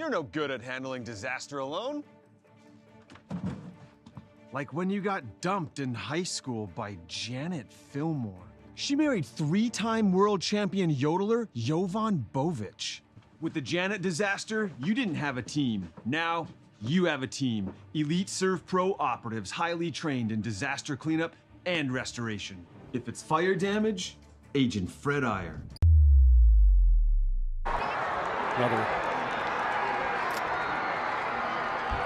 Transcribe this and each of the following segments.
You're no good at handling disaster alone. Like when you got dumped in high school by Janet Fillmore. She married 3-time world champion yodeler Jovan Bovic. With the Janet disaster, you didn't have a team. Now, you have a team. Elite Serve Pro operatives highly trained in disaster cleanup and restoration. If it's fire damage, Agent Fred Iyer.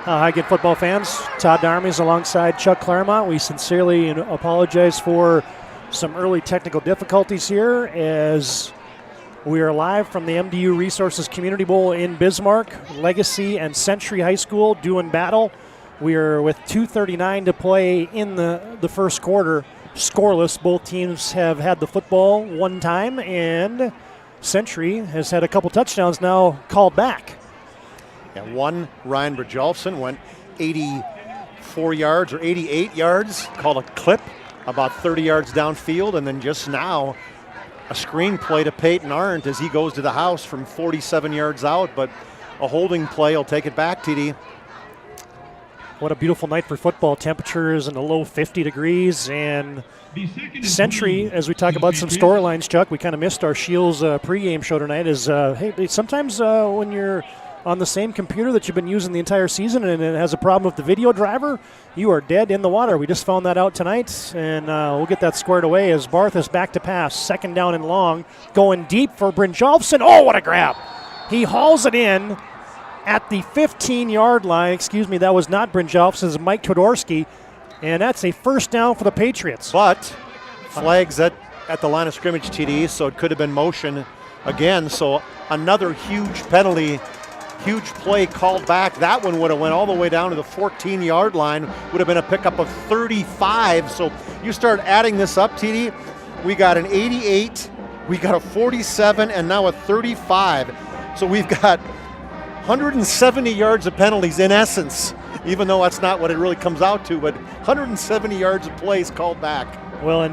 Hi again, football fans. Todd Darmies alongside Chuck Claremont. We sincerely apologize for some early technical difficulties here as we are live from the MDU Resources Community Bowl in Bismarck. Legacy and Century High School doing battle. We are with 2:39 to play in the first quarter. Scoreless. Both teams have had the football one time, and Century has had a couple touchdowns now called back. And one, Ryan Brynjolfsson went 84 yards or 88 yards, called a clip, about 30 yards downfield, and then just now a screen play to Peyton Arndt as he goes to the house from 47 yards out, but a holding play will take it back, TD. What a beautiful night for football. Temperatures in the low 50 degrees, and Century, as we talk about some storylines, Chuck, we kind of missed our Shields pregame show tonight, is hey, sometimes when you're on the same computer that you've been using the entire season and it has a problem with the video driver, you are dead in the water. We just found that out tonight, and we'll get that squared away as Barth is back to pass. Second down and long, going deep for Brynjolfsson. Oh, what a grab. He hauls it in at the 15-yard line. Excuse me, that was not Brynjolfsson's, Mike Todorski, and that's a first down for the Patriots. But flags at the line of scrimmage, TD, so it could have been motion again. So another huge penalty. Huge play called back. That one would have went all the way down to the 14-yard line. Would have been a pickup of 35. So you start adding this up, TD. We got an 88, we got a 47, and now a 35. So we've got 170 yards of penalties in essence, even though that's not what it really comes out to, but 170 yards of plays called back. Well,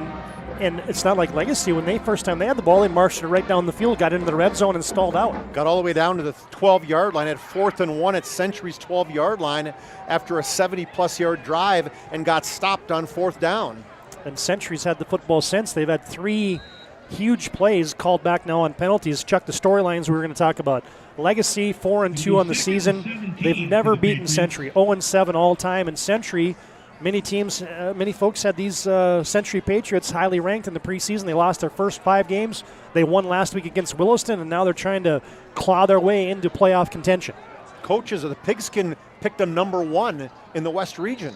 and it's not like Legacy. When they first time they had the ball, they marched it right down the field, got into the red zone, and stalled out. Got all the way down to the 12-yard line, at 4th and 1 at Century's 12-yard line after a 70-plus yard drive and got stopped on 4th down. And Century's had the football since. They've had 3 huge plays called back now on penalties. Chuck, the storylines we were going to talk about. Legacy 4-2 on the season. They've never beaten Century. 0-7 all time, and Century, many teams, many folks had these Century Patriots highly ranked in the preseason. They lost their first 5 games. They won last week against Williston, and now they're trying to claw their way into playoff contention. Coaches of the Pigskin picked them number 1 in the West region.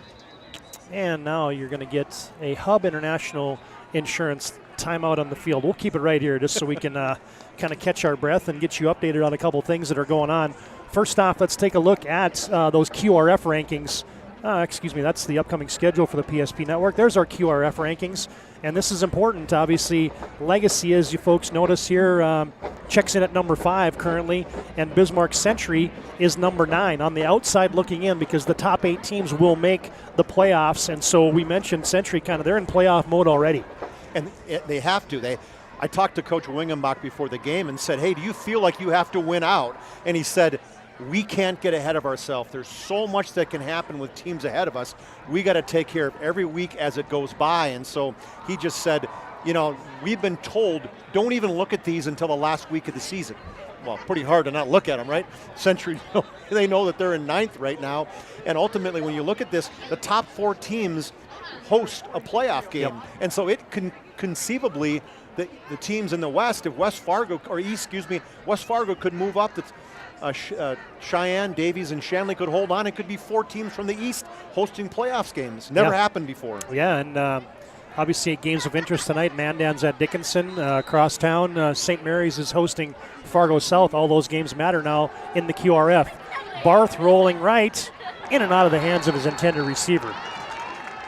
And now you're going to get a Hub International Insurance timeout on the field. We'll keep it right here just so we can kind of catch our breath and get you updated on a couple things that are going on. First off, let's take a look at those QRF rankings. Excuse me, that's the upcoming schedule for the PSP Network. There's our QRF rankings, and this is important. Obviously, Legacy, as you folks notice here, checks in at number 5 currently, and Bismarck Century is number 9 on the outside looking in, because the top 8 teams will make the playoffs, and so we mentioned Century they're in playoff mode already. And they have to. I talked to Coach Wingenbach before the game and said, hey, do you feel like you have to win out? And he said, we can't get ahead of ourselves. There's so much that can happen with teams ahead of us. We got to take care of every week as it goes by. And so he just said, we've been told, don't even look at these until the last week of the season. Well, pretty hard to not look at them, right? Century, they know that they're in 9th right now. And ultimately, when you look at this, the top 4 teams host a playoff game. Yep. And so it can conceivably, the teams in the West, if West Fargo could move up. Cheyenne, Davies, and Shanley could hold on. It could be 4 teams from the East hosting playoffs games. Never happened before. Yeah, and obviously games of interest tonight. Mandan's at Dickinson, crosstown. St. Mary's is hosting Fargo South. All those games matter now in the QRF. Barth rolling right, in and out of the hands of his intended receiver.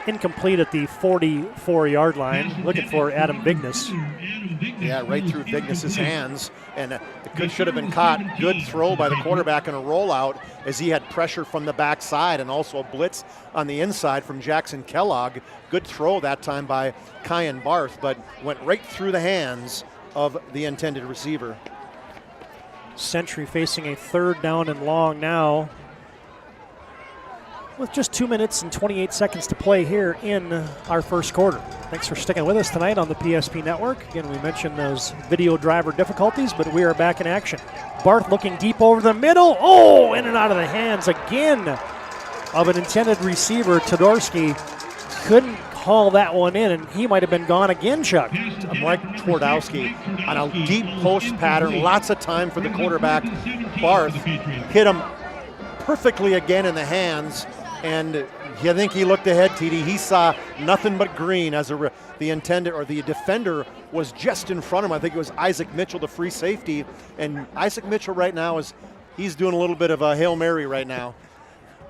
Incomplete at the 44-yard line, looking for Adam Vignes. Yeah, right through Vignes' hands, and it should have been caught. Good throw by the quarterback and a rollout as he had pressure from the backside and also a blitz on the inside from Jackson Kellogg. Good throw that time by Kyan Barth, but went right through the hands of the intended receiver. Century facing a 3rd down and long now, with just 2 minutes and 28 seconds to play here in our first quarter. Thanks for sticking with us tonight on the PSP Network. Again, we mentioned those video driver difficulties, but we are back in action. Barth looking deep over the middle. Oh, in and out of the hands again of an intended receiver. Todorsky couldn't haul that one in, and he might have been gone again, Chuck. Mike Twardowski on a deep post pattern, lots of time for the quarterback. Barth hit him perfectly again in the hands, and I think he looked ahead, TD. He saw nothing but green as the intended, or the defender was just in front of him. I think it was Isaac Mitchell, the free safety, and Isaac Mitchell right now he's doing a little bit of a Hail Mary right now.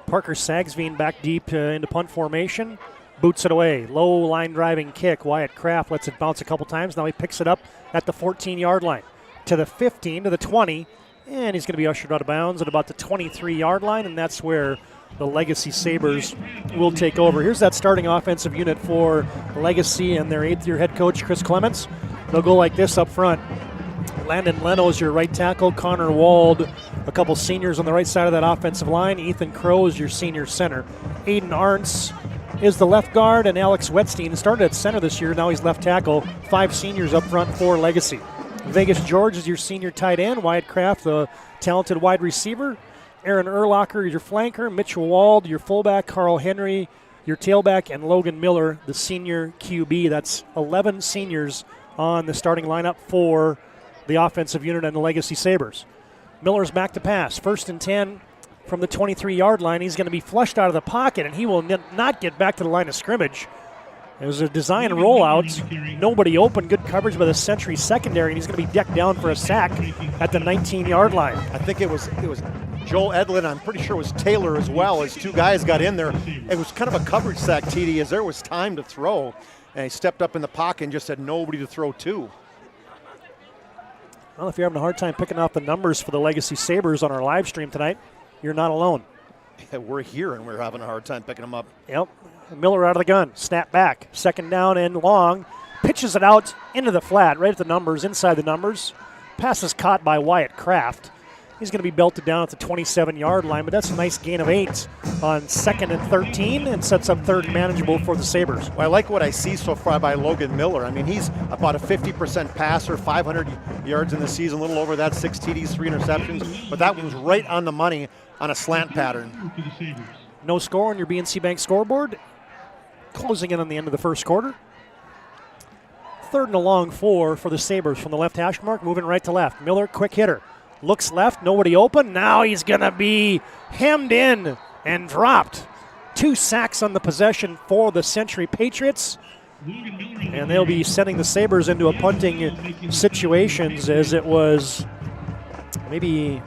Parker Sagsveen back deep into punt formation. Boots it away. Low line driving kick. Wyatt Kraft lets it bounce a couple times. Now he picks it up at the 14-yard line. To the 15, to the 20, and he's going to be ushered out of bounds at about the 23-yard line, and that's where the Legacy Sabres will take over. Here's that starting offensive unit for Legacy and their 8th-year head coach, Chris Clements. They'll go like this up front. Landon Leno is your right tackle. Connor Wald, a couple seniors on the right side of that offensive line. Ethan Crow is your senior center. Aiden Arntz is the left guard, and Alex Wetstein started at center this year. Now he's left tackle. 5 seniors up front for Legacy. Vegas George is your senior tight end. Wyatt Kraft, the talented wide receiver. Aaron Urlacher, your flanker. Mitchell Wald, your fullback. Carl Henry, your tailback. And Logan Miller, the senior QB. That's 11 seniors on the starting lineup for the offensive unit and the Legacy Sabres. Miller's back to pass. 1st and 10 from the 23-yard line. He's going to be flushed out of the pocket, and he will not get back to the line of scrimmage. It was a design rollout. Nobody open. Good coverage by the Century secondary, and he's going to be decked down for a sack at the 19-yard line. I think it was Joel Edlin. I'm pretty sure it was Taylor as well, as 2 guys got in there. It was kind of a coverage sack, TD, as there was time to throw, and he stepped up in the pocket and just had nobody to throw to. Well, if you're having a hard time picking out the numbers for the Legacy Sabres on our live stream tonight, you're not alone. Yeah, we're here, and we're having a hard time picking them up. Yep. Miller out of the gun. Snap back. 2nd down and long. Pitches it out into the flat, right at the numbers, inside the numbers. Pass is caught by Wyatt Kraft. He's going to be belted down at the 27-yard line, but that's a nice gain of 8 on 2nd and 13 and sets up 3rd and manageable for the Sabres. Well, I like what I see so far by Logan Miller. I mean, he's about a 50% passer, 500 yards in the season, a little over that, 6 TDs, 3 interceptions, but that was right on the money on a slant pattern. No score on your BNC Bank scoreboard. Closing in on the end of the first quarter. 3rd and a long 4 for the Sabres from the left hash mark, moving right to left. Miller, quick hitter. Looks left, nobody open. Now he's going to be hemmed in and dropped. 2 sacks on the possession for the Century Patriots. And they'll be sending the Sabres into a punting situations, as it was maybe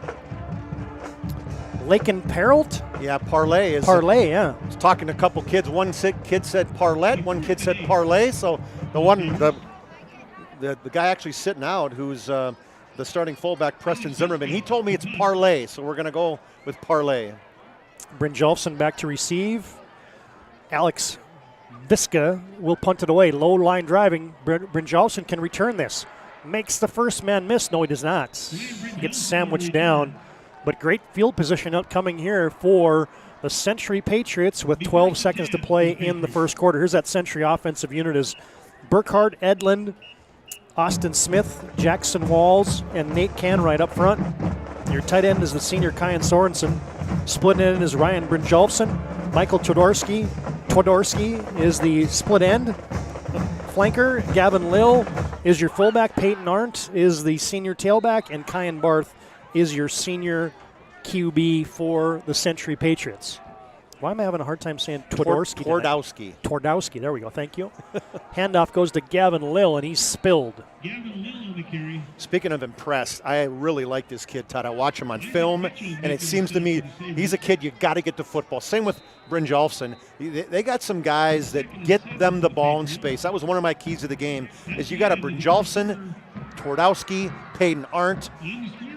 Laken Peralt? Yeah, Parlay. Parlay, yeah. I was talking to a couple kids. One kid said Parlette, one kid said Parlay. So the guy actually sitting out, who's the starting fullback, Preston Zimmerman, he told me it's Parlay, so we're going to go with Parlay. Brynjolfsson back to receive. Alex Viska will punt it away. Low line driving. Brynjolfsson can return this. Makes the first man miss. No, he does not. Gets sandwiched down. But great field position upcoming here for the Century Patriots with 12 seconds to play in the first quarter. Here's that Century offensive unit as Burkhardt, Edlund, Austin Smith, Jackson Walls, and Nate Canwright up front. Your tight end is the senior Kyan Sorensen. Split end is Ryan Brynjolfsson. Michael Twardowski is the split end. Flanker, Gavin Lill is your fullback. Peyton Arndt is the senior tailback. And Kyan Barth is your senior QB for the Century Patriots. Why am I having a hard time saying Twardowski? Twardowski, there we go, thank you. Handoff goes to Gavin Lill, and he's spilled. Speaking of impressed, I really like this kid, Todd. I watch him on film, and it seems to me he's a kid you got to get to football. Same with Brynjolfsson. They got some guys that get them the ball in space. That was one of my keys to the game, is you got a Brynjolfsson, Twardowski, Peyton Arndt,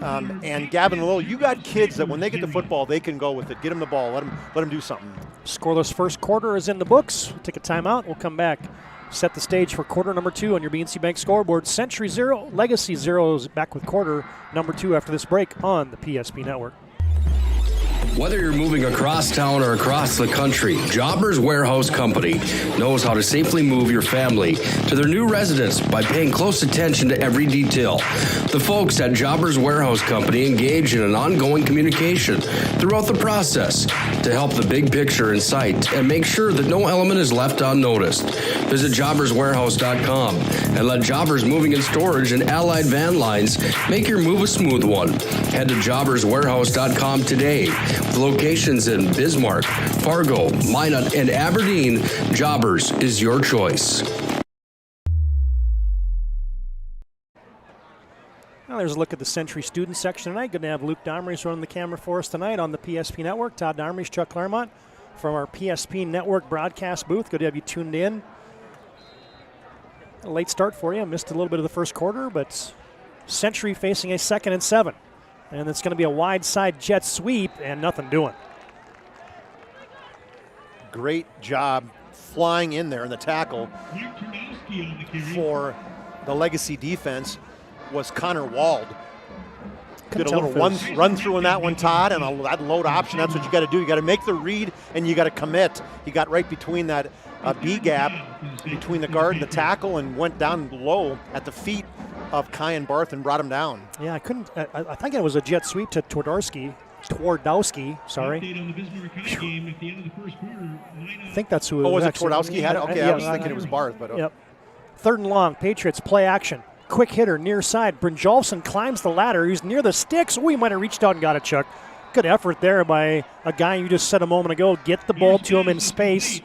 and Gavin Lill. You got kids that when they get the football, they can go with it. Get them the ball. Let them do something. Scoreless first quarter is in the books. We'll take a timeout. We'll come back set the stage for quarter number 2 on your BNC Bank scoreboard. Century 0, Legacy 0 is back with quarter number 2 after this break on the PSP Network. Whether you're moving across town or across the country, Jobbers Warehouse Company knows how to safely move your family to their new residence by paying close attention to every detail. The folks at Jobbers Warehouse Company engage in an ongoing communication throughout the process to help the big picture in sight and make sure that no element is left unnoticed. Visit jobberswarehouse.com and let Jobbers Moving and Storage and Allied Van Lines make your move a smooth one. Head to jobberswarehouse.com today. With locations in Bismarck, Fargo, Minot, and Aberdeen, Jobbers is your choice. Well, there's a look at the Century student section tonight. Good to have Luke Domrey's running the camera for us tonight on the PSP Network. Todd Domrey's, Chuck Claremont from our PSP Network broadcast booth. Good to have you tuned in. A late start for you. Missed a little bit of the first quarter, but Century facing a 2nd and 7. And it's going to be a wide side jet sweep and nothing doing. Great job flying in there in the tackle for the Legacy defense was Connor Wald. Did a little run through on that one, Todd, and that load option. That's what you got to do. You got to make the read and you got to commit. He got right between that B gap between the guard and the tackle and went down low at the feet of Kyan Barth and brought him down. Yeah, I couldn't. I think it was a jet sweep to Twardowski. Sorry. I think that's who it was. Oh, was it actually. Twardowski had it? Okay, yeah, I was thinking it was Barth. But Yep. 3rd and long, Patriots play action. Quick hitter near side. Brynjolfsson climbs the ladder. He's near the sticks. Oh, he might have reached out and got it, Chuck. Good effort there by a guy you just said a moment ago. Get the ball to him in space.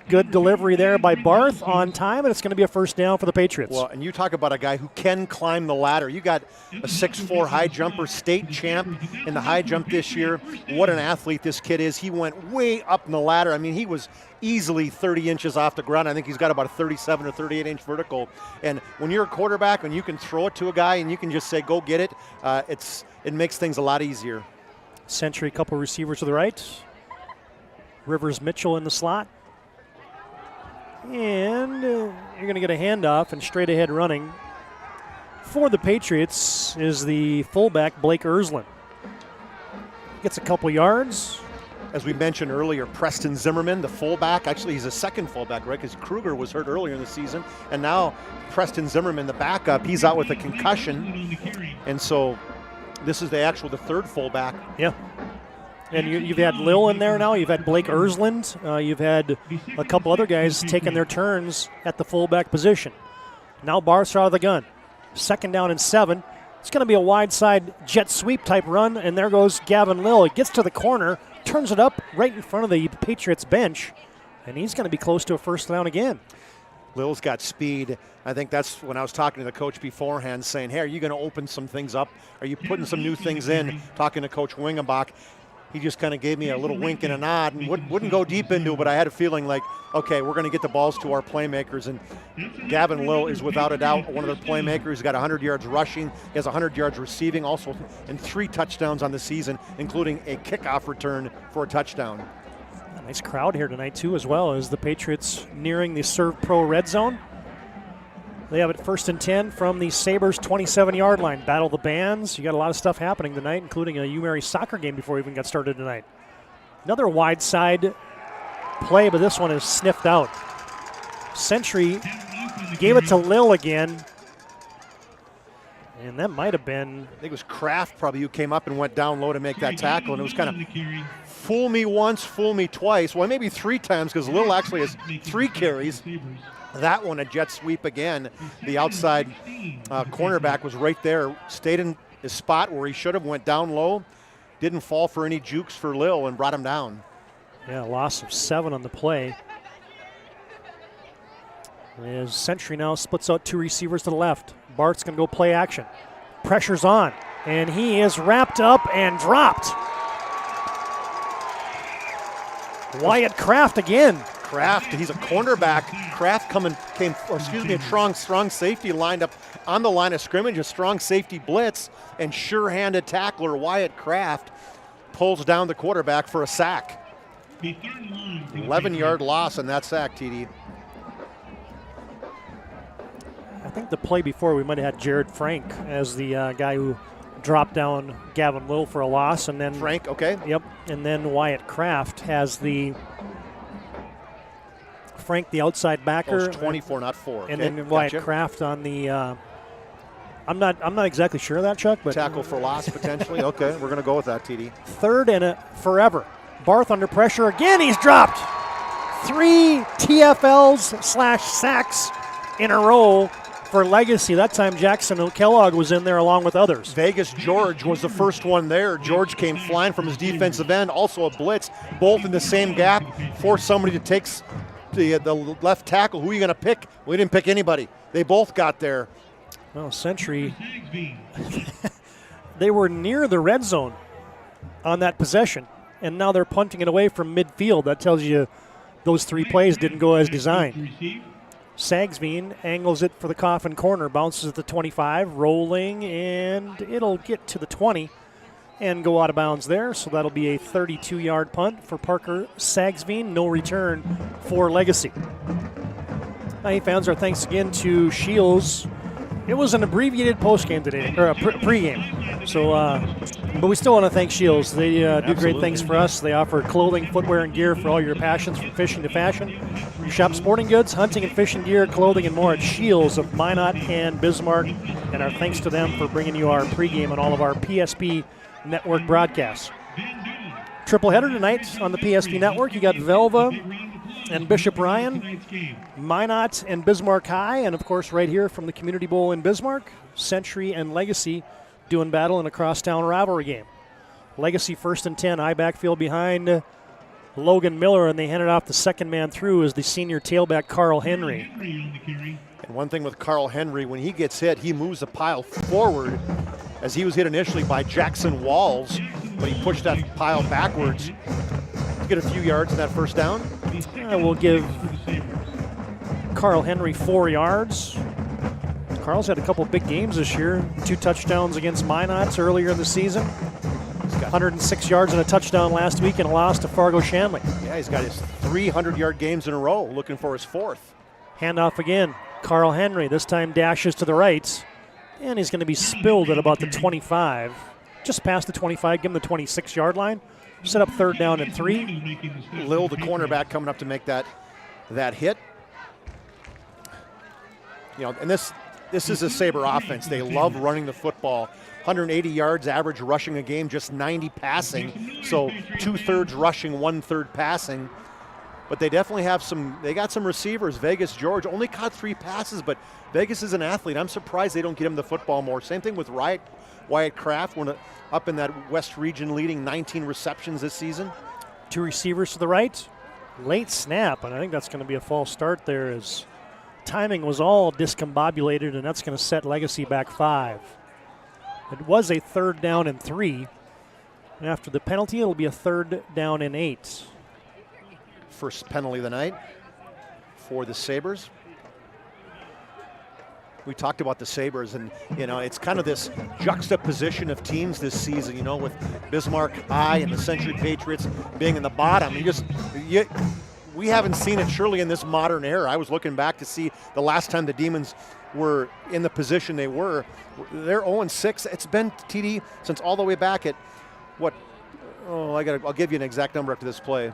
Good delivery there by Barth on time, and it's going to be a first down for the Patriots. Well, and you talk about a guy who can climb the ladder. You got a 6'4" high jumper, state champ in the high jump this year. What an athlete this kid is. He went way up in the ladder. I mean, he was easily 30 inches off the ground. I think he's got about a 37 or 38-inch vertical. And when you're a quarterback, when you can throw it to a guy and you can just say, go get it, it makes things a lot easier. Century, couple receivers to the right. Rivers Mitchell in the slot. And you're going to get a handoff, and straight ahead running for the Patriots is the fullback, Blake Ersland. Gets a couple yards. As we mentioned earlier, Preston Zimmerman, the fullback. Actually, he's a second fullback, right? Because Kruger was hurt earlier in the season. And now Preston Zimmerman, the backup, he's out with a concussion. And so this is the 3rd fullback. Yeah. And you've had Lil in there now. You've had Blake Ersland. You've had a couple other guys taking their turns at the fullback position. Now Barth's out of the gun. 2nd down and 7. It's going to be a wide side jet sweep type run, and there goes Gavin Lil. He gets to the corner, turns it up right in front of the Patriots bench, and he's going to be close to a first down again. Lil's got speed. I think that's when I was talking to the coach beforehand, saying, hey, are you going to open some things up? Are you putting some new things in? Talking to Coach Wingenbach. He just kind of gave me a little wink and a nod and wouldn't go deep into it, but I had a feeling like, okay, we're going to get the balls to our playmakers. And Gavin Lil is without a doubt one of their playmakers. He's got 100 yards rushing. He has 100 yards receiving, also, and 3 touchdowns on the season, including a kickoff return for a touchdown. A nice crowd here tonight, too, as well, as the Patriots nearing the Serve Pro red zone. They have it 1st and 10 from the Sabres 27-yard line. Battle the bands. You got a lot of stuff happening tonight, including a UMary soccer game before we even got started tonight. Another wide side play, but this one is sniffed out. Century gave it to Lil again. And that might have been... I think it was Kraft probably who came up and went down low to make that tackle. And it was kind of fool me once, fool me twice. Well, maybe 3 times because Lil actually has 3 carries. That one, a jet sweep again. The outside cornerback was right there, stayed in his spot where he should have, went down low, didn't fall for any jukes for Lil and brought him down. Yeah, loss of 7 on the play. As Century now splits out 2 receivers to the left. Bart's going to go play action. Pressure's on, and he is wrapped up and dropped. Wyatt Kraft again. Kraft, he's a cornerback. Kraft a strong safety lined up on the line of scrimmage, a strong safety blitz, and sure-handed tackler Wyatt Kraft pulls down the quarterback for a sack. 11-yard loss on that sack, TD. think the play before we might have had Jared Frank as the guy who dropped down Gavin Lill for a loss, and then Frank, okay. Yep, and then Wyatt Kraft has the Frank, the outside backer. Oh, it's 24, not 4. And okay, then Wyatt gotcha. Kraft on the. I'm not exactly sure of that, Chuck, but Tackle for loss potentially. Okay, we're going to go with that, TD. third and a forever. Barth under pressure again. He's dropped 3 TFLs/sacks in a row for Legacy. That time Jackson Kellogg was in there along with others. Vegas George was the first one there. George came flying from his defensive end, also a blitz, both in the same gap, forced somebody to take the left tackle. Who are you going to pick? We didn't pick anybody. They both got there. Well, Century, they were near the red zone on that possession, and now they're punting it away from midfield. That tells you those 3 plays didn't go as designed. Sagsveen angles it for the coffin corner, bounces at the 25, rolling, and it'll get to the 20 and go out of bounds there. So that'll be a 32-yard punt for Parker Sagsveen. No return for Legacy. Hey fans, our thanks again to Shields. It was an abbreviated postgame today, or a pregame. So, but we still want to thank Shields. They do great things for us. They offer clothing, footwear, and gear for all your passions, from fishing to fashion. Shop sporting goods, hunting and fishing gear, clothing, and more at Shields of Minot and Bismarck. And our thanks to them for bringing you our pregame on all of our PSP network broadcasts. Triple header tonight on the PSP network. You got Velva and Bishop Ryan, Minot and Bismarck High, and of course right here from the Community Bowl in Bismarck, Century and Legacy doing battle in a crosstown rivalry game. Legacy 1st and 10, high backfield behind Logan Miller, and they hand it off the second man through as the senior tailback Carl Henry. And one thing with Carl Henry, when he gets hit, he moves the pile forward, as he was hit initially by Jackson Walls, but he pushed that pile backwards to get a few yards in that first down. We'll give Carl Henry 4 yards. Carl's had a couple big games this year. 2 touchdowns against Minot earlier in the season. 106 yards and a touchdown last week and a loss to Fargo Shanley. Yeah, he's got his 300-yard games in a row, looking for his 4th. Handoff again. Carl Henry this time dashes to the right, and he's going to be spilled at about the 25. Just past the 25, give him the 26-yard line. Set up 3rd down and 3. Lill, the cornerback, coming up to make that hit. You know, and this is a Sabre offense. They love running the football. 180 yards average rushing a game, just 90 passing. So 2/3 rushing, 1/3 passing. But they definitely have they got some receivers. Vegas George only caught 3 passes, but Vegas is an athlete. I'm surprised they don't get him the football more. Same thing with Wyatt Kraft, up in that West region, leading 19 receptions this season. 2 receivers to the right. Late snap, and I think that's going to be a false start there as timing was all discombobulated, and that's going to set Legacy back 5. It was a 3rd down and 3. And after the penalty, it'll be a 3rd down and 8. First penalty of the night for the Sabres. We talked about the Sabres, and you know, it's kind of this juxtaposition of teams this season, you know, with Bismarck High and the Century Patriots being in the bottom. We haven't seen it surely in this modern era. I was looking back to see the last time the Demons were in the position they were. They're 0-6. It's been, TD, since all the way back at what? Oh, I'll give you an exact number after this play.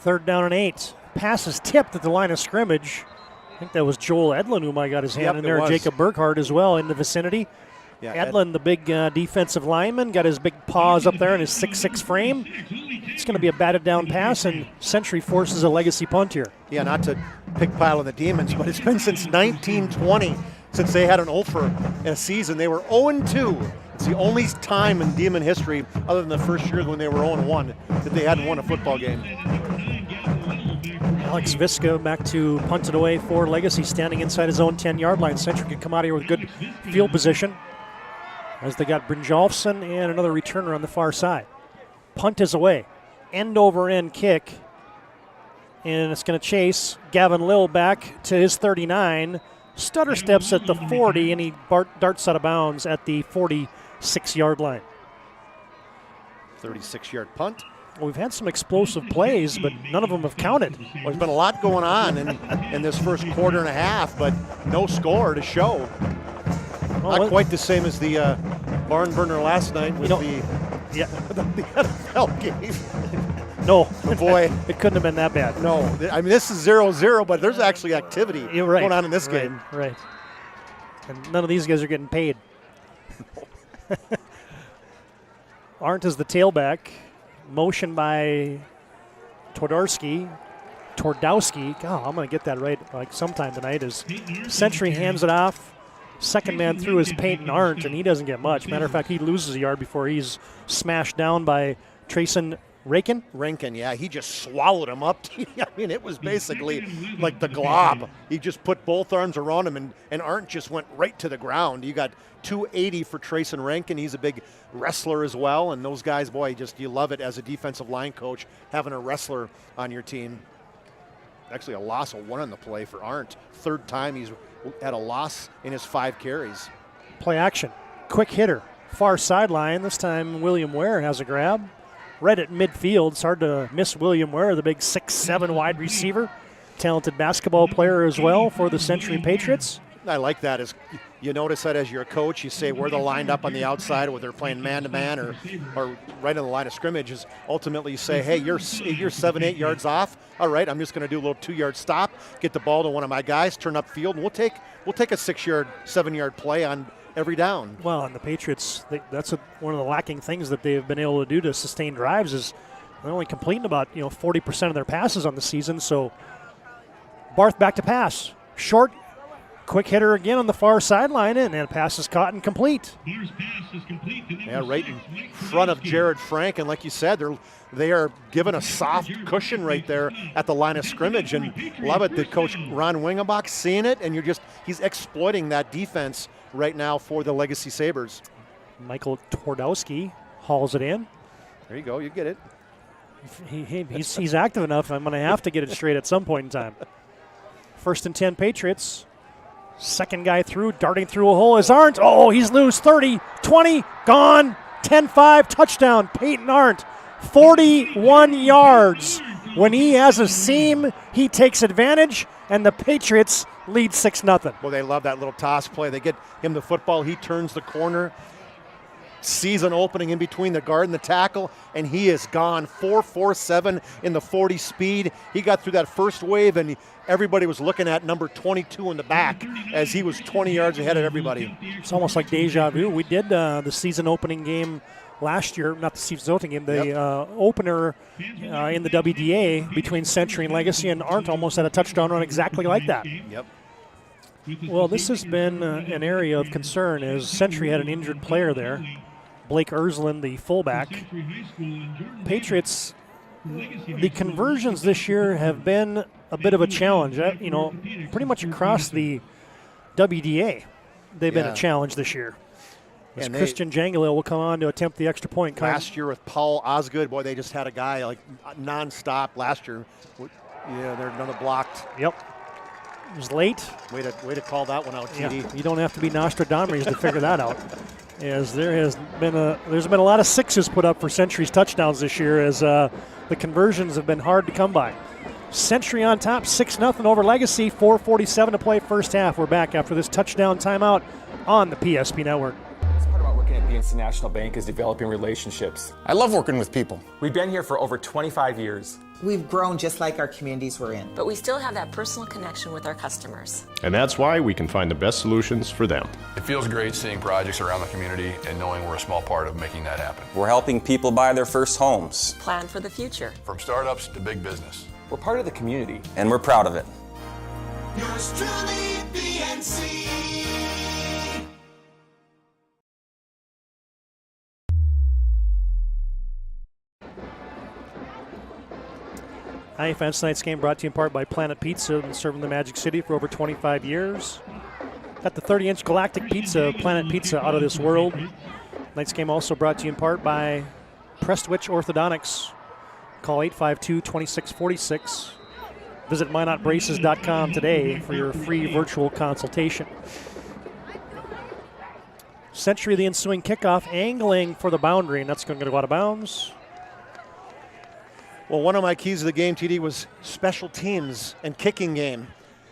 3rd down and 8. Pass is tipped at the line of scrimmage. I think that was Joel Edlin who might got his hand in there. Jacob Burkhardt as well in the vicinity. Yeah, Edlin, the big defensive lineman, got his big paws up there in his 6'6" frame. It's going to be a batted down pass, and Century forces a Legacy punt here. Yeah, not to pick-pile on the Demons, but it's been since 1920 since they had an 0 in a season. They were 0-2. It's the only time in Demon history, other than the first year when they were 0-1, that they hadn't won a football game. Alex Viska back to punt it away for Legacy, standing inside his own 10-yard line. Century can come out here with good field position, as they got Brynjolfsson and another returner on the far side. Punt is away. End-over-end kick. And it's going to chase Gavin Lill back to his 39. Stutter steps at the 40, and he darts out of bounds at the 46-yard line. 36-yard punt. Well, we've had some explosive plays, but none of them have counted. Well, there's been a lot going on in this first quarter and a half, but no score to show. Well, Not quite the same as the barn burner last night with the NFL game. No. Oh, boy. It couldn't have been that bad. No, I mean, this is 0-0, but there's actually activity going on in this game. Right. And none of these guys are getting paid. Arndt is the tailback. Motion by Twardowski. God, I'm going to get that right like sometime tonight. As Century hands it off. Second man through is Peyton Arndt, and he doesn't get much. Matter of fact, he loses a yard before he's smashed down by Trayson Rankin, yeah, he just swallowed him up. I mean, it was basically like the glob. He just put both arms around him, and Arndt just went right to the ground. You got 280 for Trayson Rankin. He's a big wrestler as well, and those guys, boy, you love it as a defensive line coach, having a wrestler on your team. Actually, a loss of 1 on the play for Arndt. Third time he's had a loss in his 5 carries. Play action. Quick hitter. Far sideline. This time William Ware has a grab. Right at midfield. It's hard to miss William Ware, the big 6'7" wide receiver. Talented basketball player as well for the Century Patriots. I like that. As you notice that as your coach, you say where they're lined up on the outside, whether they're playing man-to-man or right on the line of scrimmage, is ultimately you say, hey, you're 7-8 yards off. All right, I'm just going to do a little 2-yard stop, get the ball to one of my guys, turn upfield, and we'll take a 6-yard, 7-yard play on every down. Well, and the Patriots, that's one of the lacking things that they've been able to do to sustain drives is they're only completing about 40% of their passes on the season. So Barth back to pass. Short, quick hitter again on the far sideline, and then pass is caught and complete. Yeah, right in front of Jared Frank, and like you said, they are given a soft cushion right there at the line of scrimmage, and love it that Coach Ron Wingenbach seeing it, and he's exploiting that defense right now for the Legacy Sabres. Michael Twardowski hauls it in. There you go, you get it. He's active enough. I'm going to have to get it straight at some point in time. 1st and 10 Patriots. Second guy through, darting through a hole is Arndt. Oh, he's loose. 30, 20, gone. 10-5, touchdown. Peyton Arndt, 41 yards. When he has a seam, he takes advantage, and the Patriots lead 6-0. Well, they love that little toss play. They get him the football. He turns the corner, sees an opening in between the guard and the tackle, and he is gone. 4.47 in the 40 speed. He got through that first wave, and everybody was looking at number 22 in the back as he was 20 yards ahead of everybody. It's almost like deja vu. We did the season opening game last year, not the season opening game, the opener in the WDA between Century and Legacy, and Arndt almost had a touchdown run exactly like that. Yep. Well, this has been an area of concern as Century had an injured player there. Blake Ersland, the fullback. Patriots, the conversions this year have been a bit of a challenge. Pretty much across the WDA, they've been a challenge this year. As Christian Jangala will come on to attempt the extra point. Last year with Paul Osgood, boy, they just had a guy like nonstop last year. Yeah, they're another blocked. Yep. It was late. Way to call that one out, TD. Yeah, you don't have to be Nostradamus to figure that out. As there's been a lot of sixes put up for Century's touchdowns this year, as the conversions have been hard to come by. Century on top, 6-0 over Legacy. 4:47 to play first half. We're back after this touchdown timeout on the PSP Network. At BNC National Bank is developing relationships. I love working with people. We've been here for over 25 years. We've grown just like our communities we're in. But we still have that personal connection with our customers. And that's why we can find the best solutions for them. It feels great seeing projects around the community and knowing we're a small part of making that happen. We're helping people buy their first homes. Plan for the future. From startups to big business. We're part of the community. And we're proud of it. Yours truly, BNC. IFN tonight's game brought to you in part by Planet Pizza, been serving the Magic City for over 25 years. Got the 30-inch Galactic Pizza, Planet Pizza, out of this world. Tonight's game also brought to you in part by Prestwich Orthodontics. Call 852-2646. Visit mynotbraces.com today for your free virtual consultation. Century, the ensuing kickoff, angling for the boundary, and that's going to go out of bounds. Well, one of my keys to the game, TD, was special teams and kicking game.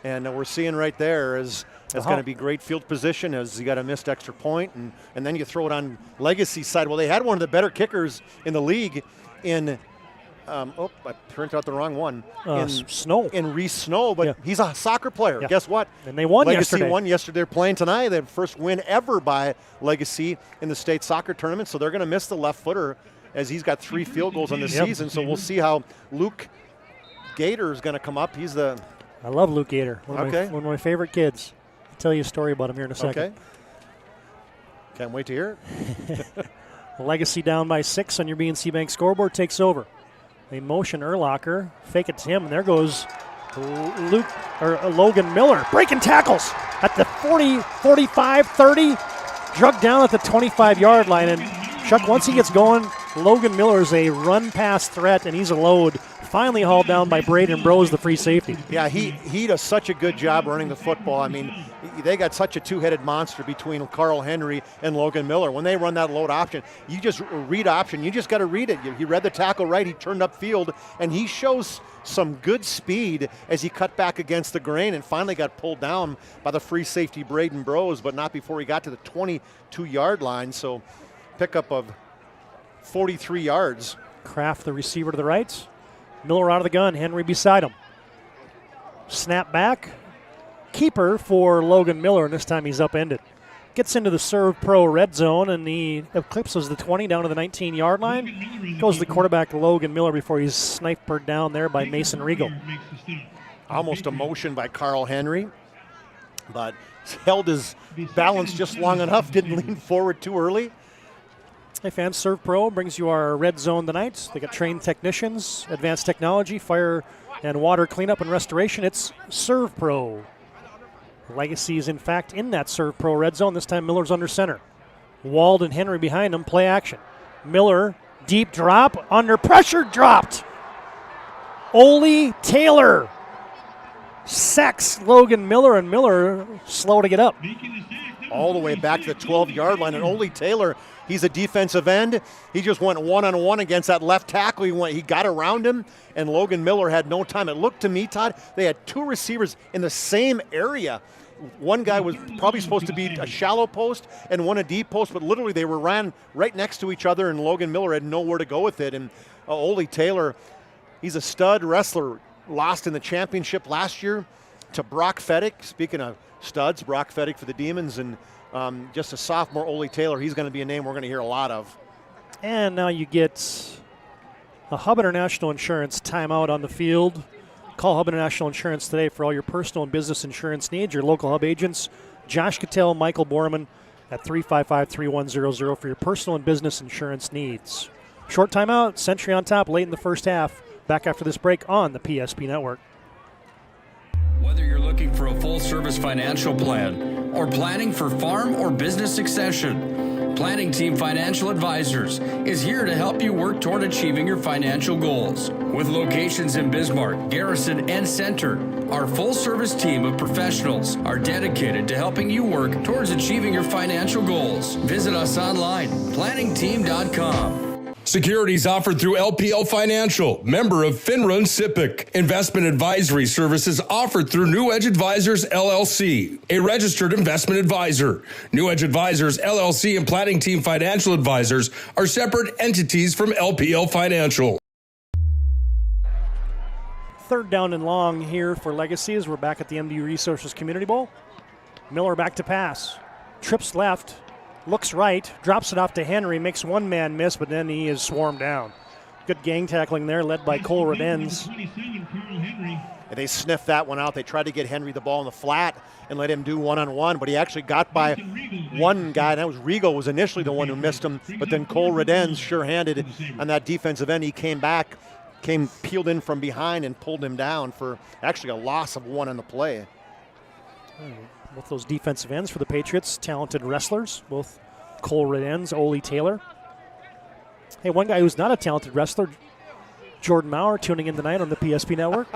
And we're seeing right there is going to be great field position as you got a missed extra point, and then you throw it on Legacy side. Well, they had one of the better kickers in the league in I printed out the wrong one. In Reese Snow, but he's a soccer player. Yeah. Guess what? And they won Legacy yesterday. won yesterday. They're playing tonight. Their first win ever by Legacy in the state soccer tournament, so they're going to miss the left footer as he's got 3 field goals on the season. So we'll see how Luke Gator is going to come up. I love Luke Gator. One of my favorite kids. I'll tell you a story about him here in a second. Okay. Can't wait to hear it. Legacy down by 6 on your BNC Bank scoreboard takes over. They motion Urlacher, fake it to him, and there goes Logan Miller. Breaking tackles at the 40, 45, 30. Drug down at the 25-yard line. And Chuck, once he gets going, Logan Miller is a run-pass threat, and he's a load. Finally hauled down by Braden Brose, the free safety. Yeah, he does such a good job running the football. I mean, they got such a two-headed monster between Carl Henry and Logan Miller. When they run that load option, you just read option. You just got to read it. He read the tackle right. He turned upfield, and he shows some good speed as he cut back against the grain and finally got pulled down by the free safety Braden Brose, but not before he got to the 22-yard line. So pickup of 43 yards. Kraft, the receiver to the right. Miller out of the gun, Henry beside him. Snap back. Keeper for Logan Miller, and this time he's upended. Gets into the Serve Pro red zone, and he eclipses the 20 down to the 19-yard line. Goes the quarterback to Logan Miller before he's sniped down there by Mason Regal. Almost a motion by Carl Henry, but held his balance just long enough, didn't lean forward too early. Hey fans, Serve Pro brings you our red zone tonight. They got trained technicians, advanced technology, fire and water cleanup and restoration. It's Serve Pro. Legacy is in fact in that Serve Pro red zone. This time Miller's under center. Wald and Henry behind him, play action. Miller, deep drop, under pressure, dropped. Ole Taylor sacks Logan Miller, and Miller slow to get up. All the way back to the 12-yard line, and Ole Taylor, he's a defensive end. He just went one-on-one against that left tackle. He got around him, and Logan Miller had no time. It looked to me, Todd, they had 2 receivers in the same area. One guy was probably supposed to be a shallow post and one a deep post, but literally they ran right next to each other, and Logan Miller had nowhere to go with it. And Ole Taylor, he's a stud wrestler. Lost in the championship last year to Brock Feddick. Speaking of studs, Brock Feddick for the Demons, and just a sophomore, Ole Taylor. He's going to be a name we're going to hear a lot of. And now you get a Hub International Insurance timeout on the field. Call Hub International Insurance today for all your personal and business insurance needs. Your local Hub agents, Josh Cattell, Michael Borman at 355-3100 for your personal and business insurance needs. Short timeout, Century on top late in the first half. Back after this break on the PSP Network. Whether you're looking for a full-service financial plan or planning for farm or business succession, Planning Team Financial Advisors is here to help you work toward achieving your financial goals. With locations in Bismarck, Garrison, and Center, our full-service team of professionals are dedicated to helping you work towards achieving your financial goals. Visit us online, planningteam.com. Securities offered through LPL Financial, member of FINRA and SIPC. Investment advisory services offered through New Edge Advisors, LLC, a registered investment advisor. New Edge Advisors, LLC, and Planning Team Financial Advisors are separate entities from LPL Financial. Third down and long here for Legacy as we're back at the MDU Resources Community Bowl. Miller back to pass. Trips left. Looks right, drops it off to Henry, makes one man miss, but then he is swarmed down. Good gang tackling there, led by Cole Redens. And they sniffed that one out. They tried to get Henry the ball in the flat and let him do one-on-one, but he actually got by one guy, and that was Regal was initially the one who missed him, but then Cole Redens, sure-handed on that defensive end. He came back, peeled in from behind and pulled him down for actually a loss of 1 on the play. Both those defensive ends for the Patriots, talented wrestlers, both Cole Redens, Ole Taylor. Hey, one guy who's not a talented wrestler, Jordan Maurer, tuning in tonight on the PSP Network.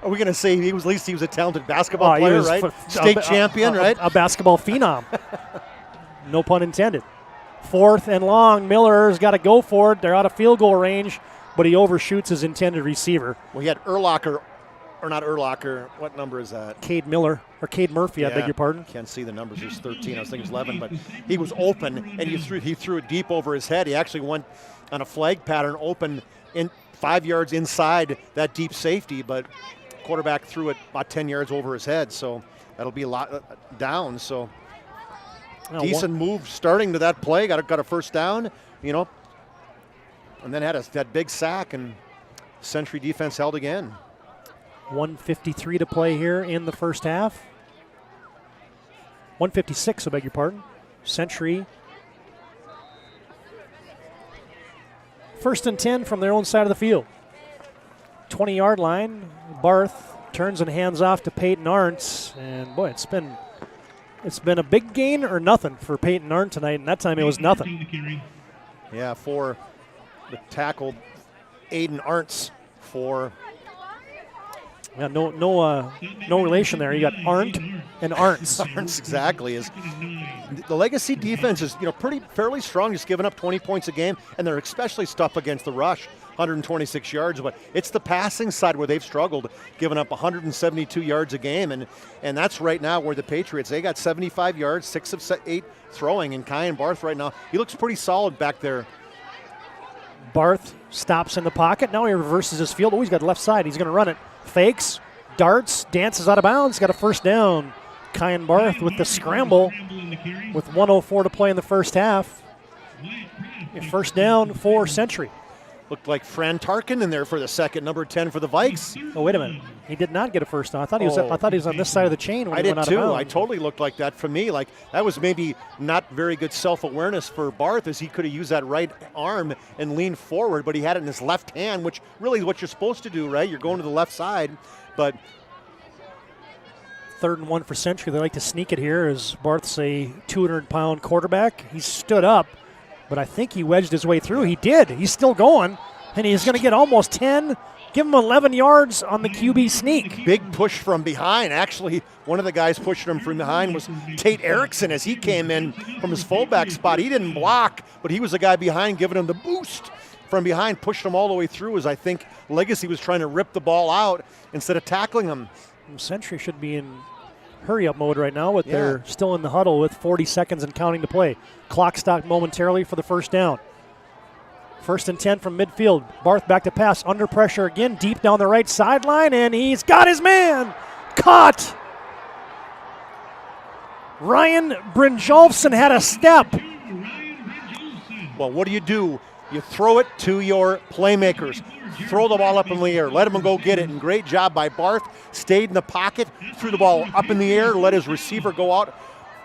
Are we going to say at least he was a talented basketball player, right? State champion, right? A basketball phenom. No pun intended. 4th and long. Miller's got to go for it. They're out of field goal range. but he overshoots his intended receiver. Well, he had Urlacher, or not Urlacher. What number is that? Cade Murphy, I beg your pardon. Can't see the numbers. There's 13. I was thinking it was 11, but he was open, and he threw it deep over his head. He actually went on a flag pattern, open in 5 yards inside that deep safety, but quarterback threw it about 10 yards over his head, so that'll be a lot down. So decent move starting to that play. Got a first down, and then had that big sack, and Century defense held again. 1:53 to play here in the first half. 1:56, I beg your pardon. Century. 1st and 10 from their own side of the field. 20-yard line. Barth turns and hands off to Peyton Arntz. And boy, it's been a big gain or nothing for Peyton Arndt tonight, and that time it was nothing. Yeah, for the tackle, Aiden Arntz for. Yeah, no relation there. You got Arndt and Arntz. Arntz, exactly. The Legacy defense is fairly strong, just giving up 20 points a game, and they're especially tough against the rush, 126 yards. But it's the passing side where they've struggled, giving up 172 yards a game, and that's right now where the Patriots, they got 75 yards, 6 of 8 throwing, and Kyan Barth right now, he looks pretty solid back there. Barth stops in the pocket. Now he reverses his field. Oh, he's got left side. He's going to run it. Fakes, darts, dances out of bounds. Got a first down. Kyan Barth with the scramble with 1:04 to play in the first half. First down for Century. Looked like Fran Tarkin in there for the second, number 10 for the Vikes. Oh, wait a minute. He did not get a first down. I thought he was on this side of the chain when he went out of bounds. I did too. I totally looked like that for me. Like that was maybe not very good self-awareness for Barth, as he could have used that right arm and leaned forward, but he had it in his left hand, which really is what you're supposed to do, right? You're going to the left side, but 3rd and 1 for Century. They like to sneak it here as Barth's a 200-pound quarterback. He stood up, but I think he wedged his way through. He did. He's still going, and he's going to get almost 10. Give him 11 yards on the QB sneak. Big push from behind. Actually, one of the guys pushing him from behind was Tate Erickson as he came in from his fullback spot. He didn't block, but he was the guy behind giving him the boost from behind, pushed him all the way through as I think Legacy was trying to rip the ball out instead of tackling him. Century should be in hurry-up mode right now, but they're still in the huddle with 40 seconds and counting to play. Clock stopped momentarily for the first down. 1st and 10 from midfield. Barth back to pass, under pressure again, deep down the right sideline, and he's got his man. Caught. Ryan Brynjolfsson had a step. Well, what do? You throw it to your playmakers. Throw the ball up in the air. Let them go get it. And great job by Barth. Stayed in the pocket, threw the ball up in the air, let his receiver go out,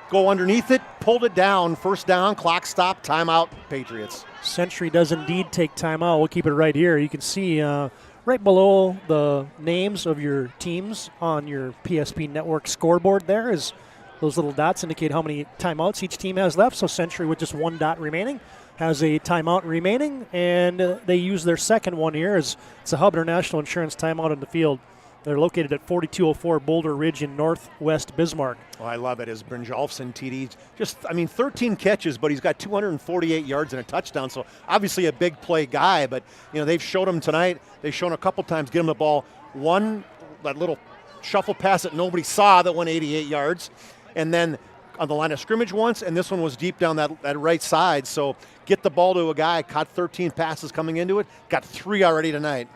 go underneath it, pulled it down. First down, clock stop, timeout, Patriots. Century does indeed take timeout. We'll keep it right here. You can see right below the names of your teams on your PSP Network scoreboard there is those little dots indicate how many timeouts each team has left. So Century, with just 1 dot remaining, has a timeout remaining, and they use their second one here as it's a Hub International Insurance timeout in the field. They're located at 4204 Boulder Ridge in northwest Bismarck. Oh, I love it as Brynjolfsson TD. 13 catches, but he's got 248 yards and a touchdown. So obviously a big play guy, but they've showed him tonight. They've shown a couple times, get him the ball. That little shuffle pass that nobody saw that went 88 yards. And then on the line of scrimmage once, and this one was deep down that right side. So get the ball to a guy, caught 13 passes coming into it, got 3 already tonight.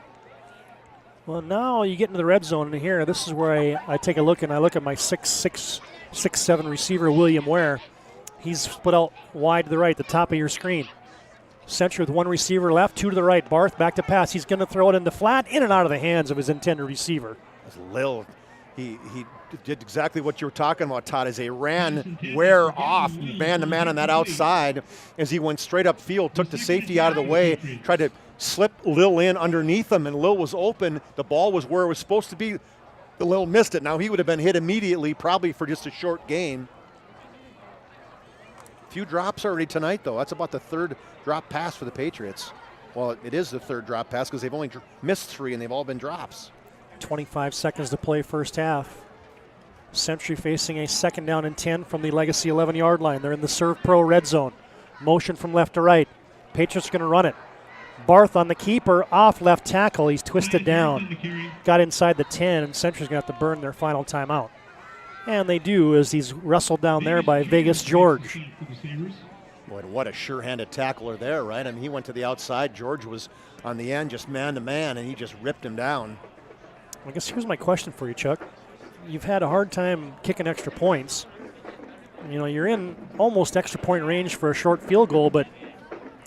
Well, now you get into the red zone, and here, this is where I take a look, and I look at my 6'6", 6'7" receiver, William Ware. He's split out wide to the right, the top of your screen. Century with 1 receiver left, 2 to the right. Barth back to pass. He's going to throw it in the flat, in and out of the hands of his intended receiver. That's Lil. He did exactly what you were talking about, Todd, as they ran Ware off man-to-man on that outside as he went straight up field, took the safety out of the way, tried to slip Lil in underneath him, and Lil was open. The ball was where it was supposed to be. Lil missed it. Now he would have been hit immediately, probably for just a short gain. Few drops already tonight, though. That's about the 3rd drop pass for the Patriots. Well, it is the 3rd drop pass because they've only missed 3, and they've all been drops. 25 seconds to play first half. Century facing a 2nd down and 10 from the Legacy 11-yard line. They're in the Serve Pro red zone. Motion from left to right. Patriots going to run it. Barth on the keeper, off left tackle. He's twisted down. Got inside the 10, and Century's going to have to burn their final timeout. And they do, as he's wrestled down there by Vegas George. Boy, what a sure-handed tackler there, right? I mean, he went to the outside. George was on the end, just man-to-man, and he just ripped him down. I guess here's my question for you, Chuck. You've had a hard time kicking extra points. You know, you're in almost extra point range for a short field goal, but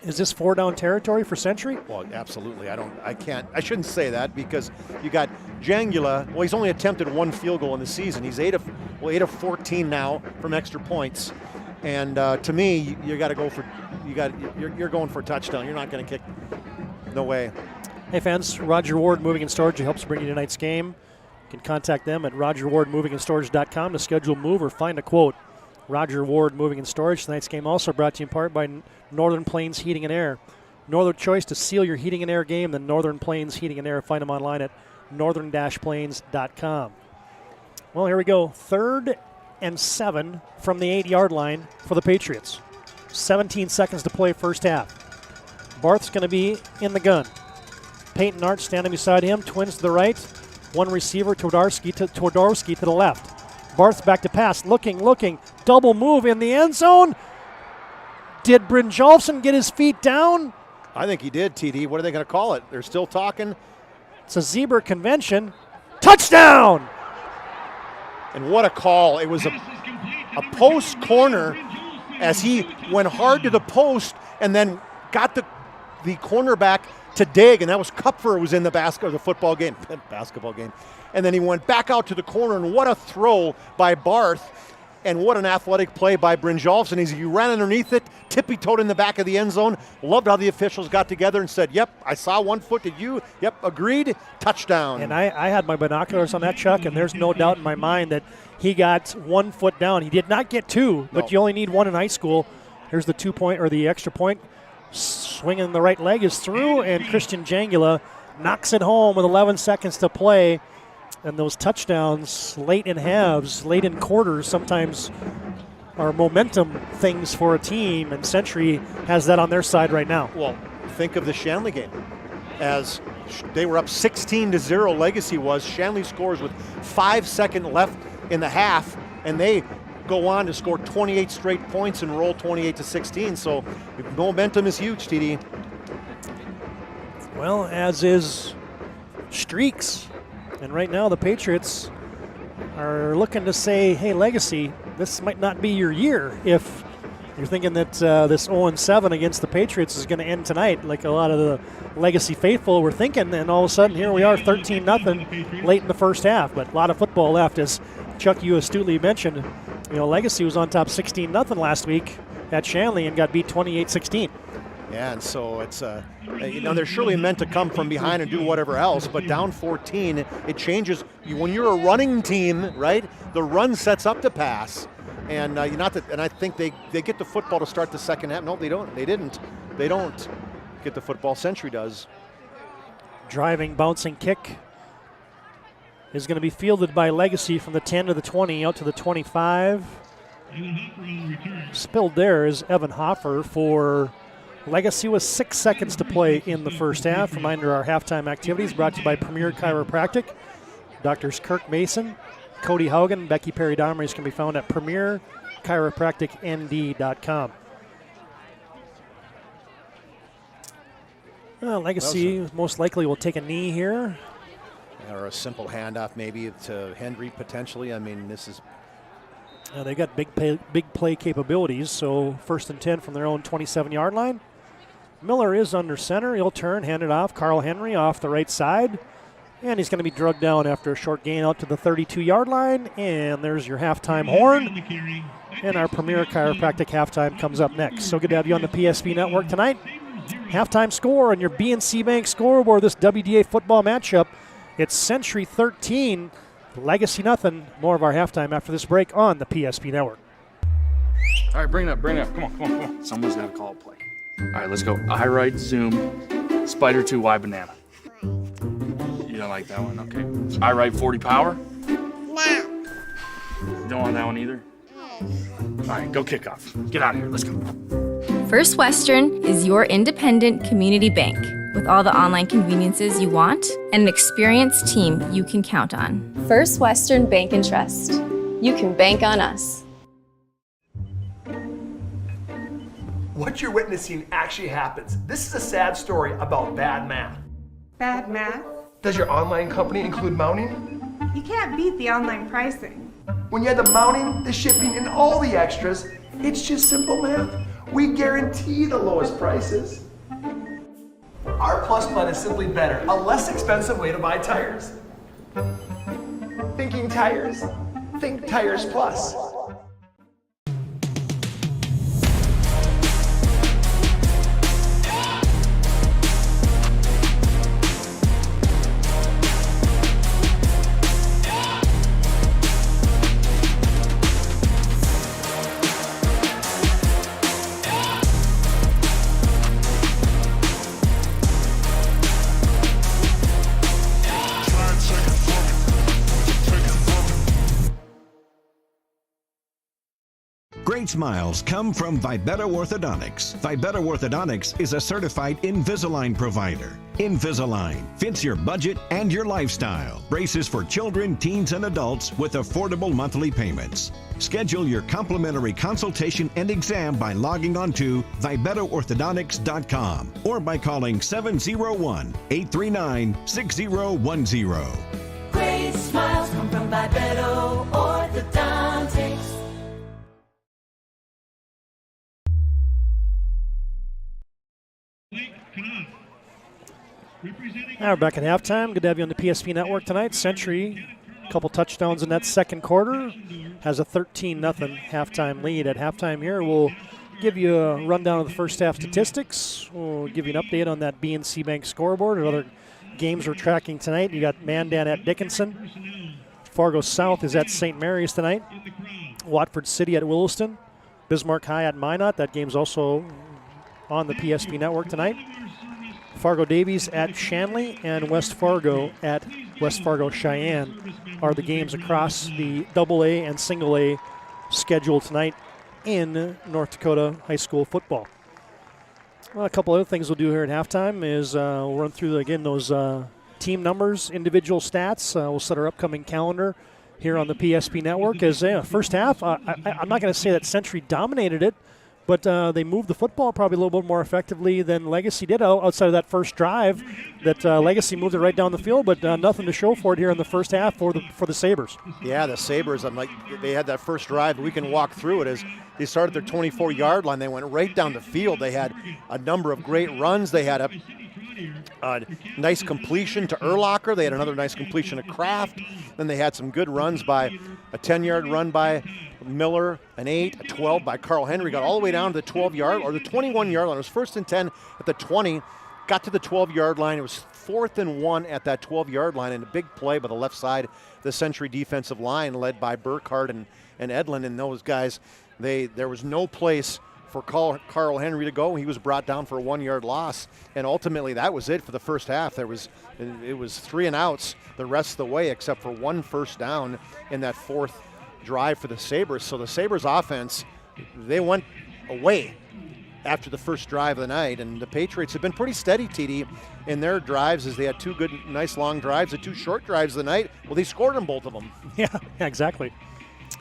is this 4-down territory for Century? Well, absolutely. I shouldn't say that because you got Jangula. Well, he's only attempted 1 field goal in the season. He's 8 of 14 now from extra points. And to me, you're going for a touchdown. You're not going to kick. No way. Hey fans, Roger Ward Moving and Storage helps bring you tonight's game. You can contact them at rogerwardmovingandstorage.com to schedule a move or find a quote. Roger Ward Moving and Storage. Tonight's game also brought to you in part by Northern Plains Heating and Air. No other choice to seal your heating and air game than Northern Plains Heating and Air. Find them online at northern-plains.com. Well, here we go. 3rd and 7 from the 8-yard line for the Patriots. 17 seconds to play first half. Barth's going to be in the gun. Peyton Arch standing beside him, twins to the right. One receiver, Twardowski to the left. Barth's back to pass, looking, double move in the end zone. Did Brynjolfsson get his feet down? I think he did, TD. What are they going to call it? They're still talking. It's a zebra convention. Touchdown! And what a call. It was a post corner as he went hard to the post and then got the cornerback to dig, and that was Kupfer who was in the basketball game. And then he went back out to the corner, and what a throw by Barth, and what an athletic play by Brynjolfsson. He ran underneath it, tippy-toed in the back of the end zone. Loved how the officials got together and said, yep, I saw 1 foot. Did you? Yep, agreed. Touchdown. And I had my binoculars on that, Chuck, and there's no doubt in my mind that he got 1 foot down. He did not get 2, but you only need 1 in high school. Here's the 2-point or the extra point. Swinging the right leg is through, and Christian Jangula knocks it home with 11 seconds to play. And those touchdowns late in halves, late in quarters, sometimes are momentum things for a team, and Century has that on their side right now. Well, think of the Shanley game. As they were up 16-0, Legacy was. Shanley scores with 5 seconds left in the half, and they go on to score 28 straight points and roll 28-16. So momentum is huge, TD. Well, as is streaks. And right now the Patriots are looking to say, hey, Legacy, this might not be your year if you're thinking that this 0-7 against the Patriots is going to end tonight, like a lot of the Legacy faithful were thinking. And all of a sudden, here we are, 13-0 late in the first half. But a lot of football left, as Chuck, you astutely mentioned. You know, Legacy was on top 16-0 last week at Shanley and got beat 28-16. Yeah, and so it's, they're surely meant to come from behind and do whatever else, but down 14, it changes. When you're a running team, right, the run sets up the pass. And and I think they get the football to start the second half. No, they don't. They didn't. They don't get the football. Century does. Driving, bouncing kick is going to be fielded by Legacy from the 10 to the 20, out to the 25. Spilled there is Evan Hoffer for Legacy with 6 seconds to play in the first half. Reminder, our halftime activities brought to you by Premier Chiropractic. Doctors Kirk Mason, Cody Haugen, Becky Perry-Domrys can be found at premierchiropracticnd.com. Legacy most likely will take a knee here. Or a simple handoff maybe to Hendry potentially. I mean, this is... They've got big play capabilities, so 1st and 10 from their own 27-yard line. Miller is under center. He'll turn, hand it off. Carl Henry off the right side. And he's going to be drugged down after a short gain out to the 32-yard line. And there's your halftime horn. And our Premier Chiropractic halftime comes up next. So good to have you on the PSP Network tonight. Halftime score on your BNC Bank scoreboard, this WDA football matchup. It's Century 13, Legacy nothing. More of our halftime after this break on the PSP Network. All right, bring it up. Come on. Someone's got to call a play. All right, let's go. I right, zoom, spider 2, Y banana. You don't like that one? Okay. I right, 40 power? No. You don't want that one either? All right, go kickoff. Get out of here. Let's go. First Western is your independent community bank. with all the online conveniences you want and an experienced team you can count on. First Western Bank and Trust. You can bank on us. What you're witnessing actually happens. This is a sad story about bad math. Bad math? Does your online company include mounting? You can't beat the online pricing. When you have the mounting, the shipping, and all the extras, it's just simple math. We guarantee the lowest prices. Our Plus plan is simply better, a less expensive way to buy tires. Thinking tires? Think Tires Plus. Great smiles come from Vibeto Orthodontics. Vibeto Orthodontics is a certified Invisalign provider. Invisalign fits your budget and your lifestyle. Braces for children, teens, and adults with affordable monthly payments. Schedule your complimentary consultation and exam by logging on to VibetoOrthodontics.com or by calling 701-839-6010. Great smiles come from Vibeto Orthodontics. Now we're back at halftime. Good to have you on the PSP Network tonight. Century, a couple touchdowns in that second quarter, has a 13-0 halftime lead. At halftime here, we'll give you a rundown of the first half statistics. We'll give you an update on that BNC Bank scoreboard and other games we're tracking tonight. You got Mandan at Dickinson. Fargo South is at St. Mary's tonight. Watford City at Williston. Bismarck High at Minot. That game's also on the PSP Network tonight. Fargo Davies at Shanley and West Fargo at West Fargo Cheyenne are the games across the AA and single A schedule tonight in North Dakota high school football. Well, a couple other things we'll do here at halftime is we'll run through, again, those team numbers, individual stats. We'll set our upcoming calendar here on the PSP Network. As first half, I'm not going to say that Century dominated it, but they moved the football probably a little bit more effectively than Legacy did outside of that first drive. That Legacy moved it right down the field, but nothing to show for it here in the first half for the Sabres. Yeah, the Sabres, they had that first drive. We can walk through it as they started their 24-yard line. They went right down the field. They had a number of great runs. They had a nice completion to Urlacher. They had another nice completion to Kraft. Then they had some good runs by a 10-yard run by Miller, an 8, a 12 by Carl Henry. Got all the way down to the 12-yard or the 21-yard line. It was 1st and 10 at the 20. Got to the 12-yard line. It was 4th and 1 at that 12-yard line, and a big play by the left side, the Century defensive line led by Burkhardt and Edlin, and those guys. There was no place for Carl Henry to go. He was brought down for a 1-yard loss, and ultimately that was it for the first half. It was 3 and outs the rest of the way, except for one first down in that fourth drive for the Sabres. So the Sabres offense, they went away after the first drive of the night, and the Patriots have been pretty steady, TD, in their drives, as they had 2 good, nice long drives, and 2 short drives of the night. Well, they scored on both of them. Yeah, exactly.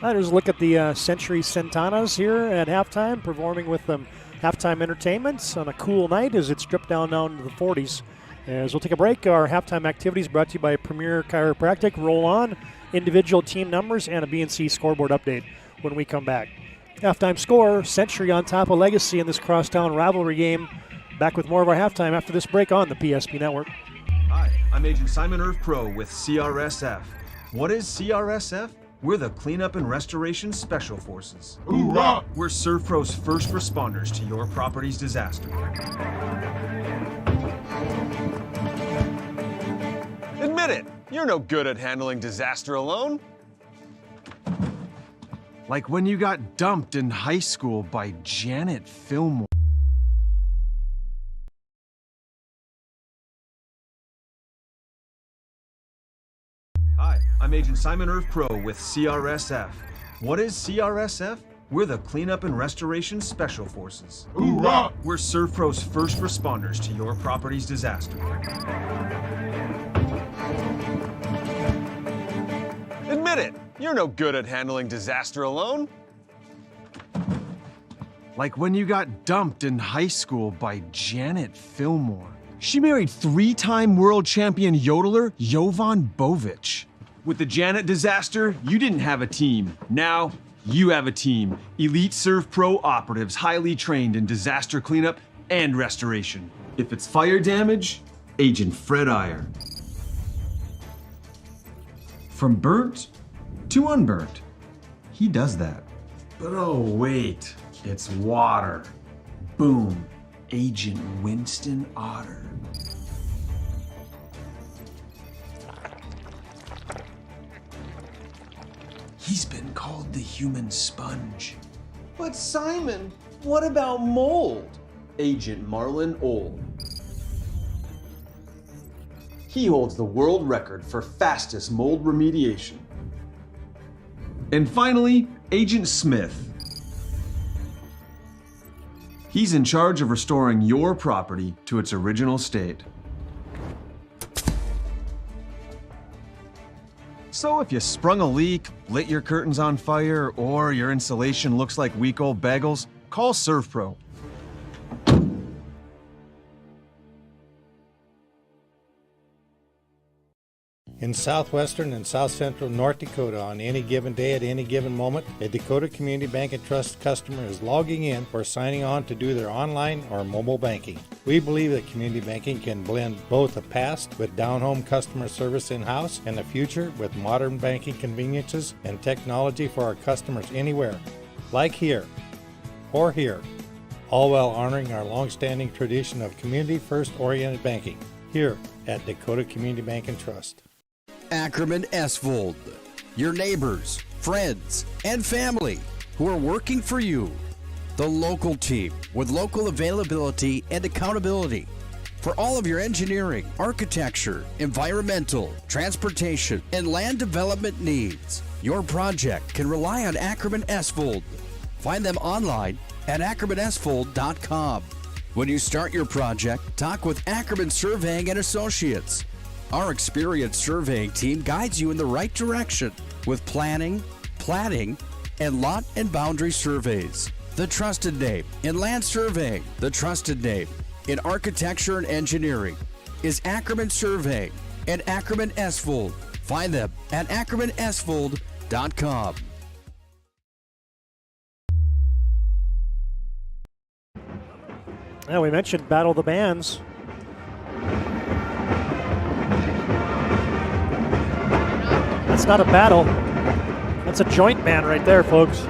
There's a look at the Century Centanas here at halftime, performing with them halftime entertainments on a cool night as it's stripped down to the 40s. As we'll take a break, our halftime activities brought to you by Premier Chiropractic. Roll on, individual team numbers, and a BNC scoreboard update when we come back. Halftime score, Century on top of Legacy in this crosstown rivalry game. Back with more of our halftime after this break on the PSP Network. Hi, I'm Agent Simon Irv Pro with CRSF. What is CRSF? We're the Cleanup and Restoration Special Forces. Hoorah! We're ServPro's first responders to your property's disaster. Admit it, you're no good at handling disaster alone. Like when you got dumped in high school by Janet Fillmore. Hi, I'm Agent Simon Irv Pro with CRSF. What is CRSF? We're the Cleanup and Restoration Special Forces. Hoorah! We're ServPro's first responders to your property's disaster. Admit it, you're no good at handling disaster alone. Like when you got dumped in high school by Janet Fillmore. She married 3-time world champion yodeler Jovan Bovic. With the Janet disaster, you didn't have a team. Now, you have a team. Elite ServPro operatives, highly trained in disaster cleanup and restoration. If it's fire damage, Agent Fred Iyer. From burnt to unburnt, he does that. But oh wait, it's water. Boom, Agent Winston Otter. He's been called the human sponge. But Simon, what about mold? Agent Marlon Old. He holds the world record for fastest mold remediation. And finally, Agent Smith. He's in charge of restoring your property to its original state. So if you sprung a leak, lit your curtains on fire, or your insulation looks like week old bagels, call ServPro. In southwestern and south central North Dakota, on any given day at any given moment, a Dakota Community Bank and Trust customer is logging in or signing on to do their online or mobile banking. We believe that community banking can blend both the past with down-home customer service in-house and the future with modern banking conveniences and technology for our customers anywhere, like here or here, all while honoring our long-standing tradition of community-first oriented banking here at Dakota Community Bank and Trust. Ackerman Esvold, your neighbors, friends, and family who are working for you. The local team with local availability and accountability for all of your engineering, architecture, environmental, transportation, and land development needs. Your project can rely on Ackerman Esvold. Find them online at ackermanesvold.com. When you start your project, talk with Ackerman Surveying and Associates. Our experienced surveying team guides you in the right direction with planning, platting, and lot and boundary surveys. The trusted name in land surveying, the trusted name in architecture and engineering is Ackerman Surveying and Ackerman Esvold. Find them at ackermanesvold.com. Now, we mentioned Battle of the Bands. That's not a battle. That's a joint band right there, folks.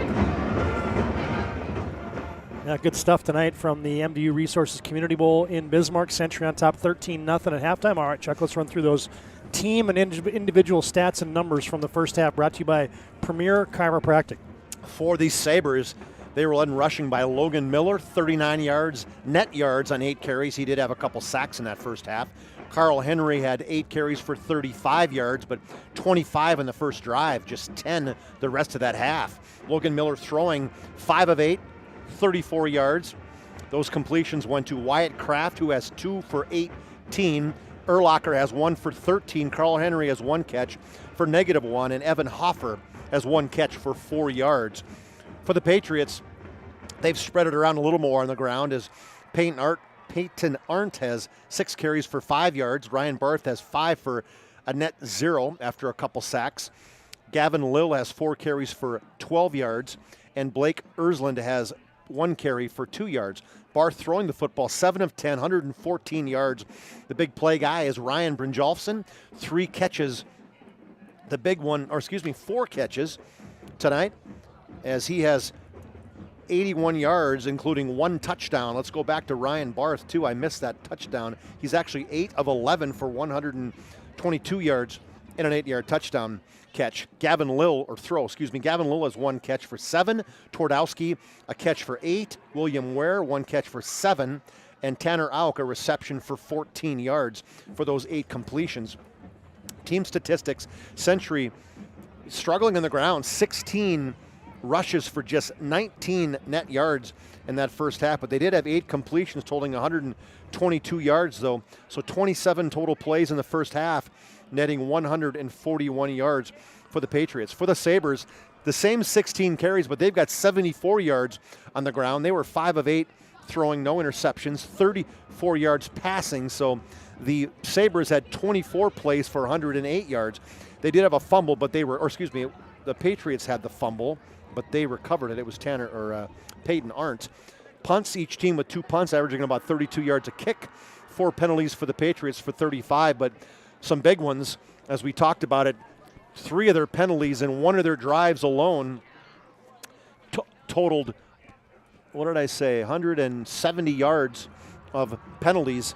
Yeah, good stuff tonight from the MDU Resources Community Bowl in Bismarck. Century on top 13-0 at halftime. All right, Chuck, let's run through those team and individual stats and numbers from the first half, brought to you by Premier Chiropractic. For the Sabres, they were led in rushing by Logan Miller, 39 yards, net yards on 8 carries. He did have a couple sacks in that first half. Carl Henry had 8 carries for 35 yards, but 25 in the first drive, just 10 the rest of that half. Logan Miller throwing 5 of 8, 34 yards. Those completions went to Wyatt Kraft, who has 2 for 18. Urlacher has 1 for 13. Carl Henry has 1 catch for -1, and Evan Hoffer has 1 catch for 4 yards. For the Patriots, they've spread it around a little more on the ground as Peyton Arndt has 6 carries for 5 yards. Ryan Barth has 5 for a net 0 after a couple sacks. Gavin Lill has 4 carries for 12 yards. And Blake Ersland has 1 carry for 2 yards. Barth throwing the football 7 of 10, 114 yards. The big play guy is Ryan Brynjolfsson. 3 catches. The big one, 4 catches tonight as he has 81 yards, including 1 touchdown. Let's go back to Ryan Barth, too. I missed that touchdown. He's actually 8 of 11 for 122 yards and an 8-yard touchdown catch. Gavin Lill has 1 catch for 7. Twardowski, a catch for 8. William Ware, 1 catch for 7. And Tanner Auk, a reception for 14 yards for those 8 completions. Team statistics, Century struggling on the ground, 16 rushes for just 19 net yards in that first half, but they did have 8 completions totaling 122 yards though. So 27 total plays in the first half, netting 141 yards for the Patriots. For the Sabres, the same 16 carries, but they've got 74 yards on the ground. They were 5 of 8 throwing, no interceptions, 34 yards passing. So the Sabres had 24 plays for 108 yards. They did have a fumble, but the Patriots had the fumble, but they recovered it. It was Peyton Arndt. Punts, each team with 2 punts, averaging about 32 yards a kick. 4 penalties for the Patriots for 35, but some big ones, as we talked about it. 3 of their penalties and 1 of their drives alone totaled, 170 yards of penalties,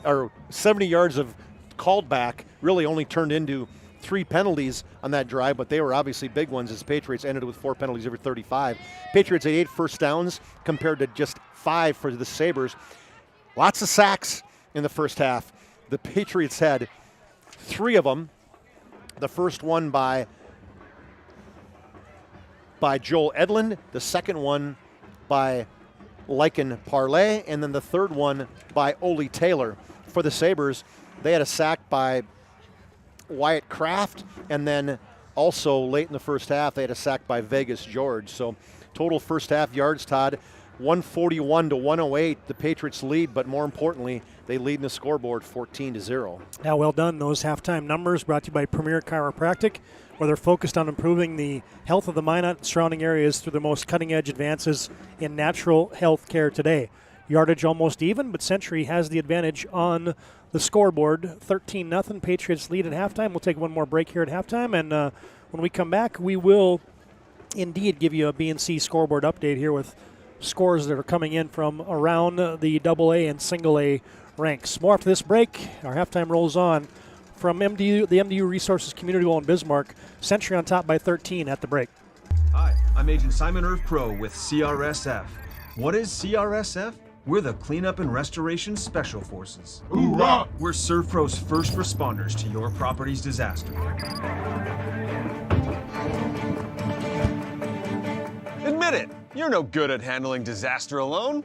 or 70 yards of called back, really only turned into 3 penalties on that drive, but they were obviously big ones as Patriots ended with 4 penalties every 35. Patriots had 8 first downs compared to just 5 for the Sabres. Lots of sacks in the first half. The Patriots had 3 of them. The first one by Joel Edlund, the second one by Lycan Parlay, and then the third one by Ole Taylor. For the Sabres, they had a sack by Wyatt Kraft, and then also late in the first half, they had a sack by Vegas George. So total first half yards, Todd, 141 to 108. The Patriots lead, but more importantly, they lead in the scoreboard 14-0. Yeah, well done. Those halftime numbers brought to you by Premier Chiropractic, where they're focused on improving the health of the Minot and surrounding areas through the most cutting-edge advances in natural health care today. Yardage almost even, but Century has the advantage on the scoreboard. 13-0. Patriots lead at halftime. We'll take one more break here at halftime, and when we come back, we will indeed give you a BNC scoreboard update here with scores that are coming in from around the AA and single A ranks. More after this break. Our halftime rolls on from the MDU Resources Community Bowl in Bismarck. Century on top by 13 at the break. Hi, I'm Agent Simon Irv Pro with CRSF. What is CRSF? We're the Cleanup and Restoration Special Forces. Hoorah! We're ServPro's first responders to your property's disaster. Admit it, you're no good at handling disaster alone.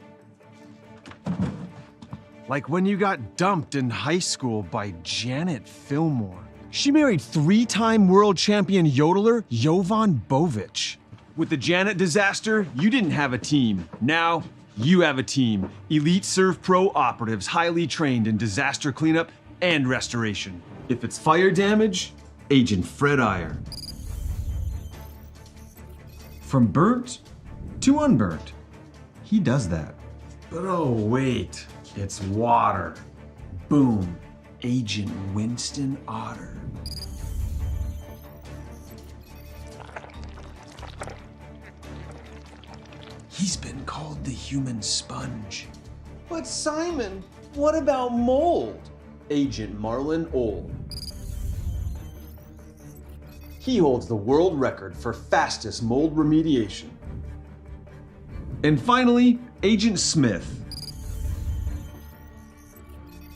Like when you got dumped in high school by Janet Fillmore. She married 3-time world champion yodeler Jovan Bovic. With the Janet disaster, you didn't have a team. Now, you have a team. Elite ServPro operatives, highly trained in disaster cleanup and restoration. If it's fire damage, Agent Fred Iyer. From burnt to unburnt, he does that. But oh wait, it's water. Boom, Agent Winston Otter. He's been called the human sponge. But Simon, what about mold? Agent Marlon Old. He holds the world record for fastest mold remediation. And finally, Agent Smith.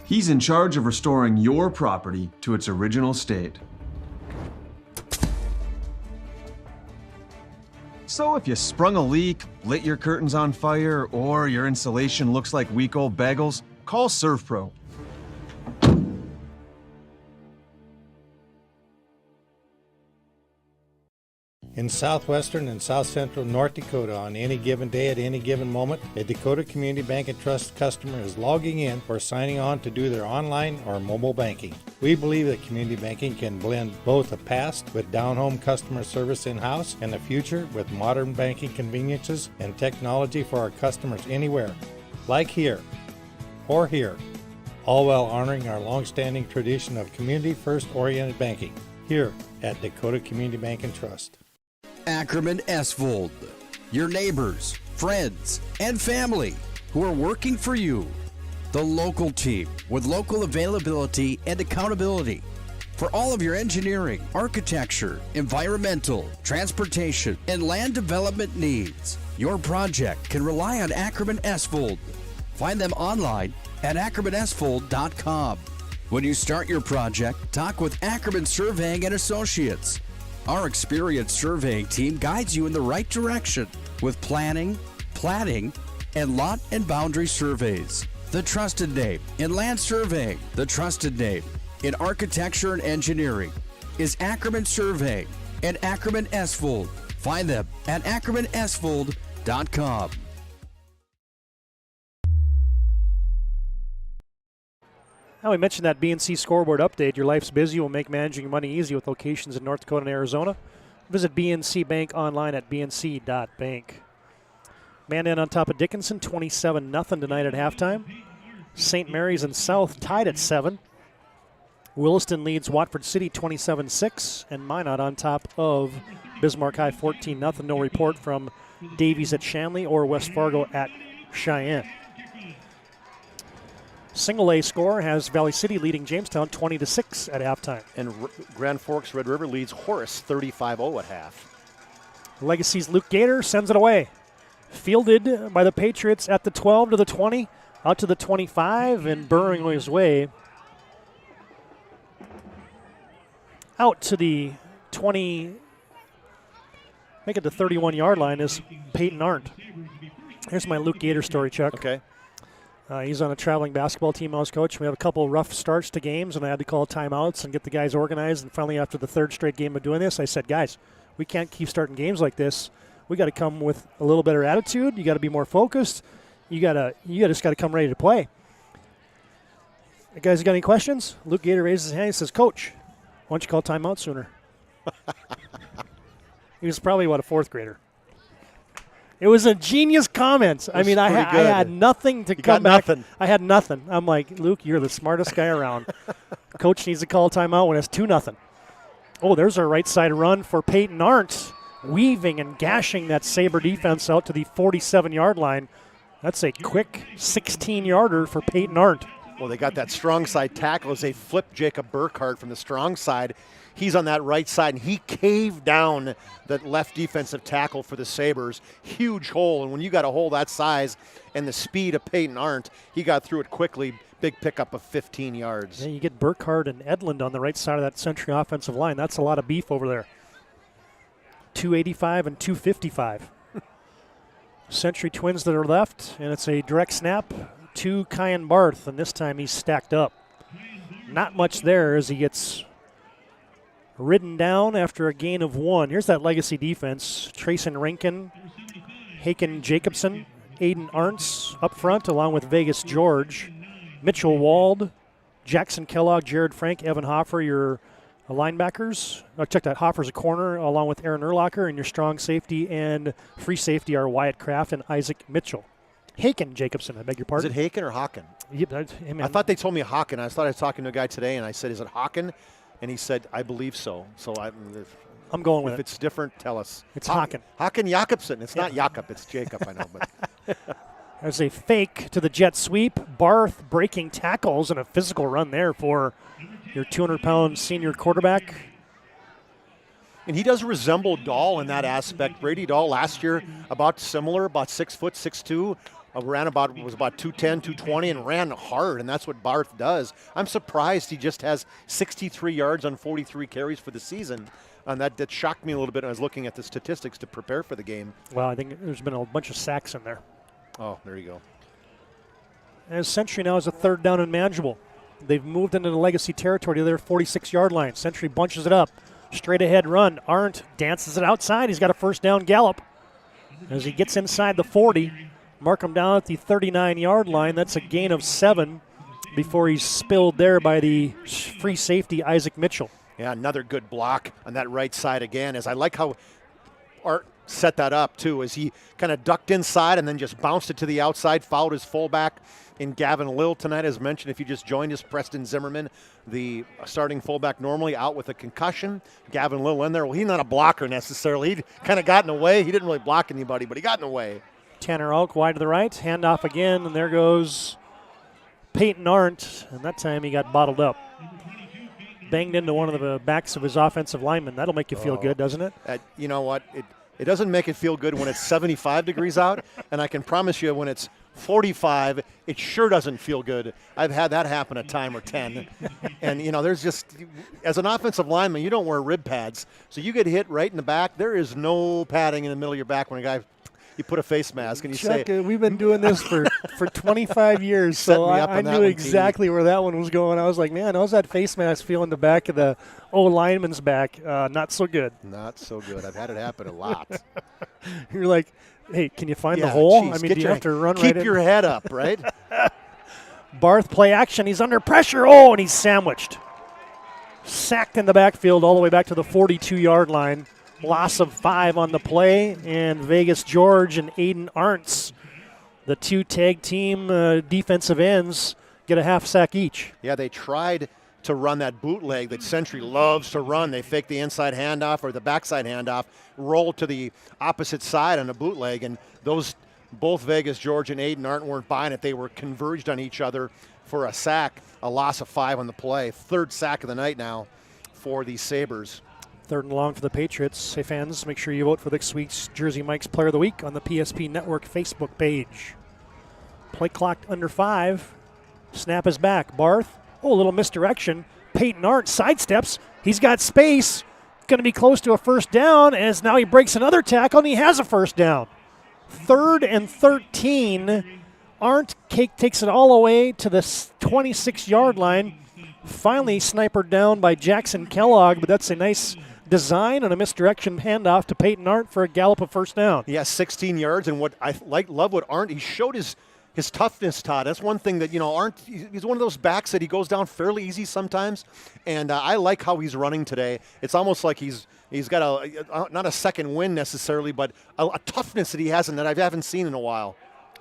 He's in charge of restoring your property to its original state. So if you sprung a leak, lit your curtains on fire, or your insulation looks like week old bagels, call ServPro. In southwestern and south central North Dakota, on any given day at any given moment, a Dakota Community Bank and Trust customer is logging in or signing on to do their online or mobile banking. We believe that community banking can blend both the past with down-home customer service in-house and the future with modern banking conveniences and technology for our customers anywhere, like here or here, all while honoring our long-standing tradition of community-first oriented banking here at Dakota Community Bank and Trust. Ackerman Esvold, your neighbors, friends, and family who are working for you. The local team with local availability and accountability for all of your engineering, architecture, environmental, transportation, and land development needs. Your project can rely on Ackerman Esvold. Find them online at ackermanesvold.com. When you start your project, talk with Ackerman Surveying and Associates. Our experienced surveying team guides you in the right direction with planning, platting, and lot and boundary surveys. The trusted name in land surveying, the trusted name in architecture and engineering is Ackerman Surveying and Ackerman Esfold. Find them at AckermanEsfold.com. Now, we mentioned that BNC scoreboard update. Your life's busy will make managing your money easy with locations in North Dakota and Arizona. Visit BNC Bank online at bnc.bank. Mandan on top of Dickinson, 27-0 tonight at halftime. St. Mary's and South tied at 7. Williston leads Watford City 27-6, and Minot on top of Bismarck High 14-0. No report from Davies at Shanley or West Fargo at Cheyenne. Single A score has Valley City leading Jamestown 20-6 at halftime. And Grand Forks Red River leads Horace 35-0 at half. Legacy's Luke Gator sends it away. Fielded by the Patriots at the 12 to the 20, out to the 25, and burrowing his way out to the 20, make it the 31-yard line is Peyton Arndt. Here's my Luke Gator story, Chuck. Okay. He's on a traveling basketball team I was coaching. We have a couple rough starts to games, and I had to call timeouts and get the guys organized. And finally, after the third straight game of doing this, I said, guys, we can't keep starting games like this. We got to come with a little better attitude. You got to be more focused. You just got to come ready to play. You guys got any questions? Luke Gator raises his hand. He says, Coach, why don't you call timeout sooner? He was probably, a fourth grader. It was a genius comment. I mean, I had nothing to come back. Nothing. I had nothing. I'm like, Luke, you're the smartest guy around. Coach needs to call timeout when it's 2-0. Oh, there's our right side run for Peyton Arndt, weaving and gashing that Sabre defense out to the 47-yard line. That's a quick 16-yarder for Peyton Arndt. Well, they got that strong side tackle as they flipped Jacob Burkhardt from the strong side. He's on that right side, and he caved down that left defensive tackle for the Sabres. Huge hole, and when you got a hole that size and the speed of Peyton Arndt, he got through it quickly. Big pickup of 15 yards. Yeah, you get Burkhardt and Edlund on the right side of that Century offensive line. That's a lot of beef over there. 285 and 255. Century Twins that are left, and it's a direct snap to Kyan Barth, and this time he's stacked up. Not much there as he gets ridden down after a gain of 1. Here's that Legacy defense. Trayson Rankin, Haken Jacobson, Aiden Arntz up front, along with Vegas George, Mitchell Wald, Jackson Kellogg, Jared Frank, Evan Hoffer, your linebackers. Check that. Hoffer's a corner, along with Aaron Urlacher, and your strong safety and free safety are Wyatt Kraft and Isaac Mitchell. Haken Jacobson, I beg your pardon. Is it Haken or Haken? Yep, I thought they told me Haken. I thought I was talking to a guy today, and I said, is it Haken? And he said, I believe so. So I'm going with it. If it's different, tell us. It's Haken. Haken Jakobsen. It's not Jakob, it's Jacob, I know. But There's a fake to the jet sweep. Barth breaking tackles and a physical run there for your 200-pound senior quarterback. And he does resemble Dahl in that aspect. Brady Dahl last year, about similar, about 6 foot, 6'2", was about 210, 220, and ran hard, and that's what Barth does. I'm surprised he just has 63 yards on 43 carries for the season. And that shocked me a little bit when I was looking at the statistics to prepare for the game. Well, I think there's been a bunch of sacks in there. Oh, there you go. As Century now is a third down and manageable. They've moved into the Legacy territory to their 46-yard line. Century bunches it up. Straight ahead run. Arndt dances it outside. He's got a first down gallop. As he gets inside the 40, mark him down at the 39-yard line. That's a gain of 7 before he's spilled there by the free safety, Isaac Mitchell. Yeah, another good block on that right side again. As I like how Art set that up, too, as he kind of ducked inside and then just bounced it to the outside, fouled his fullback in Gavin Lill tonight. As mentioned, if you just joined us, Preston Zimmerman, the starting fullback, normally out with a concussion. Gavin Lill in there. Well, he's not a blocker necessarily. He kind of got in the way. He didn't really block anybody, but he got in the way. Tanner Alk wide to the right, handoff again, and there goes Peyton Arndt, and that time he got bottled up. Banged into one of the backs of his offensive lineman. That'll make you feel good, doesn't it? You know what? It doesn't make it feel good when it's 75 degrees out, and I can promise you when it's 45, it sure doesn't feel good. I've had that happen a time or 10. And, there's just, as an offensive lineman, you don't wear rib pads. So you get hit right in the back. There is no padding in the middle of your back when you put a face mask and you Chuck, say. we've been doing this for 25 years, so I knew exactly where that one was going. I was like, man, how's that face mask feel in the back of the lineman's back? Not so good. Not so good. I've had it happen a lot. You're like, hey, can you find the hole? Geez, do you have to run keep right your head up, right? Barth play action. He's under pressure. Oh, and he's sandwiched. Sacked in the backfield all the way back to the 42-yard line. Loss of 5 on the play, and Vegas George and Aiden Arntz, the 2 tag team defensive ends, get a half sack each. Yeah, they tried to run that bootleg that Century loves to run. They fake the inside handoff or the backside handoff, roll to the opposite side on a bootleg, and both Vegas George and Aiden Arndt weren't buying it. They were converged on each other for a sack, a loss of 5 on the play. 3rd sack of the night now for the Sabres. 3rd and long for the Patriots. Hey, fans, make sure you vote for this week's Jersey Mike's Player of the Week on the PSP Network Facebook page. Play clock under 5. Snap is back. Barth. Oh, a little misdirection. Peyton Arndt sidesteps. He's got space. Going to be close to a first down as now he breaks another tackle and he has a first down. 3rd and 13. Arndt takes it all the way to the 26-yard line. Finally snipered down by Jackson Kellogg, but that's a nice design and a misdirection handoff to Peyton Arndt for a gallop of first down. Yeah, 16 yards, and what I love what Arndt, he showed his toughness, Todd. That's one thing that, Arndt, he's one of those backs that he goes down fairly easy sometimes, and I like how he's running today. It's almost like he's got not a second wind necessarily, but a toughness that he hasn't, that I haven't seen in a while.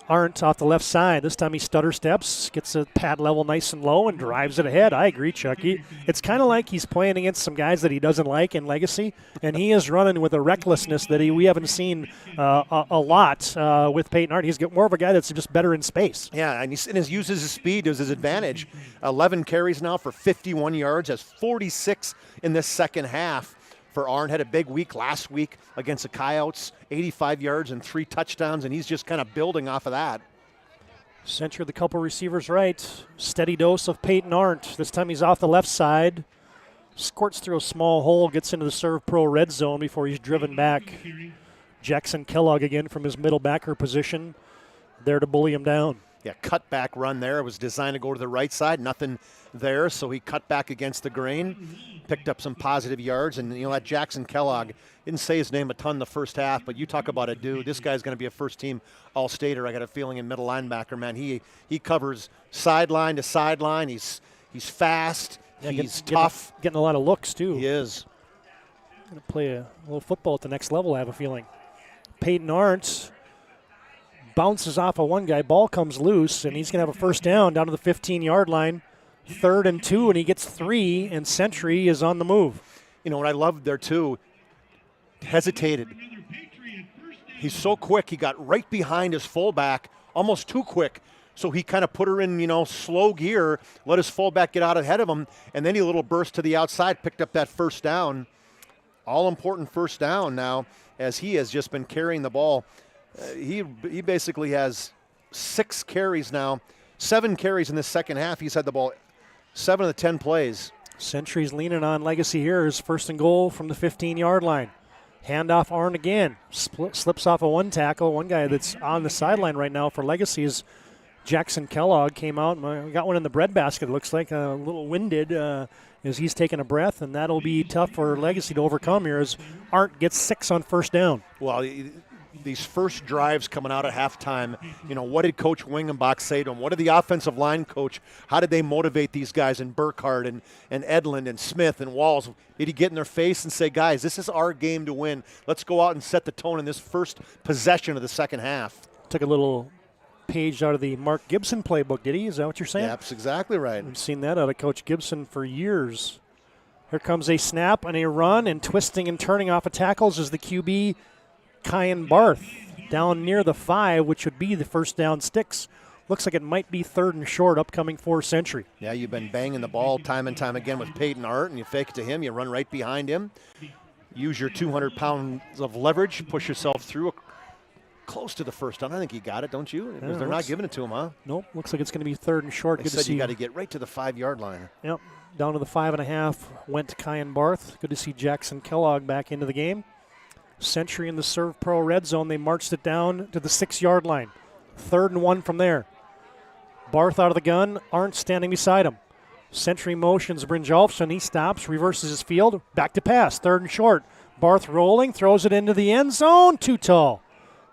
Arndt off the left side. This time he stutter steps, gets a pad level nice and low, and drives it ahead. I agree, Chucky. It's kind of like he's playing against some guys that he doesn't like in Legacy, and he is running with a recklessness that we haven't seen a lot with Peyton Arndt. He's more of a guy that's just better in space. Yeah, and he uses his speed as his advantage. 11 carries now for 51 yards, has 46 in this second half. For Arndt, had a big week last week against the Coyotes, 85 yards and 3 touchdowns, and he's just kind of building off of that. Center the couple receivers right. Steady dose of Peyton Arndt. This time he's off the left side. Squirts through a small hole, gets into the Serve Pro red zone before he's driven back. Jackson Kellogg again from his middle backer position, there to bully him down. Yeah, cutback run there. It was designed to go to the right side. Nothing there, so he cut back against the grain, picked up some positive yards, and that Jackson Kellogg, didn't say his name a ton the first half, but you talk about a dude. This guy's going to be a first-team All-Stater. I got a feeling in middle linebacker, man. He covers sideline to sideline. He's fast. Yeah, he's tough. Getting a lot of looks too. He is. Going to play a little football at the next level, I have a feeling. Peyton Arndt bounces off of one guy. Ball comes loose, and he's going to have a first down to the 15-yard line. 3rd and 2, and he gets 3, and Century is on the move. What I loved there, too, hesitated. He's so quick. He got right behind his fullback, almost too quick. So he kind of put her in, slow gear, let his fullback get out ahead of him, and then he a little burst to the outside, picked up that first down. All-important first down now, as he has just been carrying the ball. He basically has 6 carries now, 7 carries in the second half. He's had the ball 7 of the 10 plays. Century's leaning on Legacy here. Is first and goal from the 15-yard line. Handoff Arndt again. Slips off of one tackle. One guy that's on the sideline right now for Legacy is Jackson Kellogg. Came out and got one in the breadbasket. It looks like a little winded as he's taking a breath, and that'll be tough for Legacy to overcome here as Arndt gets 6 on first down. Well, these first drives coming out at halftime, what did Coach Wingenbach say to them? What did the offensive line coach, how did they motivate these guys in Burkhardt and Edlund and Smith and Walls? Did he get in their face and say, guys, this is our game to win. Let's go out and set the tone in this first possession of the second half. Took a little page out of the Mark Gibson playbook, did he? Is that what you're saying? Yeah, that's exactly right. We've seen that out of Coach Gibson for years. Here comes a snap and a run, and twisting and turning off of tackles is the QB, Kyan Barth, down near the 5, which would be the first down sticks. Looks like it might be 3rd and short upcoming for Century. Yeah, you've been banging the ball time and time again with Peyton Arndt, and you fake it to him, you run right behind him. Use your 200 pounds of leverage, push yourself through close to the first down. I think he got it, don't you? Yeah, They're not giving it to him, huh? Nope. Looks like it's going to be 3rd and short. They Good to said see you got to get right to the 5-yard line. Yep. Down to the 5.5 went Kyan Barth. Good to see Jackson Kellogg back into the game. Century in the Serve Pro red zone. They marched it down to the 6-yard line. 3rd and 1 from there. Barth out of the gun. Arndt standing beside him. Century motions Brynjolfsson. He stops, reverses his field. Back to pass. 3rd and short. Barth rolling, throws it into the end zone. Too tall.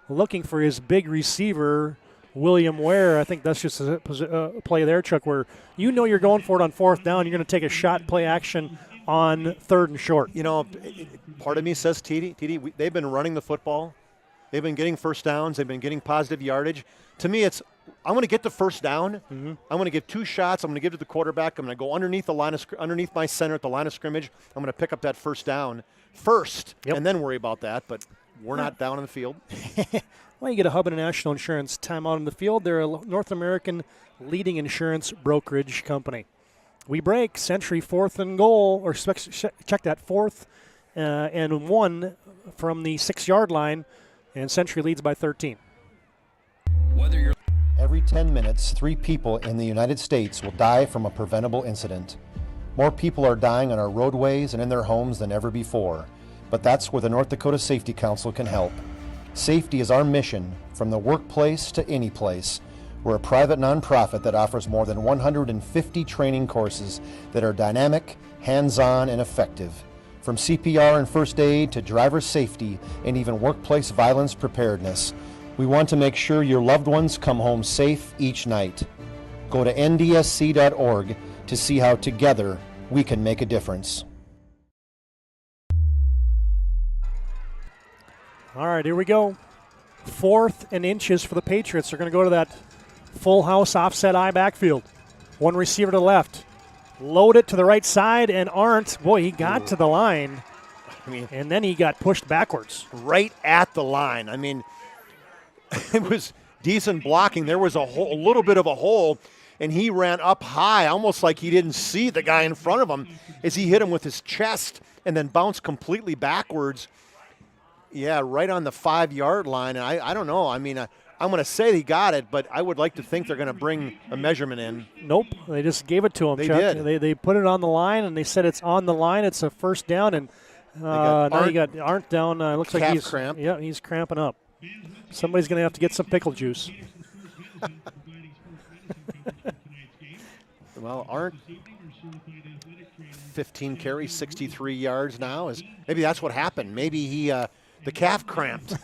Looking for his big receiver, William Ware. I think that's just a play there, Chuck, where you know you're going for it on 4th down. You're going to take a shot play action on 3rd and short. You know, part of me says, TD, they've been running the football. They've been getting first downs. They've been getting positive yardage. To me, it's I'm going to get the first down. I'm going to give 2 shots. I'm going to give it to the quarterback. I'm going to go underneath the line of underneath my center at the line of scrimmage. I'm going to pick up that first down first, and then worry about that. But we're not down in the field. Well, you get a Hub International Insurance timeout in the field. They're a North American leading insurance brokerage company. We break. Century 4th and goal, or check that, 4th and 1 from the 6-yard line, and Century leads by 13. Every 10 minutes, 3 people in the United States will die from a preventable incident. More people are dying on our roadways and in their homes than ever before, but that's where the North Dakota Safety Council can help. Safety is our mission, from the workplace to any place. We're a private nonprofit that offers more than 150 training courses that are dynamic, hands-on, and effective. From CPR and first aid to driver safety and even workplace violence preparedness, we want to make sure your loved ones come home safe each night. Go to ndsc.org to see how together we can make a difference. All right, here we go. 4th and inches for the Patriots. They're going to go to that full house offset I backfield. 1 receiver to the left. Load it to the right side, and Arndt, boy, he got to the line, and then he got pushed backwards. Right at the line. I mean, it was decent blocking. There was a little bit of a hole, and he ran up high, almost like he didn't see the guy in front of him as he hit him with his chest and then bounced completely backwards. Yeah, right on the 5-yard line. And I don't know. I mean, I'm going to say he got it, but I would like to think they're going to bring a measurement in. Nope. They just gave it to him, They Chuck. did. They put it on the line, and they said it's on the line. It's a first down, and now you got Arndt down. Looks like he's cramp. Yeah, he's cramping up. Somebody's going to have to get some pickle juice. Well, Arndt, 15 carries, 63 yards now. Maybe that's what happened. Maybe he the calf cramped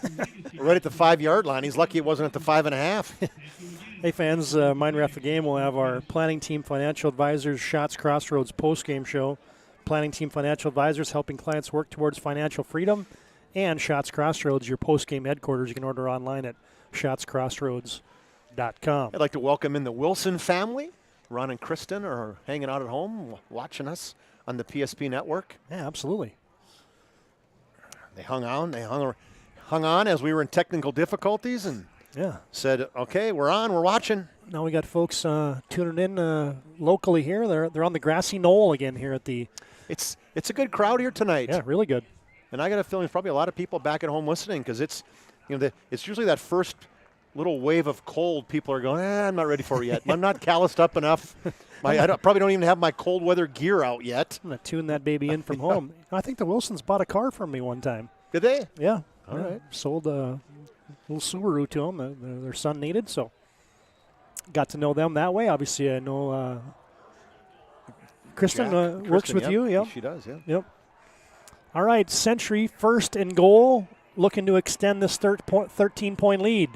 right at the 5-yard line. He's lucky it wasn't at the 5.5. Hey, fans, Mind Ref the Game will have our Planning Team Financial Advisors Shots Crossroads post-game show. Planning Team Financial Advisors helping clients work towards financial freedom. And Shots Crossroads, your post-game headquarters. You can order online at shotscrossroads.com. I'd like to welcome in the Wilson family. Ron and Kristen are hanging out at home watching us on the PSP network. Yeah, absolutely. They hung on. They hung on as we were in technical difficulties and said, okay, we're on. We're watching. Now we got folks tuning in locally here. They're on the grassy knoll again here at the. It's a good crowd here tonight. Yeah, really good. And I got a feeling there's probably a lot of people back at home listening because it's, it's usually that first little wave of cold. People are going, I'm not ready for it yet. I'm not calloused up enough. I probably don't even have my cold weather gear out yet. I'm going to tune that baby in from home. I think the Wilsons bought a car from me one time. Did they? Yeah. All right. Sold a little Subaru to them. Their son needed, so got to know them that way. Obviously, I know Kristen works with you. Yep. She does, yeah. Yep. All right, Century, 1st and goal, looking to extend this 13-point lead.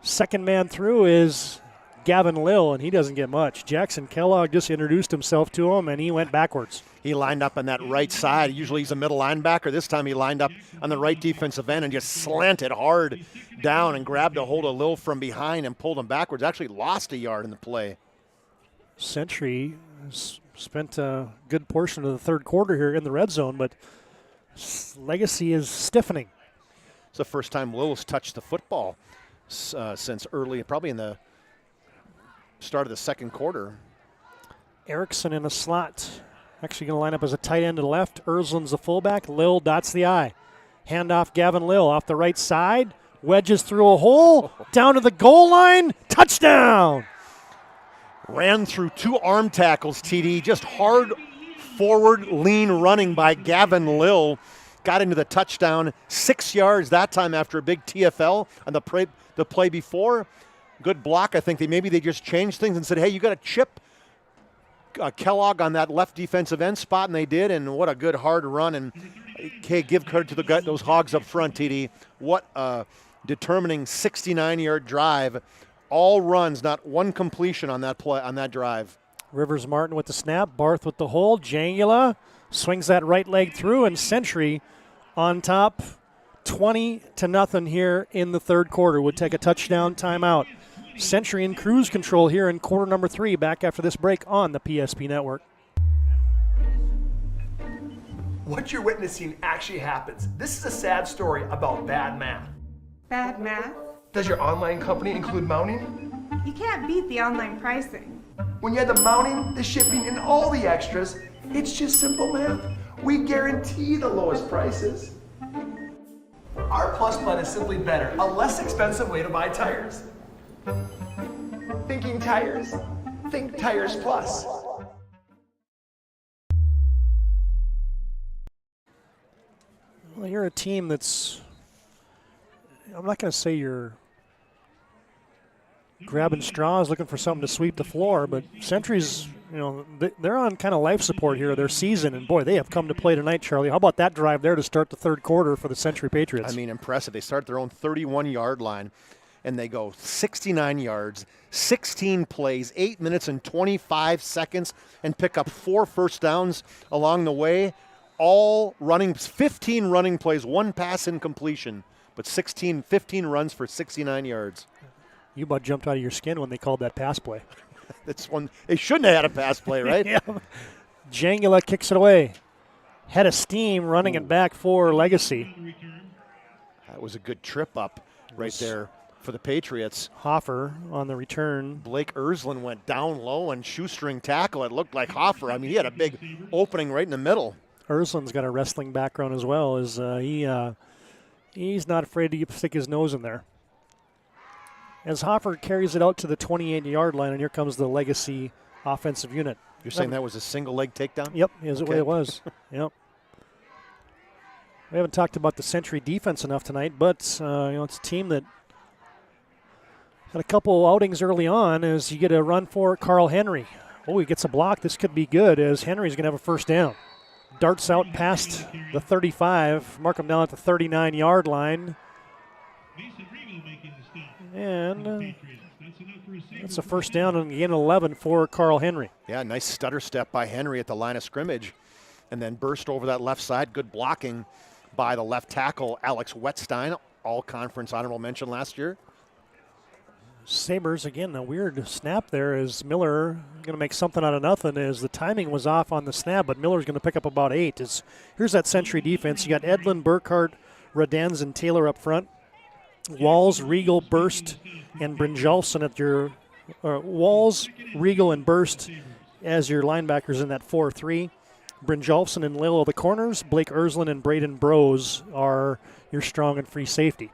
Second man through is Gavin Lill, and he doesn't get much. Jackson Kellogg just introduced himself to him, and he went backwards. He lined up on that right side. Usually he's a middle linebacker. This time he lined up on the right defensive end and just slanted hard down and grabbed a hold of Lill from behind and pulled him backwards. Actually lost a yard in the play. Century spent a good portion of the third quarter here in the red zone, but legacy is stiffening. It's the first time Lill's touched the football since early, probably in the start of the second quarter. Erickson in a slot. Actually going to line up as a tight end to the left. Ersland's the fullback. Lill dots the I. Handoff Gavin Lill off the right side. Wedges through a hole, down to the goal line, touchdown! Ran through 2 arm tackles, TD. Just hard forward lean running by Gavin Lill. Got into the touchdown, 6 yards that time after a big TFL on the play before. Good block. I think they just changed things and said, hey, you got to chip Kellogg on that left defensive end spot, and they did, and what a good hard run. And hey, give credit to those Hogs up front, TD. What a determining 69-yard drive. All runs, not one completion on that play, on that drive. Rivers Martin with the snap, Barth with the hold, Jangula swings that right leg through, and Century on top, 20-0 here in the third quarter. Would take a touchdown timeout. Century in cruise control here in quarter number 3, back after this break on the PSP Network. What you're witnessing actually happens. This is a sad story about bad math. Bad math? Does your online company include mounting? You can't beat the online pricing. When you add the mounting, the shipping, and all the extras, it's just simple math. We guarantee the lowest prices. Our Plus plan is simply better, a less expensive way to buy tires. Thinking tires? Think Tires Plus. Well, you're a team that's, I'm not going to say you're grabbing straws looking for something to sweep the floor, but Century's, they're on kind of life support here of their season, and boy, they have come to play tonight, Charlie. How about that drive there to start the third quarter for the Century Patriots? I mean, impressive. They start their own 31-yard line, and they go 69 yards, 16 plays, 8 minutes and 25 seconds, and pick up 4 first downs along the way. All running, 15 running plays, 1 pass incompletion, but 15 runs for 69 yards. You about jumped out of your skin when they called that pass play. That's one. They shouldn't have had a pass play, right? Yeah. Jangula kicks it away. Head of steam running it back for Legacy. That was a good trip up right there for the Patriots. Hoffer on the return. Blake Erslin went down low and shoestring tackle. It looked like Hoffer. I mean, he had a big opening right in the middle. Erslin's got a wrestling background as well. He's not afraid to stick his nose in there. As Hoffer carries it out to the 28-yard line, and here comes the Legacy offensive unit. You're saying that was a single leg takedown? Yep, is the way it was. Yep. We haven't talked about the Century defense enough tonight, but it's a team that had a couple outings early on as you get a run for Carl Henry. Oh, he gets a block. This could be good as Henry's going to have a first down. Darts out past the 35, mark him down at the 39-yard line. And it's a first down and gain 11 for Carl Henry. Yeah, nice stutter step by Henry at the line of scrimmage and then burst over that left side. Good blocking by the left tackle, Alex Wettstein, all-conference honorable mention last year. Sabres, again, a weird snap there as Miller going to make something out of nothing as the timing was off on the snap, but Miller's going to pick up about 8. Here's that Century defense. You got Edlin, Burkhart, Radens, and Taylor up front. Walls, Regal, Burst, and Brynjolfsson at your Walls, Regal, and Burst as your linebackers in that 4-3. Brynjolfsson and Lill are the corners. Blake Erslin and Braden Brose are your strong and free safety.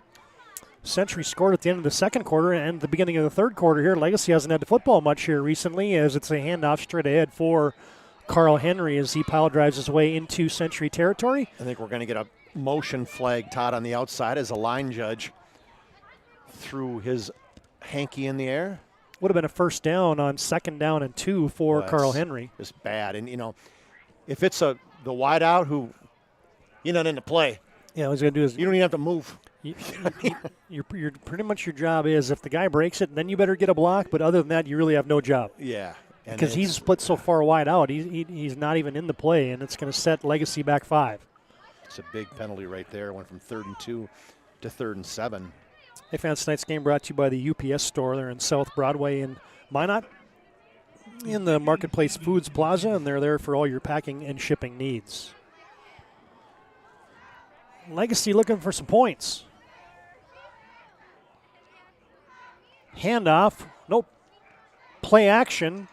Century scored at the end of the second quarter and the beginning of the third quarter here. Legacy hasn't had the football much here recently as it's a handoff straight ahead for Carl Henry as he pile drives his way into Century territory. I think we're going to get a motion flag, Todd, on the outside as a line judge threw his hanky in the air. Would have been a first down on 2nd down and 2 for Carl Henry. It's bad. And, if it's the wideout who you're not into play. Yeah, what he's going to do is you don't even have to move. You're pretty much your job is if the guy breaks it, then you better get a block. But other than that, you really have no job. Yeah. Because he's split so far wide out, he's not even in the play, and it's going to set Legacy back 5. It's a big penalty right there. Went from 3rd and 2 to 3rd and 7. Hey fans, tonight's game brought to you by the UPS store. They're in South Broadway in Minot in the Marketplace Foods Plaza, and they're there for all your packing and shipping needs. Legacy looking for some points. Handoff. Nope. Play action.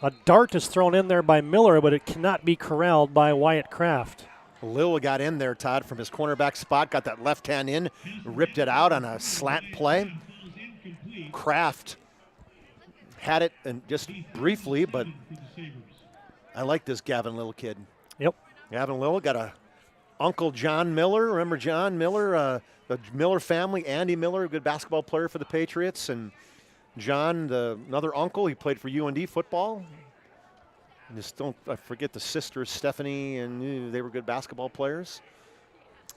A dart is thrown in there by Miller, but it cannot be corralled by Wyatt Kraft. Lil got in there, Todd, from his cornerback spot, got that left hand in, ripped it out on a slant play. Kraft had it and just briefly, but I like this Gavin Lil kid. Yep. Gavin Lil got a Uncle John Miller. Remember John Miller, the Miller family? Andy Miller, a good basketball player for the Patriots, and John, another uncle. He played for UND football. I forget the sisters, Stephanie, and they were good basketball players.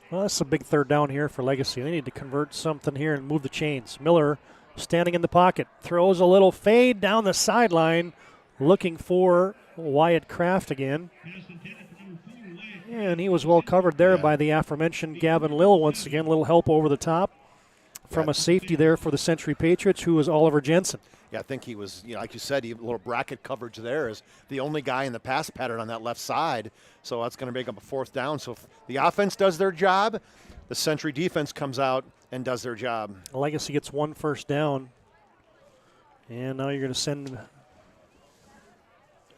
Well, that's a big third down here for Legacy. They need to convert something here and move the chains. Miller standing in the pocket, throws a little fade down the sideline, looking for Wyatt Kraft again. And he was well covered there by the aforementioned Gavin Lil once again. A little help over the top from a safety there for the Century Patriots, who was Oliver Jensen. Yeah, I think he was, like you said, a little bracket coverage there is the only guy in the pass pattern on that left side. So that's going to make up a fourth down. So if the offense does their job, the Century defense comes out and does their job. Legacy gets 1 first down. And now you're going to send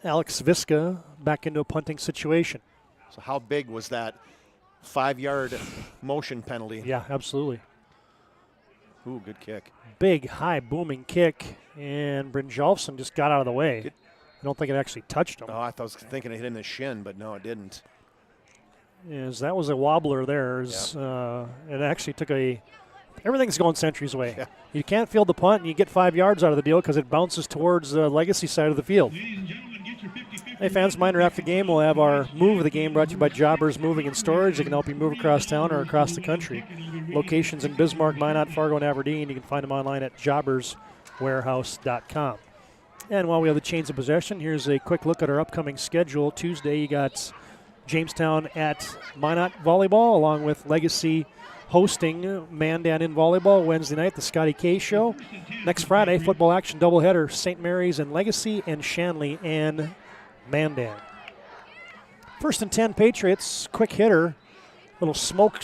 Alex Viska back into a punting situation. So how big was that 5-yard motion penalty? Yeah, absolutely. Ooh, good kick. Big, high, booming kick, and Brynjolfsson just got out of the way. I don't think it actually touched him. Oh, I was thinking it hit him in the shin, but no, it didn't. That was a wobbler there. It actually took everything's going Century's way. Yeah. You can't field the punt, and you get 5 yards out of the deal because it bounces towards the Legacy side of the field. Hey fans, reminder after the game, we'll have our move of the game brought to you by Jobbers Moving and Storage. They can help you move across town or across the country. Locations in Bismarck, Minot, Fargo, and Aberdeen. You can find them online at jobberswarehouse.com. And while we have the chains of possession, here's a quick look at our upcoming schedule. Tuesday, you got Jamestown at Minot Volleyball, along with Legacy hosting Mandan in volleyball. Wednesday night, the Scotty K Show. Next Friday, football action doubleheader, St. Mary's and Legacy, and Shanley and Mandan. 1st and 10 Patriots, quick hitter, little smoke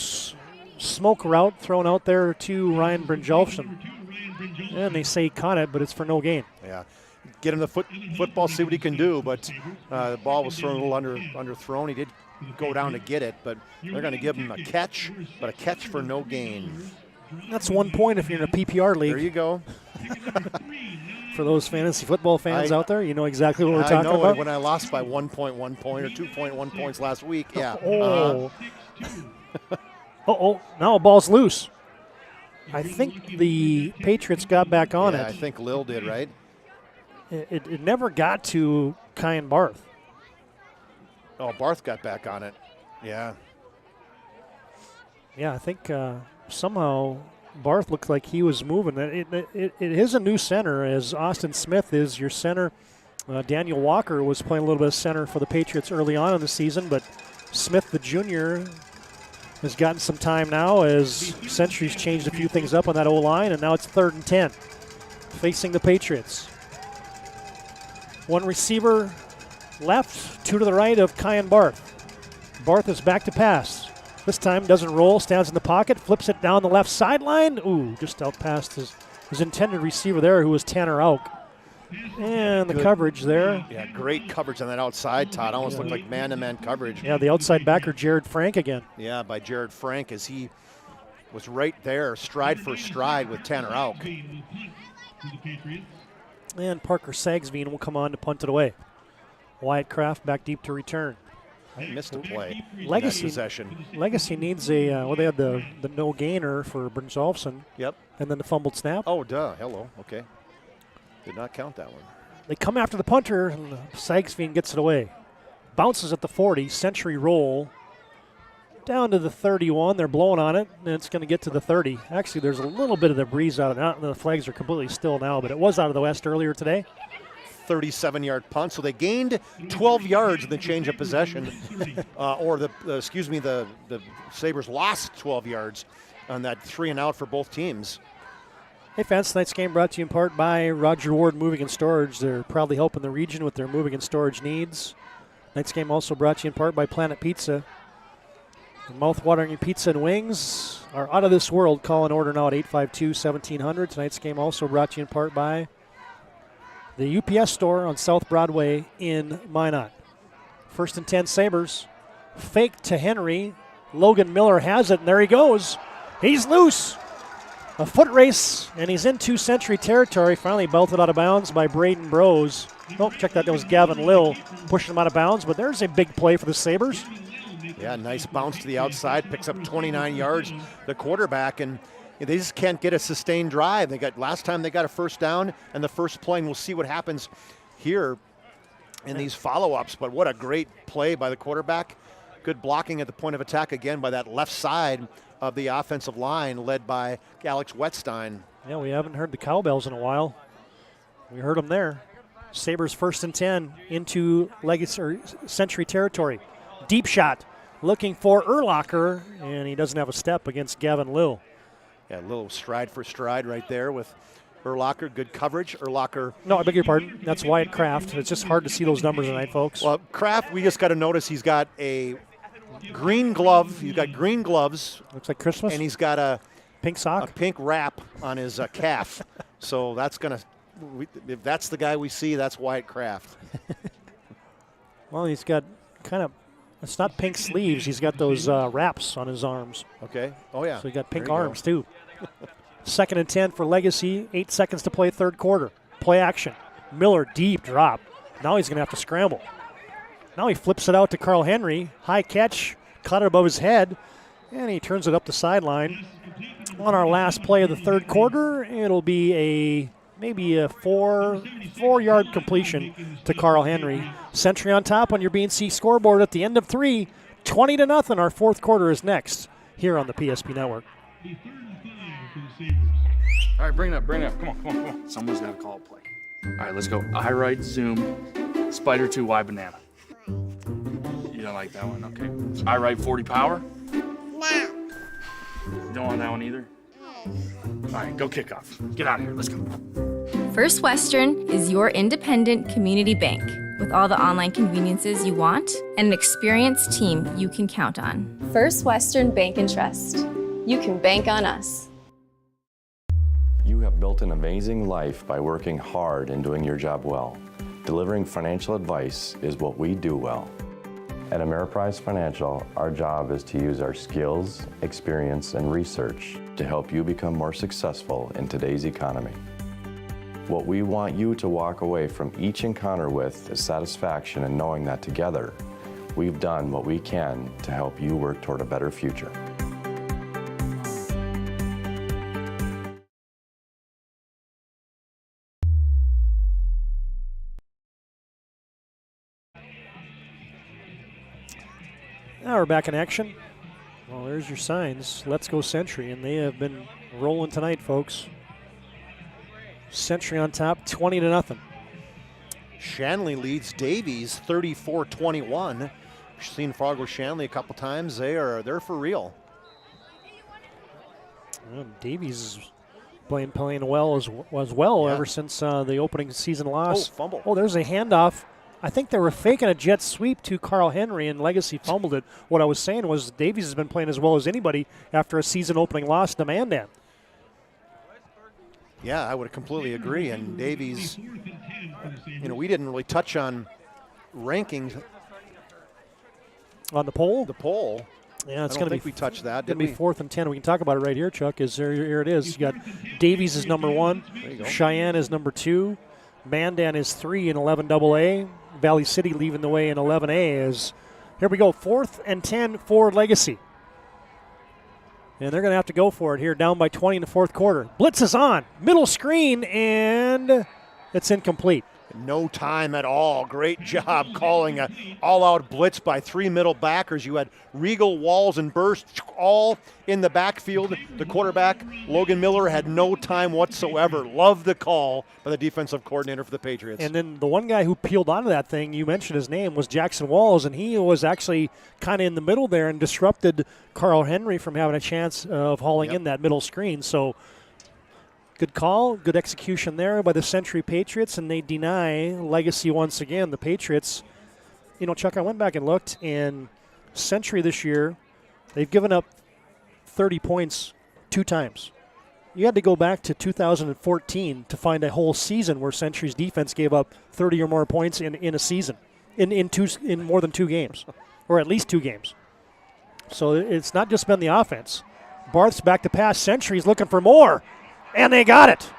route thrown out there to Ryan Brynjolfsson. And they say he caught it, but it's for no gain. Yeah, get him the football, see what he can do, but the ball was thrown a little underthrown. He did go down to get it, but they're going to give him a catch, but a catch for no gain. That's 1 point if you're in a PPR league. There you go. For those fantasy football fans out there, you know exactly what we're talking about. I know when I lost by 1.1 point or 2.1 points last week. Yeah. Now a ball's loose. I think the Patriots got back on it. I think Lil did, right? It never got to Kyan Barth. Oh, Barth got back on it. Yeah. Yeah, I think somehow Barth looked like he was moving. It is a new center, as Austin Smith is your center. Daniel Walker was playing a little bit of center for the Patriots early on in the season, but Smith, the junior, has gotten some time now as Century's changed a few things up on that O-line, and now it's 3rd and 10, facing the Patriots. 1 receiver left, 2 to the right of Kyan Barth. Barth is back to pass. This time doesn't roll, stands in the pocket, flips it down the left sideline. Ooh, just out past his intended receiver there, who was Tanner Auk. And the coverage there. Yeah, great coverage on that outside, Todd. Almost looked like man-to-man coverage. Yeah, the outside backer, Jared Frank again. Yeah, by Jared Frank, as he was right there, stride for stride with Tanner Auk. And Parker Sagsveen will come on to punt it away. Wyatt Kraft back deep to return. I missed a play. Legacy possession. Legacy needs a they had the no gainer for Brynjolfsson. Yep. And then the fumbled snap. Oh, duh. Hello. Okay. Did not count that one. They come after the punter, and Sagsveen gets it away. Bounces at the 40. Century roll down to the 31. They're blowing on it, and it's going to get to the 30. Actually, there's a little bit of the breeze out of it. The flags are completely still now, but it was out of the west earlier today. 37-yard punt, so they gained 12 yards in the change of possession, the Sabres lost 12 yards on that 3-and-out for both teams. Hey fans, tonight's game brought to you in part by Roger Ward Moving and Storage. They're proudly helping the region with their moving and storage needs. Tonight's game also brought to you in part by Planet Pizza. The mouth-watering pizza and wings are out of this world. Call and order now at 852-1700. Tonight's game also brought to you in part by the UPS store on South Broadway in Minot. 1st and 10 Sabres. Fake to Henry. Logan Miller has it, and there he goes. He's loose. A foot race, and he's into Century territory. Finally belted out of bounds by Braden Brose. Oh, check that. That was Gavin Lill pushing him out of bounds, but there's a big play for the Sabres. Yeah, nice bounce to the outside, picks up 29 yards. The quarterback, and they just can't get a sustained drive. Last time they got a first down and the first play, and we'll see what happens here in these follow-ups. But what a great play by the quarterback. Good blocking at the point of attack again by that left side of the offensive line led by Alex Wettstein. Yeah, we haven't heard the cowbells in a while. We heard them there. Sabres 1st and 10 into Legacy or Century territory. Deep shot, looking for Urlacher, and he doesn't have a step against Gavin Lill. Yeah, a little stride for stride right there with Urlacher. Good coverage. Urlacher. No, I beg your pardon. That's Wyatt Kraft. It's just hard to see those numbers tonight, folks. Well, Kraft, we just got to notice he's got a green glove. He's got green gloves. Looks like Christmas. And he's got a pink sock, a pink wrap on his calf. So that's gonna. If that's the guy we see, that's Wyatt Kraft. Well, he's got kind of. It's not pink sleeves. He's got those wraps on his arms. Okay. Oh yeah. So he got pink arms too. 2nd and 10 for Legacy. 8 seconds to play, third quarter. Play action. Miller deep drop. Now he's going to have to scramble. Now he flips it out to Carl Henry. High catch, caught it above his head, and he turns it up the sideline. On our last play of the third quarter, it'll be maybe a four-yard completion to Carl Henry. Century on top on your BNC scoreboard at the end of 3. 20-0. Our fourth quarter is next here on the PSP Network. All right, bring it up. Come on. Someone's got to call a play. All right, let's go. I right, zoom, spider 2, Y banana. You don't like that one? Okay. I right 40 power? No. You don't want that one either? All right, go kickoff. Get out of here. Let's go. First Western is your independent community bank with all the online conveniences you want and an experienced team you can count on. First Western Bank and Trust. You can bank on us. You have built an amazing life by working hard and doing your job well. Delivering financial advice is what we do well. At Ameriprise Financial, our job is to use our skills, experience, and research to help you become more successful in today's economy. What we want you to walk away from each encounter with is satisfaction in knowing that together, we've done what we can to help you work toward a better future. Now we're back in action. Well, there's your signs. Let's go Century, and they have been rolling tonight, folks. Century on top, 20-0. Shanley leads Davies 34-21. We've seen Fargo Shanley a couple times. They're for real. Well, Davies is playing well as well ever since the opening season loss. Oh, fumble. Oh, there's a handoff. I think they were faking a jet sweep to Carl Henry, and Legacy fumbled it. What I was saying was Davies has been playing as well as anybody after a season-opening loss to Mandan. Yeah, I would completely agree. And Davies, we didn't really touch on rankings. On the poll? The poll. Yeah, it's going to be. We touched that. Going to be 4th and 10. We can talk about it right here, Chuck. Here it is. You got Davies is number 1. Cheyenne is number 2. Mandan is 3 in 11 AA. Valley City leaving the way in 11A. Here we go, 4th and 10 for Legacy. And they're going to have to go for it here, down by 20 in the fourth quarter. Blitz is on, middle screen, and it's incomplete. No time at all. Great job calling an all-out blitz by 3 middle backers. You had Regal, Walls, and Burst all in the backfield. The quarterback, Logan Miller, had no time whatsoever. Love the call by the defensive coordinator for the Patriots. And then the one guy who peeled onto that thing, you mentioned his name, was Jackson Walls, and he was actually kind of in the middle there and disrupted Carl Henry from having a chance of hauling in that middle screen. So good call, good execution there by the Century Patriots, and they deny Legacy once again. The Patriots, Chuck, I went back and looked, and Century this year, they've given up 30 points 2 times. You had to go back to 2014 to find a whole season where Century's defense gave up 30 or more points in a season, in more than 2 games. or at least 2 games. So it's not just been the offense. Barth's back to pass. Century's looking for more, and they got it.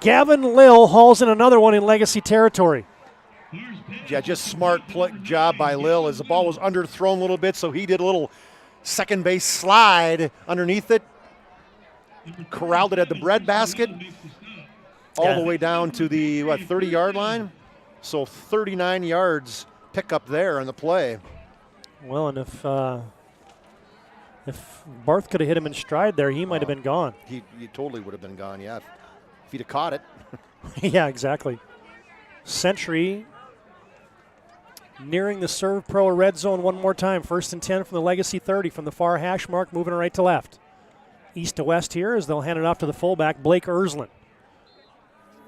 Gavin Lill hauls in another one in Legacy territory. Yeah, just smart job by Lill as the ball was underthrown a little bit, so he did a little second base slide underneath it, corralled it at the bread basket, all the way down to the 30-yard line. So 39 yards pickup there on the play. Well, and if Barth could have hit him in stride there, he might have been gone. He totally would have been gone, yeah, if he'd have caught it. Yeah, exactly. Century nearing the Serve Pro red zone one more time. 1st and 10 from the Legacy 30 from the far hash mark, moving right to left. East to west here as they'll hand it off to the fullback, Blake Ersland.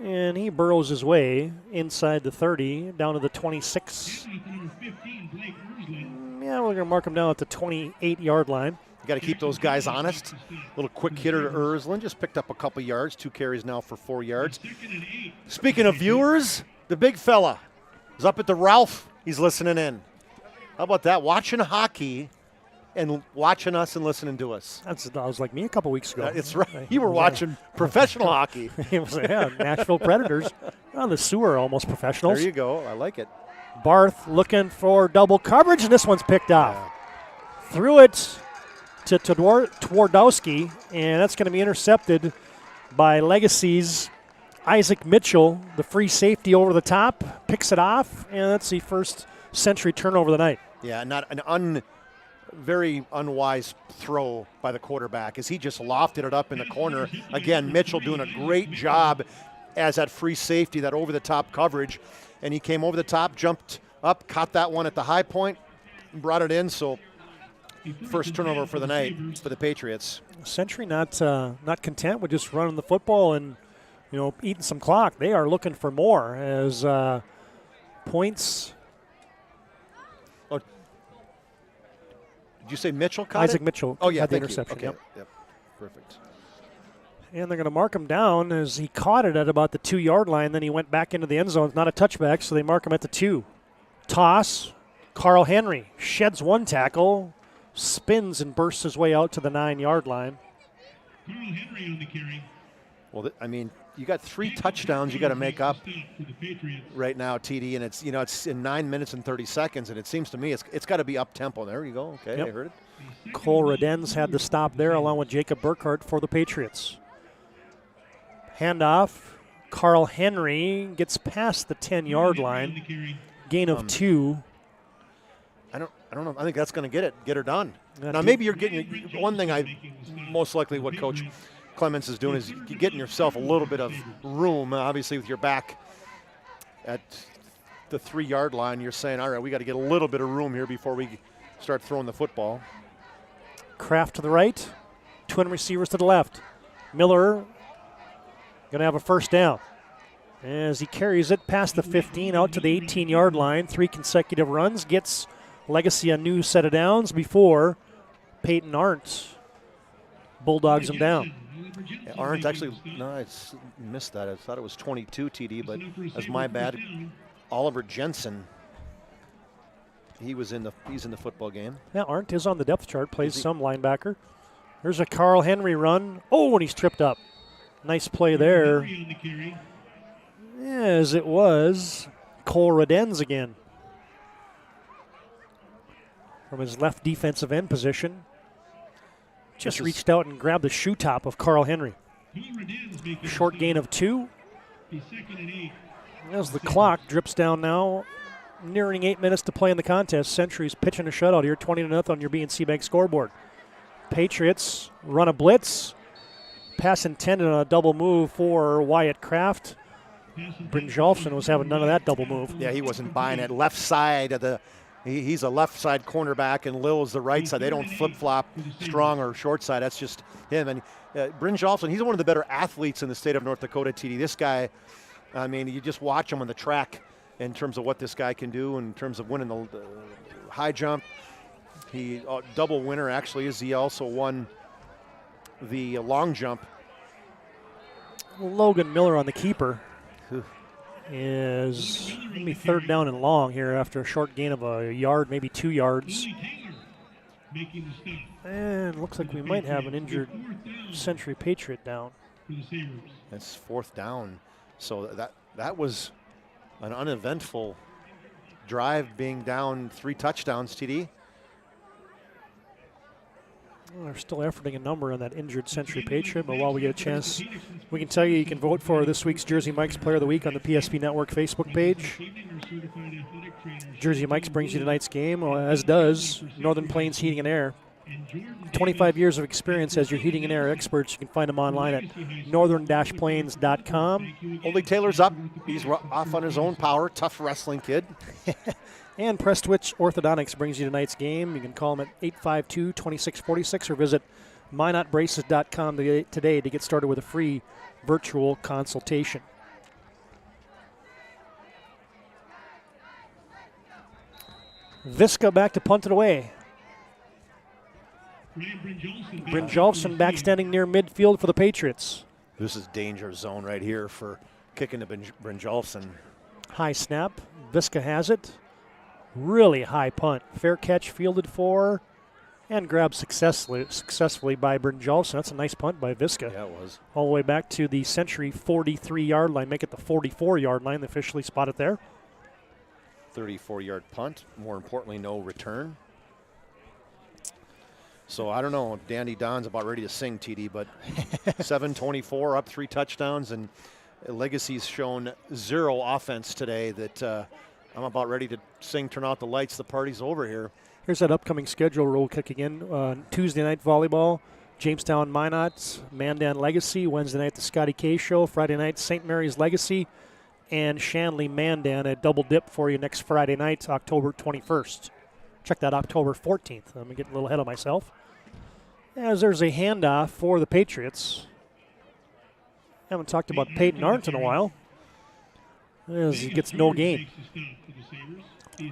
And he burrows his way inside the 30 down to the 26. Yeah, we're going to mark him down at the 28-yard line. You got to keep those guys honest. Little quick hitter to Ersland, just picked up a couple yards, 2 carries now for 4 yards. Speaking of viewers, the big fella is up at the Ralph. He's listening in. How about that? Watching hockey and watching us and listening to us. That was like me a couple weeks ago. It's right. You were watching professional hockey. It was, yeah, Nashville Predators. Oh, the Sewer almost professionals. There you go. I like it. Barth looking for double coverage, and this one's picked off. Threw it to Twardowski, and that's going to be intercepted by Legacy's Isaac Mitchell, the free safety over the top, picks it off, and that's the first Century turnover of the night. Yeah, not an very unwise throw by the quarterback as he just lofted it up in the corner. Again, Mitchell doing a great job as that free safety, that over-the-top coverage, and he came over the top, jumped up, caught that one at the high point, brought it in, so first turnover for the night for the Patriots. Century not content with just running the football and eating some clock. They are looking for more as points. Oh, did you say Mitchell caught Isaac it? Mitchell Oh, yeah, had the thank interception. You. Okay. Yep. Yep. Perfect. And they're going to mark him down as he caught it at about the 2-yard line. Then he went back into the end zone. It's not a touchback, so they mark him at the 2. Toss. Carl Henry sheds one tackle, spins and bursts his way out to the 9-yard line. Carl Henry on the carry. Well, you got 3 touchdowns you got to make up right now, TD, and it's in 9 minutes and 30 seconds, and it seems to me it's got to be up tempo. There you go. Okay, yep. I heard it. Cole Redens had the stop there along with Jacob Burkhardt for the Patriots. Handoff. Carl Henry gets past the 10-yard line. Gain of 2. I don't know. I think that's going to get her done. Now maybe you're getting one thing. Most likely what Coach Clements is doing is getting yourself a little bit of room. Obviously, with your back at the 3-yard line, you're saying, all right, we got to get a little bit of room here before we start throwing the football. Kraft to the right, twin receivers to the left. Miller going to have a first down as he carries it past the 15 out to the 18-yard line. 3 consecutive runs, gets Legacy a new set of downs before Peyton Arndt bulldogs him down. Yeah, Arndt actually, no, I missed that. I thought it was 22 TD, but that's my bad. Oliver Jensen, he's in the football game. Yeah, Arndt is on the depth chart, plays some linebacker. There's a Carl Henry run. Oh, and he's tripped up. Nice play there. As it was Cole Redens again. From his left defensive end position. Just reached out and grabbed the shoe top of Carl Henry. Short gain of 2. As the clock drips down now, nearing 8 minutes to play in the contest. Century's pitching a shutout here, 20-0 on your BNC Bank scoreboard. Patriots run a blitz. Pass intended on a double move for Wyatt Kraft. Brynjolfsson was having none of that double move. Yeah, he wasn't buying it. Left side of the He's a left side cornerback, and Lill is the right side. They don't flip-flop strong or short side. That's just him. And Brynjolfsson, he's one of the better athletes in the state of North Dakota, TD. This guy, I mean, you just watch him on the track in terms of what this guy can do in terms of winning the high jump. He double winner, actually, as he also won the long jump. Logan Miller on the keeper. is going to be 3rd down and long here after a short gain of a yard, maybe 2 yards. And looks like we might have an injured Century Patriot down. That's 4th down. So that was an uneventful drive, being down 3 touchdowns, TD. Well, they're still efforting a number on that injured Century Patriot, but while we get a chance, we can tell you can vote for this week's Jersey Mike's Player of the Week on the PSP Network Facebook page. Jersey Mike's brings you tonight's game, as does Northern Plains Heating and Air. 25 years of experience as your heating and air experts. You can find them online at northern-plains.com. Oldie Taylor's up. He's off on his own power. Tough wrestling kid. And Prestwich Orthodontics brings you tonight's game. You can call them at 852-2646 or visit mynotbraces.com today to get started with a free virtual consultation. Visca back to punt it away. Brynjolfsson back standing near midfield for the Patriots. This is danger zone right here for kicking to Brynjolfsson. High snap. Visca has it. Really high punt. Fair catch fielded for and grabbed successfully by Brynjolfsson. That's a nice punt by Visca. Yeah, it was. All the way back to the Century 43-yard line. Make it the 44-yard line. They officially spot it there. 34-yard punt. More importantly, no return. So I don't know. Dandy Don's about ready to sing, TD, but 7-24, up 3 touchdowns, and Legacy's shown 0 offense today that I'm about ready to sing, turn out the lights, the party's over here. Here's that upcoming schedule roll kick again. Tuesday night volleyball, Jamestown Minot, Mandan Legacy. Wednesday night the Scotty K Show. Friday night St. Mary's Legacy and Shanley Mandan. A double dip for you next Friday night, October 21st. Check that October 14th. I'm getting a little ahead of myself. As there's a handoff for the Patriots. Haven't talked about Peyton Arndt in a while. As he gets no gain.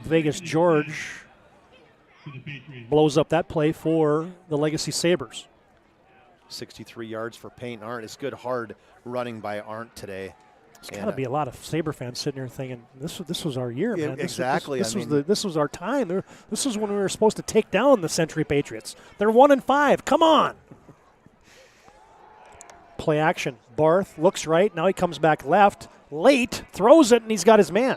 Vegas George blows up that play for the Legacy Sabres. 63 yards for Peyton Arndt. It's good, hard running by Arndt today. There's got to be a lot of Sabre fans sitting here thinking, this was our year, man. Exactly. This was our time. This was when we were supposed to take down the Century Patriots. They're 1-5. Come on. Play action. Barth looks right. Now he comes back left. Late. Throws it, and he's got his man.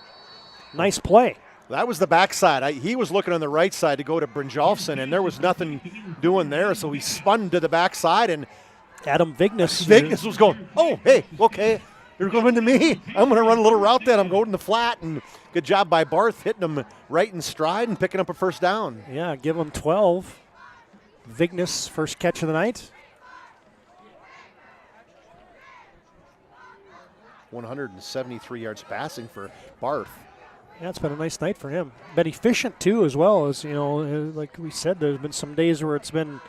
Nice play. That was the backside. He was looking on the right side to go to Brynjolfsson, and there was nothing doing there, so he spun to the backside, and Adam Vignes. Vignes was going, oh, hey, okay. You're going to me. I'm going to run a little route then. I'm going to the flat. And good job by Barth hitting him right in stride and picking up a first down. Yeah, give him 12. Vignes, first catch of the night. 173 yards passing for Barth. Yeah, it's been a nice night for him. Been efficient, too, as well. As you know, like we said, there's been some days where it's been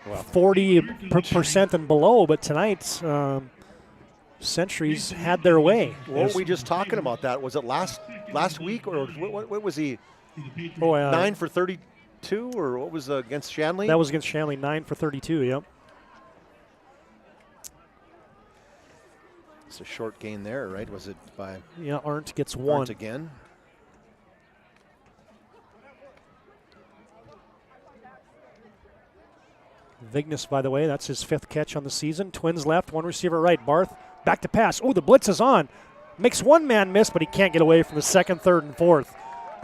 40% and below. But tonight, Centuries had their way. What were we just talking about that? Was it last week, or what was he? 9 for 32, or what was against Shanley? That was against Shanley, 9 for 32, yep. It's a short gain there, right? Was it by? Yeah, Arndt gets 1. Arndt again. Vignes, by the way, that's his 5th catch on the season. Twins left, 1 receiver right. Barth back to pass. Oh, the blitz is on. Makes 1 man miss, but he can't get away from the 2nd, 3rd, and 4th.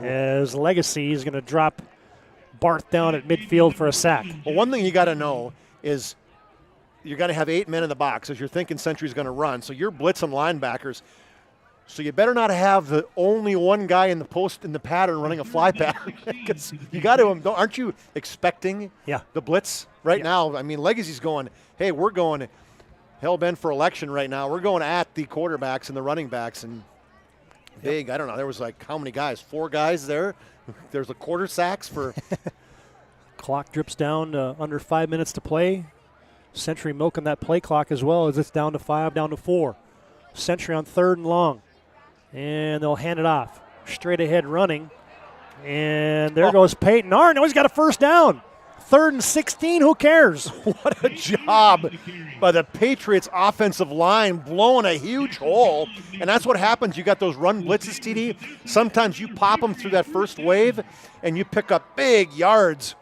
As Legacy is going to drop Barth down at midfield for a sack. Well, one thing you got to know is you got to have 8 men in the box as you're thinking Century's going to run. So you're blitzing linebackers. So you better not have the only one guy in the post in the pattern running a fly pattern. Because you got to, aren't you expecting the blitz right now? I mean, Legacy's going, hey, we're going hell-bent for election right now. We're going at the quarterbacks and the running backs. And big, I don't know, there was like how many guys? 4 guys there. There's a quarter sacks for. Clock drips down to under 5 minutes to play. Century milking that play clock as well as it's down to 5, down to 4. Century on 3rd and long. And they'll hand it off. Straight ahead running. And there goes Peyton Arndt. Now he's got a first down. 3rd and 16, who cares? What a job by the Patriots offensive line, blowing a huge hole. And that's what happens. You got those run blitzes, TD. Sometimes you pop them through that first wave, and you pick up big yards.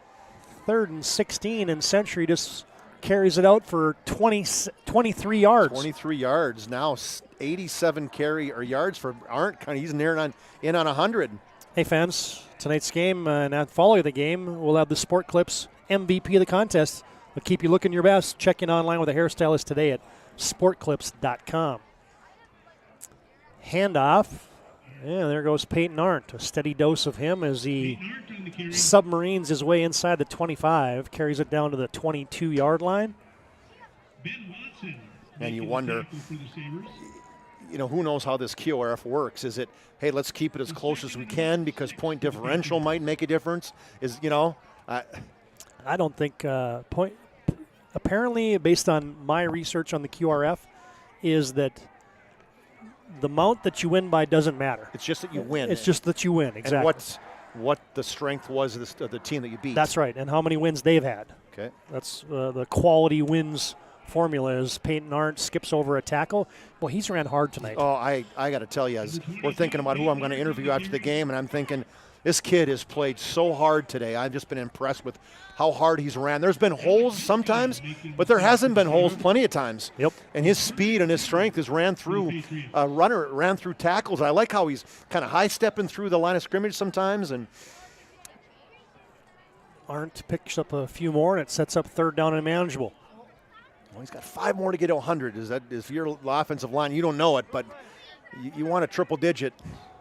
3rd and 16, and Century just carries it out for 23 yards. 23 yards. Now 87 yards for Arndt. He's near on 100. Hey, fans, tonight's game and following the game, we'll have the Sport Clips MVP of the contest. We'll keep you looking your best. Check in online with a hairstylist today at sportclips.com. Handoff. Yeah, there goes Peyton Arndt. A steady dose of him as he submarines his way inside the 25, carries it down to the 22-yard line. And you wonder, who knows how this QRF works? Is it, hey, let's keep it as close as we can because point differential might make a difference? I don't think point. Apparently, based on my research on the QRF, is that the amount that you win by doesn't matter. It's just that you win. It's just that you win, exactly. And what the strength was of the team that you beat. That's right, and how many wins they've had. Okay. That's the quality wins formula is Peyton Arndt skips over a tackle. Well, he's ran hard tonight. Oh, I got to tell you, as we're thinking about who I'm going to interview after the game, and I'm thinking, this kid has played so hard today. I've just been impressed with how hard he's ran. There's been holes sometimes, but there hasn't been holes plenty of times. Yep. And his speed and his strength has ran through ran through tackles. I like how he's kind of high-stepping through the line of scrimmage sometimes. And Arndt picks up a few more, and it sets up 3rd down and manageable. Well, he's got 5 more to get to 100. Is your offensive line? You don't know it, but you want a triple digit.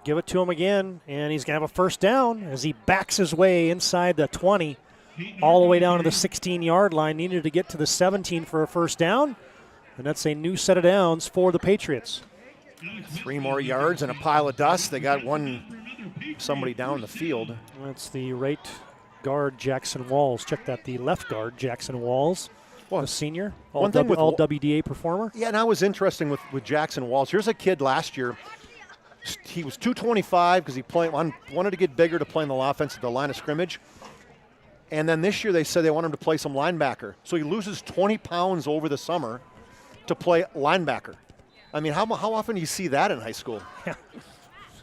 Give it to him again, and he's going to have a 1st down as he backs his way inside the 20, all the way down to the 16-yard line. Needed to get to the 17 for a 1st down, and that's a new set of downs for the Patriots. 3 more yards and a pile of dust. They got somebody down the field. That's the right guard, Jackson Walls. Check that, the left guard, Jackson Walls. Well, a senior, all WDA performer. Yeah, and that was interesting with Jackson Walls. Here's a kid last year. He was 225 because he wanted to get bigger to play in the offense at the line of scrimmage. And then this year they said they want him to play some linebacker. So he loses 20 pounds over the summer to play linebacker. I mean, how often do you see that in high school? Yeah.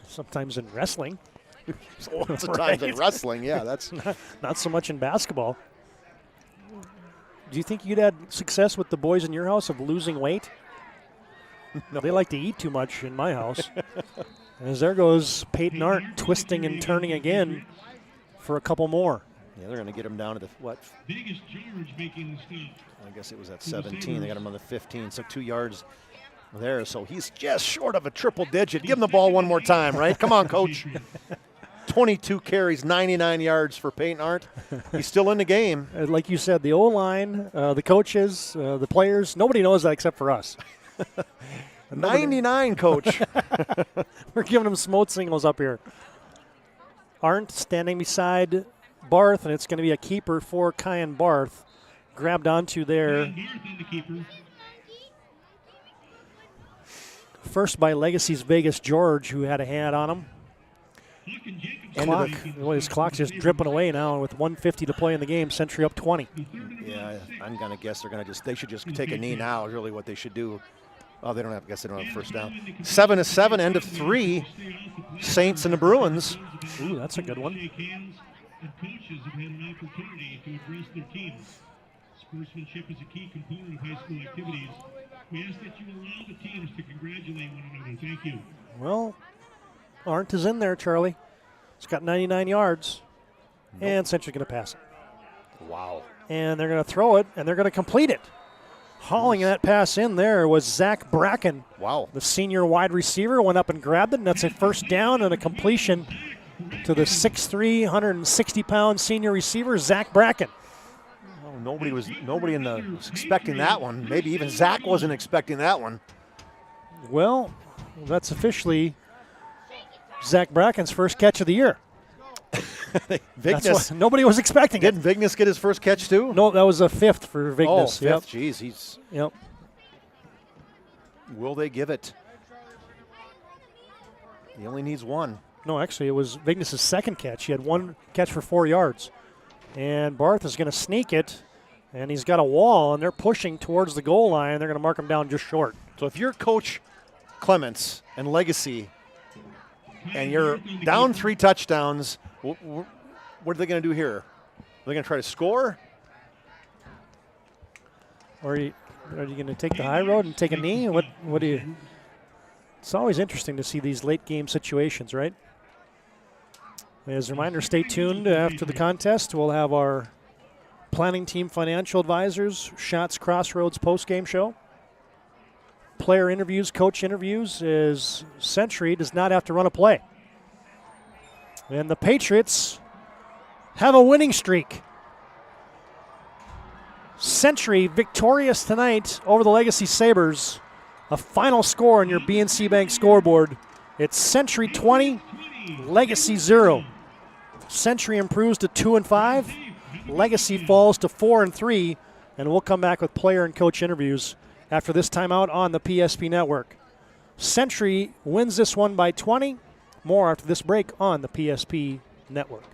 Sometimes in wrestling. Lots of times in wrestling, yeah. That's not so much in basketball. Do you think you'd had success with the boys in your house of losing weight? No. They like to eat too much in my house. As there goes Peyton Arndt twisting and turning again for a couple more. Yeah, they're going to get him down to the, what? Biggest George making the stop. I guess it was at 17. They got him on the 15, so 2 yards there. So he's just short of a triple digit. Give him the ball one more time, right? Come on, coach. 22 carries, 99 yards for Peyton Arndt. He's still in the game. Like you said, the O-line, the coaches, the players, nobody knows that except for us. 99, coach. We're giving him smoke signals up here. Arndt standing beside Barth, and it's going to be a keeper for Kyan Barth. Grabbed onto there. First by Legacy's Vegas George, who had a hand on him. His clock's just dripping away now with 1:50 to play in the game. Century up 20. Yeah, I'm going to guess they should just take a knee now is really what they should do. Oh, they don't have, I guess they don't have 1st down. 7-7, end of 3. Saints and the Bruins. Ooh, that's a good one. And coaches have had an opportunity to address their teams. Sportsmanship is a key component of high school activities. We ask that you allow the teams to congratulate one another. Thank you. Well, Arndt is in there, Charlie. He's got 99 yards. Nope. And Century's going to pass it. Wow. And they're going to throw it, and they're going to complete it. Hauling that pass in there was Zach Bracken. Wow. The senior wide receiver went up and grabbed it, and that's a 1st down and a completion to the 6'3", 160-pound senior receiver, Zach Bracken. Oh, nobody was expecting that one. Maybe even Zach wasn't expecting that one. Well, that's officially Zach Bracken's first catch of the year. Vignes, nobody was expecting it. Didn't Vignes get his first catch too? No, that was a 5th for Vignes. Oh, 5th. Jeez, he's. Yep. Will they give it? He only needs one. No, actually, it was Vignes' 2nd catch. He had 1 catch for 4 yards. And Barth is going to sneak it, and he's got a wall, and they're pushing towards the goal line. They're going to mark him down just short. So if you're Coach Clements and Legacy, and you're down 3 touchdowns, what are they going to do here? Are they going to try to score? Or are you going to take the high road and take a knee? What do you? It's always interesting to see these late game situations, right? As a reminder, stay tuned after the contest. We'll have our planning team financial advisors, Shots Crossroads post-game show. Player interviews, coach interviews, as Century does not have to run a play. And the Patriots have a winning streak. Century victorious tonight over the Legacy Sabres. A final score on your BNC Bank scoreboard. It's Century 20, Legacy 0. Century improves to 2-5. Legacy falls to 4-3. And we'll come back with player and coach interviews after this timeout on the PSP Network. Century wins this one by 20. More after this break on the PSP Network.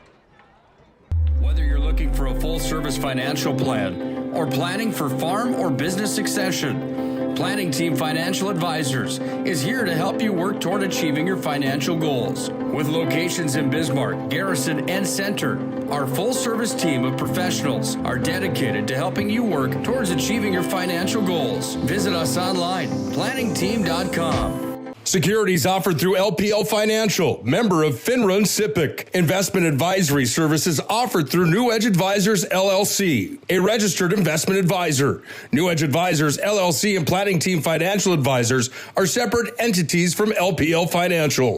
Whether you're looking for a full-service financial plan or planning for farm or business succession, Planning Team Financial Advisors is here to help you work toward achieving your financial goals. With locations in Bismarck, Garrison, and Center, our full-service team of professionals are dedicated to helping you work towards achieving your financial goals. Visit us online, planningteam.com. Securities offered through LPL Financial, member of FINRA and SIPC. Investment advisory services offered through New Edge Advisors, LLC, a registered investment advisor. New Edge Advisors, LLC, and Planning Team Financial Advisors are separate entities from LPL Financial.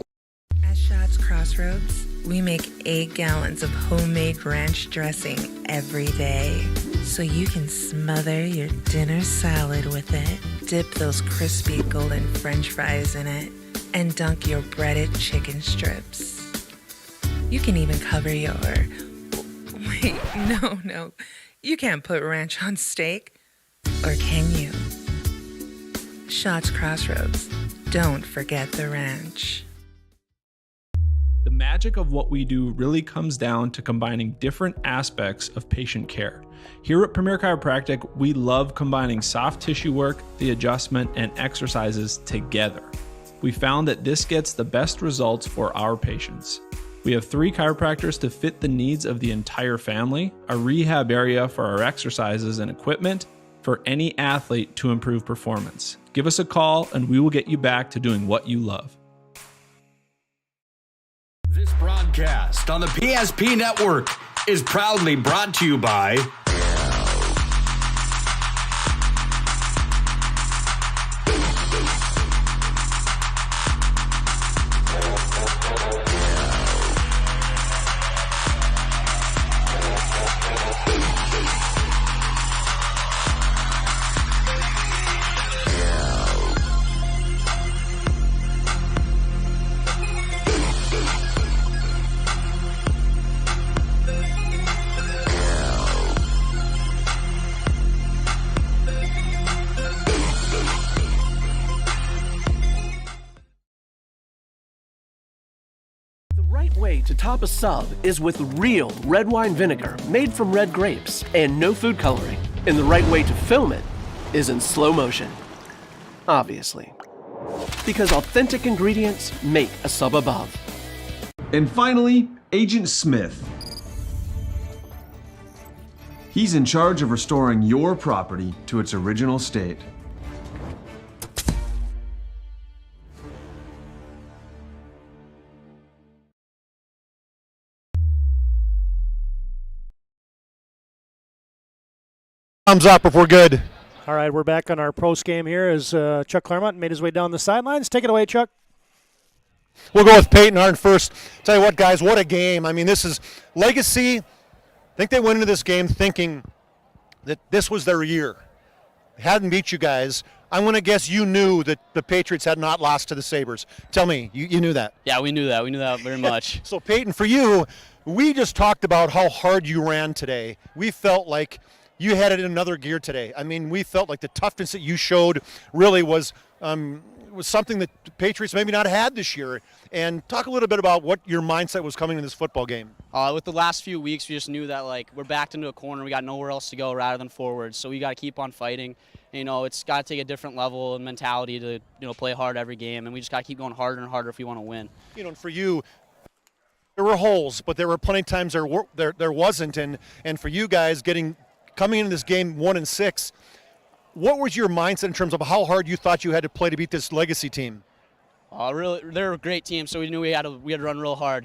At Shots Crossroads, we make 8 gallons of homemade ranch dressing every day, so you can smother your dinner salad with it. Dip those crispy golden French fries in it and dunk your breaded chicken strips. You can even cover your... Wait, no. You can't put ranch on steak. Or can you? Shots Crossroads. Don't forget the ranch. The magic of what we do really comes down to combining different aspects of patient care. Here at Premier Chiropractic, we love combining soft tissue work, the adjustment, and exercises together. We found that this gets the best results for our patients. We have 3 chiropractors to fit the needs of the entire family, a rehab area for our exercises and equipment for any athlete to improve performance. Give us a call and we will get you back to doing what you love. This broadcast on the PSP Network is proudly brought to you by to top a sub is with real red wine vinegar made from red grapes and no food coloring. And the right way to film it is in slow motion. Obviously. Because authentic ingredients make a sub above. And finally, Agent Smith. He's in charge of restoring your property to its original state. Thumbs up if we're good. All right, we're back on our post game here as Chuck Claremont made his way down the sidelines. Take it away, Chuck. We'll go with Peyton Arndt first. Tell you what, guys, what a game. I mean, this is Legacy. I think they went into this game thinking that this was their year. They hadn't beat you guys. I'm going to guess you knew that the Patriots had not lost to the Sabres. Tell me, you knew that. Yeah, we knew that. We knew that very much. So, Peyton, for you, we just talked about how hard you ran today. We felt like you had it in another gear today. I mean, we felt like the toughness that you showed really was was something that the Patriots maybe not had this year. And talk a little bit about what your mindset was coming in this football game. With the last few weeks, we just knew that like we're backed into a corner. We got nowhere else to go rather than forward. So we got to keep on fighting. It's got to take a different level and mentality to play hard every game, and we just got to keep going harder and harder if we want to win. And for you, there were holes, but there were plenty of times there wasn't. And for you guys coming into this game 1-6, what was your mindset in terms of how hard you thought you had to play to beat this Legacy team? Really, they're a great team, so we knew we had to run real hard.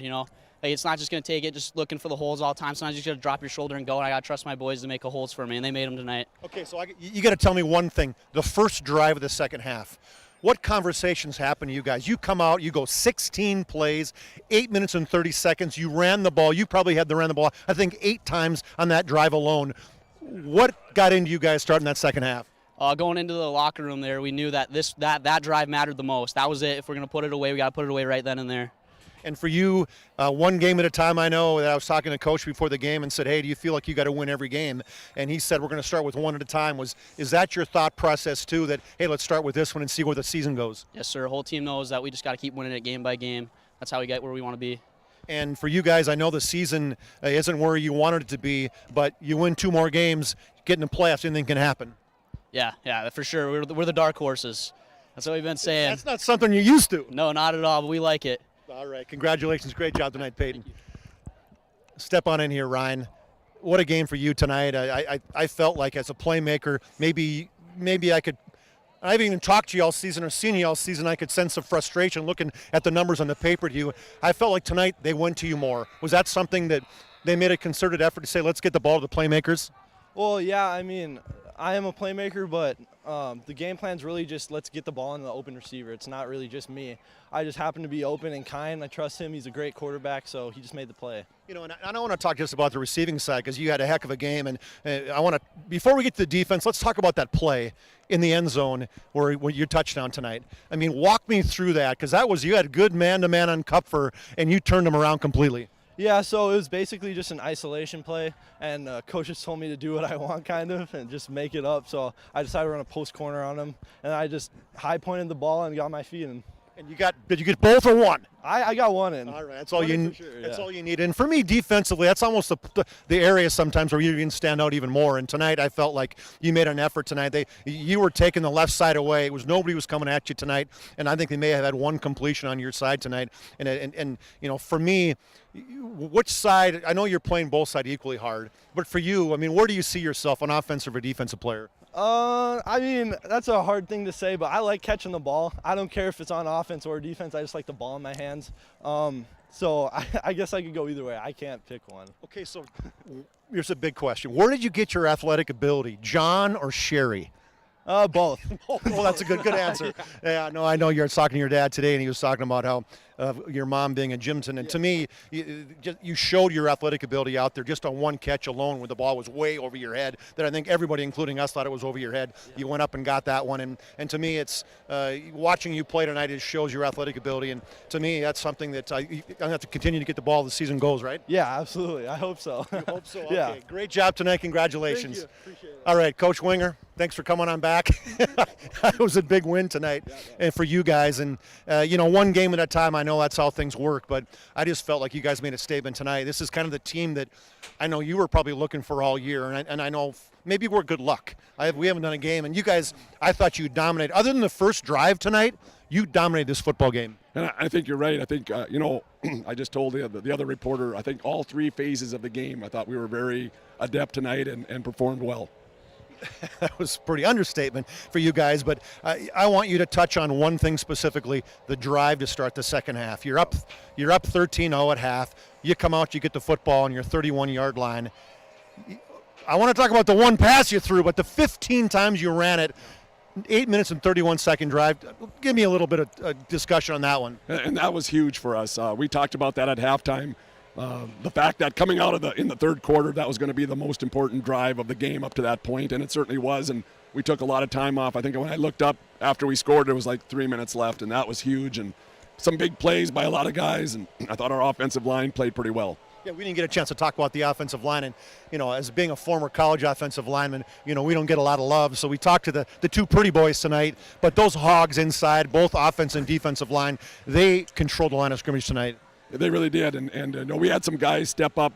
Like, it's not just going to take it just looking for the holes all the time. Sometimes you just got to drop your shoulder and go, and I got to trust my boys to make the holes for me, and they made them tonight. Okay, so you got to tell me one thing. The first drive of the second half, what conversations happened to you guys? You come out, you go 16 plays, 8 minutes and 30 seconds. You ran the ball. You probably ran the ball, I think, 8 times on that drive alone. What got into you guys starting that second half? Going into the locker room there, we knew that that drive mattered the most. That was it. If we're going to put it away, we got to put it away right then and there. And for you, one game at a time, I know that I was talking to Coach before the game and said, hey, do you feel like you got to win every game? And he said, we're going to start with one at a time. Is that your thought process too, that, hey, let's start with this one and see where the season goes? Yes, sir. The whole team knows that we just got to keep winning it game by game. That's how we get where we want to be. And for you guys, I know the season isn't where you wanted it to be, but you win 2 more games, get in the playoffs, anything can happen. Yeah, for sure. We're the dark horses. That's what we've been saying. That's not something you're used to. No, not at all, but we like it. All right, congratulations. Great job tonight, Peyton. Step on in here, Ryan. What a game for you tonight. I felt like as a playmaker, maybe I could – I haven't even talked to you all season or seen you all season. I could sense some frustration looking at the numbers on the paper to you. I felt like tonight they went to you more. Was that something that they made a concerted effort to say, let's get the ball to the playmakers? Well, yeah, I mean – I am a playmaker, but the game plan's really just let's get the ball in the open receiver. It's not really just me. I just happen to be open and kind. I trust him. He's a great quarterback, so he just made the play. And I don't want to talk just about the receiving side because you had a heck of a game. And I want to, before we get to the defense, let's talk about that play in the end zone where your touchdown tonight. I mean, walk me through that because you had good man-to-man on Kupfer, and you turned him around completely. Yeah, so it was basically just an isolation play, and coaches told me to do what I want kind of and just make it up. So I decided to run a post corner on him, and I just high-pointed the ball and got my feet in. And did you get both or one? I got one in. All right, that's all you. Sure, that's all you need. And for me, defensively, that's almost the area sometimes where you can stand out even more. And tonight, I felt like you made an effort tonight. You were taking the left side away. Nobody was coming at you tonight, and I think they may have had one completion on your side tonight. And for me, which side? I know you're playing both sides equally hard, but for you, I mean, where do you see yourself, an offensive or defensive player? I mean, that's a hard thing to say, but I like catching the ball. I don't care if it's on offense or defense. I just like the ball in my hands. So I guess I could go either way. I can't pick one. Okay, so here's a big question. Where did you get your athletic ability, John or Sherry? Both. Well, that's a good answer. Yeah, no, I know you're talking to your dad today, and he was talking about how your mom being a gymnast. And to me, you showed your athletic ability out there just on one catch alone where the ball was way over your head that I think everybody, including us, thought it was over your head. Yeah. You went up and got that one. And to me, it's watching you play tonight, it shows your athletic ability. And to me, that's something that I'm going to have to continue to get the ball as the season goes, right? Yeah, absolutely. I hope so. You hope so? Yeah. Okay. Great job tonight. Congratulations. Thank you. Appreciate it. All right, Coach Winger, thanks for coming on back. It was a big win tonight and for you guys. And, one game at a time, I know that's how things work, but I just felt like you guys made a statement tonight. This is kind of the team that I know you were probably looking for all year, and I know maybe we're good luck. We haven't done a game, and you guys, I thought you dominated. Other than the first drive tonight, you dominated this football game. And I think you're right. I think, I just told the other reporter, I think all 3 phases of the game, I thought we were very adept tonight and performed well. That was a pretty understatement for you guys, but I want you to touch on one thing specifically, the drive to start the second half. You're up 13-0 at half. You come out, you get the football on your 31-yard line. I want to talk about the one pass you threw, but the 15 times you ran it, 8 minutes and 31-second drive. Give me a little bit of discussion on that one. And that was huge for us. We talked about that at halftime. The fact that coming out in the third quarter, that was going to be the most important drive of the game up to that point, and it certainly was. And we took a lot of time off. I think when I looked up after we scored, there was like 3 minutes left, and that was huge. And some big plays by a lot of guys, and I thought our offensive line played pretty well. Yeah, we didn't get a chance to talk about the offensive line, and as being a former college offensive lineman, we don't get a lot of love. So we talked to the two pretty boys tonight, but those hogs inside, both offense and defensive line, they controlled the line of scrimmage tonight. They really did, and we had some guys step up.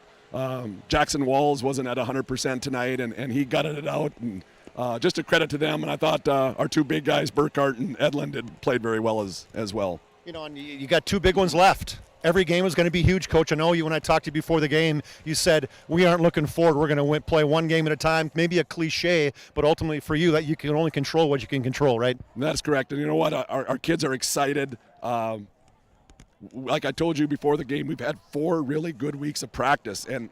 Jackson Walls wasn't at 100% tonight, and he gutted it out. And just a credit to them. And I thought our two big guys, Burkhart and Edlund, had played very well as well. And you got two big ones left. Every game is going to be huge, Coach. I know when I talked to you before the game, you said we aren't looking forward. We're going to play one game at a time. Maybe a cliche, but ultimately for you, that you can only control what you can control, right? That's correct. And you know what? Our kids are excited. Like I told you before the game, we've had 4 really good weeks of practice, and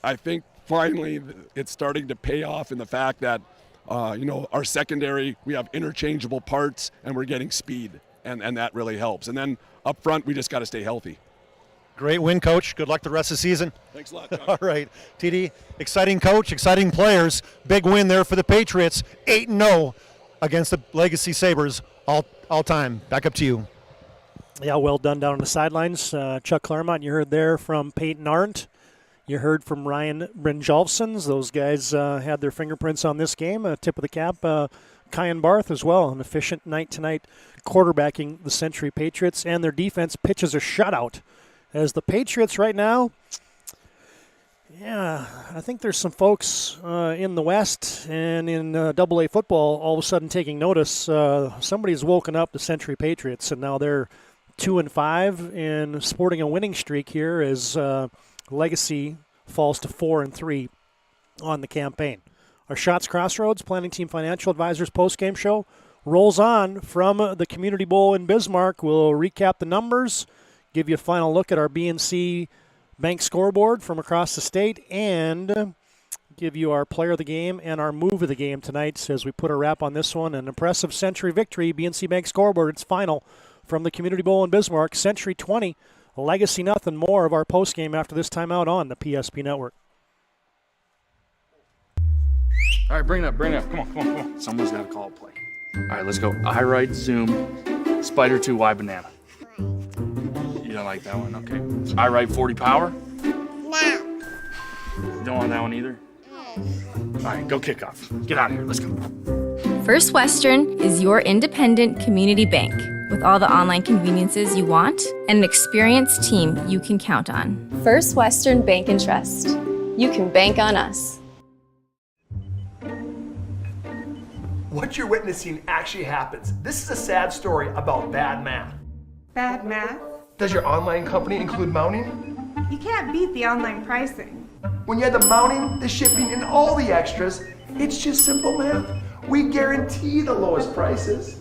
I think finally it's starting to pay off in the fact that our secondary, we have interchangeable parts, and we're getting speed, and that really helps. And then up front, we just got to stay healthy. Great win, Coach. Good luck the rest of the season. Thanks a lot, John. All right, TD, exciting coach, exciting players. Big win there for the Patriots, 8-0 against the Legacy Sabres all time. Back up to you. Yeah, well done down on the sidelines. Chuck Claremont, you heard there from Peyton Arndt. You heard from Ryan Brynjolfsson. Those guys had their fingerprints on this game. Tip of the cap, Kyan Barth as well. An efficient night tonight quarterbacking the Century Patriots. And their defense pitches a shutout. As the Patriots right now, yeah, I think there's some folks in the West and in AA football all of a sudden taking notice. Somebody's woken up the Century Patriots, and now they're 2-5 and sporting a winning streak here as Legacy falls to 4-3 on the campaign. Our Shots Crossroads Planning Team Financial Advisors postgame show rolls on from the Community Bowl in Bismarck. We'll recap the numbers, give you a final look at our BNC Bank scoreboard from across the state, and give you our player of the game and our move of the game tonight as we put a wrap on this one. An impressive Century victory, BNC Bank scoreboard, its final from the Community Bowl in Bismarck. Century 20, Legacy nothing. More of our postgame after this timeout on the PSP Network. All right, bring it up. Come on. Someone's got to call a play. All right, let's go. I right zoom, spider 2 Y banana. You don't like that one? Okay. I right 40 power? No. Don't want that one either? All right, go kick off. Get out of here. Let's go. First Western is your independent community bank with all the online conveniences you want and an experienced team you can count on. First Western Bank and Trust. You can bank on us. What you're witnessing actually happens. This is a sad story about bad math. Bad math? Does your online company include mounting? You can't beat the online pricing. When you add the mounting, the shipping, and all the extras, it's just simple math. We guarantee the lowest prices.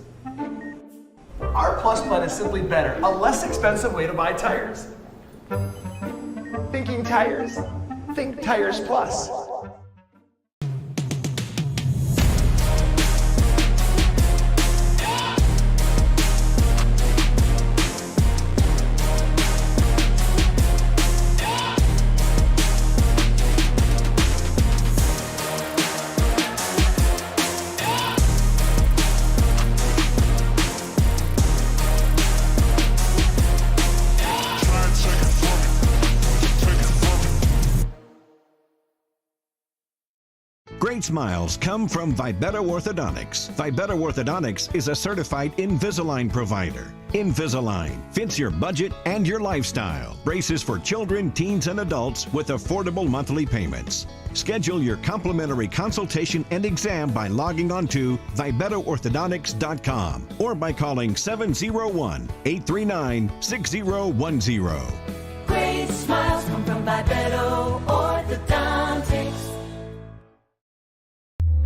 Our Plus plan is simply better, a less expensive way to buy tires. Thinking tires? Think Tires Plus. Great smiles come from Vibetta Orthodontics. Vibetta Orthodontics is a certified Invisalign provider. Invisalign fits your budget and your lifestyle. Braces for children, teens, and adults with affordable monthly payments. Schedule your complimentary consultation and exam by logging on to VibettaOrthodontics.com or by calling 701-839-6010. Great smiles come from Vibetta Orthodontics.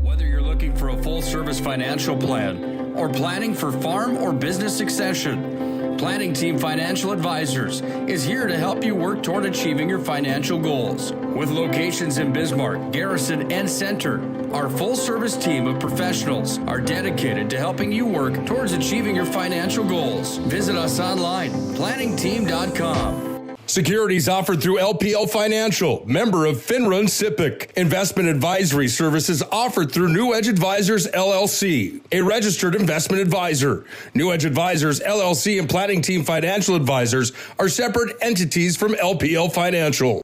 Whether you're looking for a full-service financial plan or planning for farm or business succession, Planning Team Financial Advisors is here to help you work toward achieving your financial goals. With locations in Bismarck, Garrison, and Center, our full-service team of professionals are dedicated to helping you work towards achieving your financial goals. Visit us online, planningteam.com. Securities offered through LPL Financial, member of FINRA and SIPC. Investment advisory services offered through New Edge Advisors, LLC, a registered investment advisor. New Edge Advisors, LLC and Planning Team Financial Advisors are separate entities from LPL Financial.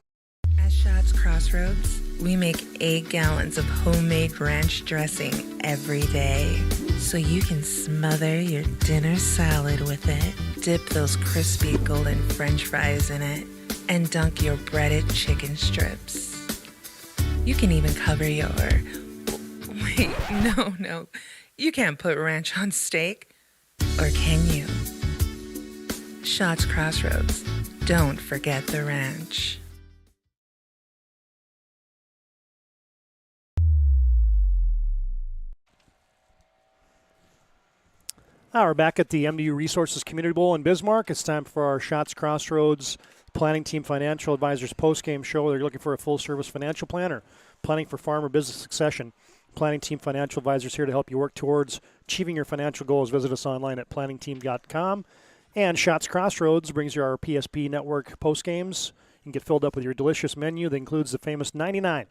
Crossroads, we make 8 gallons of homemade ranch dressing every day. So you can smother your dinner salad with it, dip those crispy golden French fries in it, and dunk your breaded chicken strips. You can even cover your... Wait, no. You can't put ranch on steak. Or can you? Shots Crossroads. Don't forget the ranch. We're back at the MDU Resources Community Bowl in Bismarck. It's time for our Shots Crossroads Planning Team Financial Advisors post-game show. They're looking for a full-service financial planner, planning for farm or business succession. Planning Team Financial Advisors here to help you work towards achieving your financial goals. Visit us online at planningteam.com. And Shots Crossroads brings you our PSP Network post-games. You can get filled up with your delicious menu that includes the famous 99.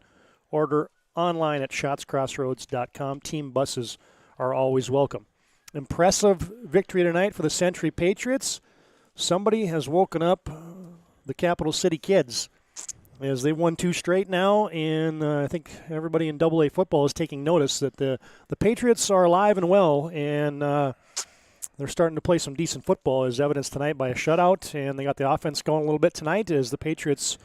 Order online at shotscrossroads.com. Team buses are always welcome. Impressive victory tonight for the Century Patriots. Somebody has woken up the Capital City kids as they won 2 straight now, and I think everybody in AA football is taking notice that the Patriots are alive and well, and they're starting to play some decent football, as evidenced tonight by a shutout, and they got the offense going a little bit tonight as the Patriots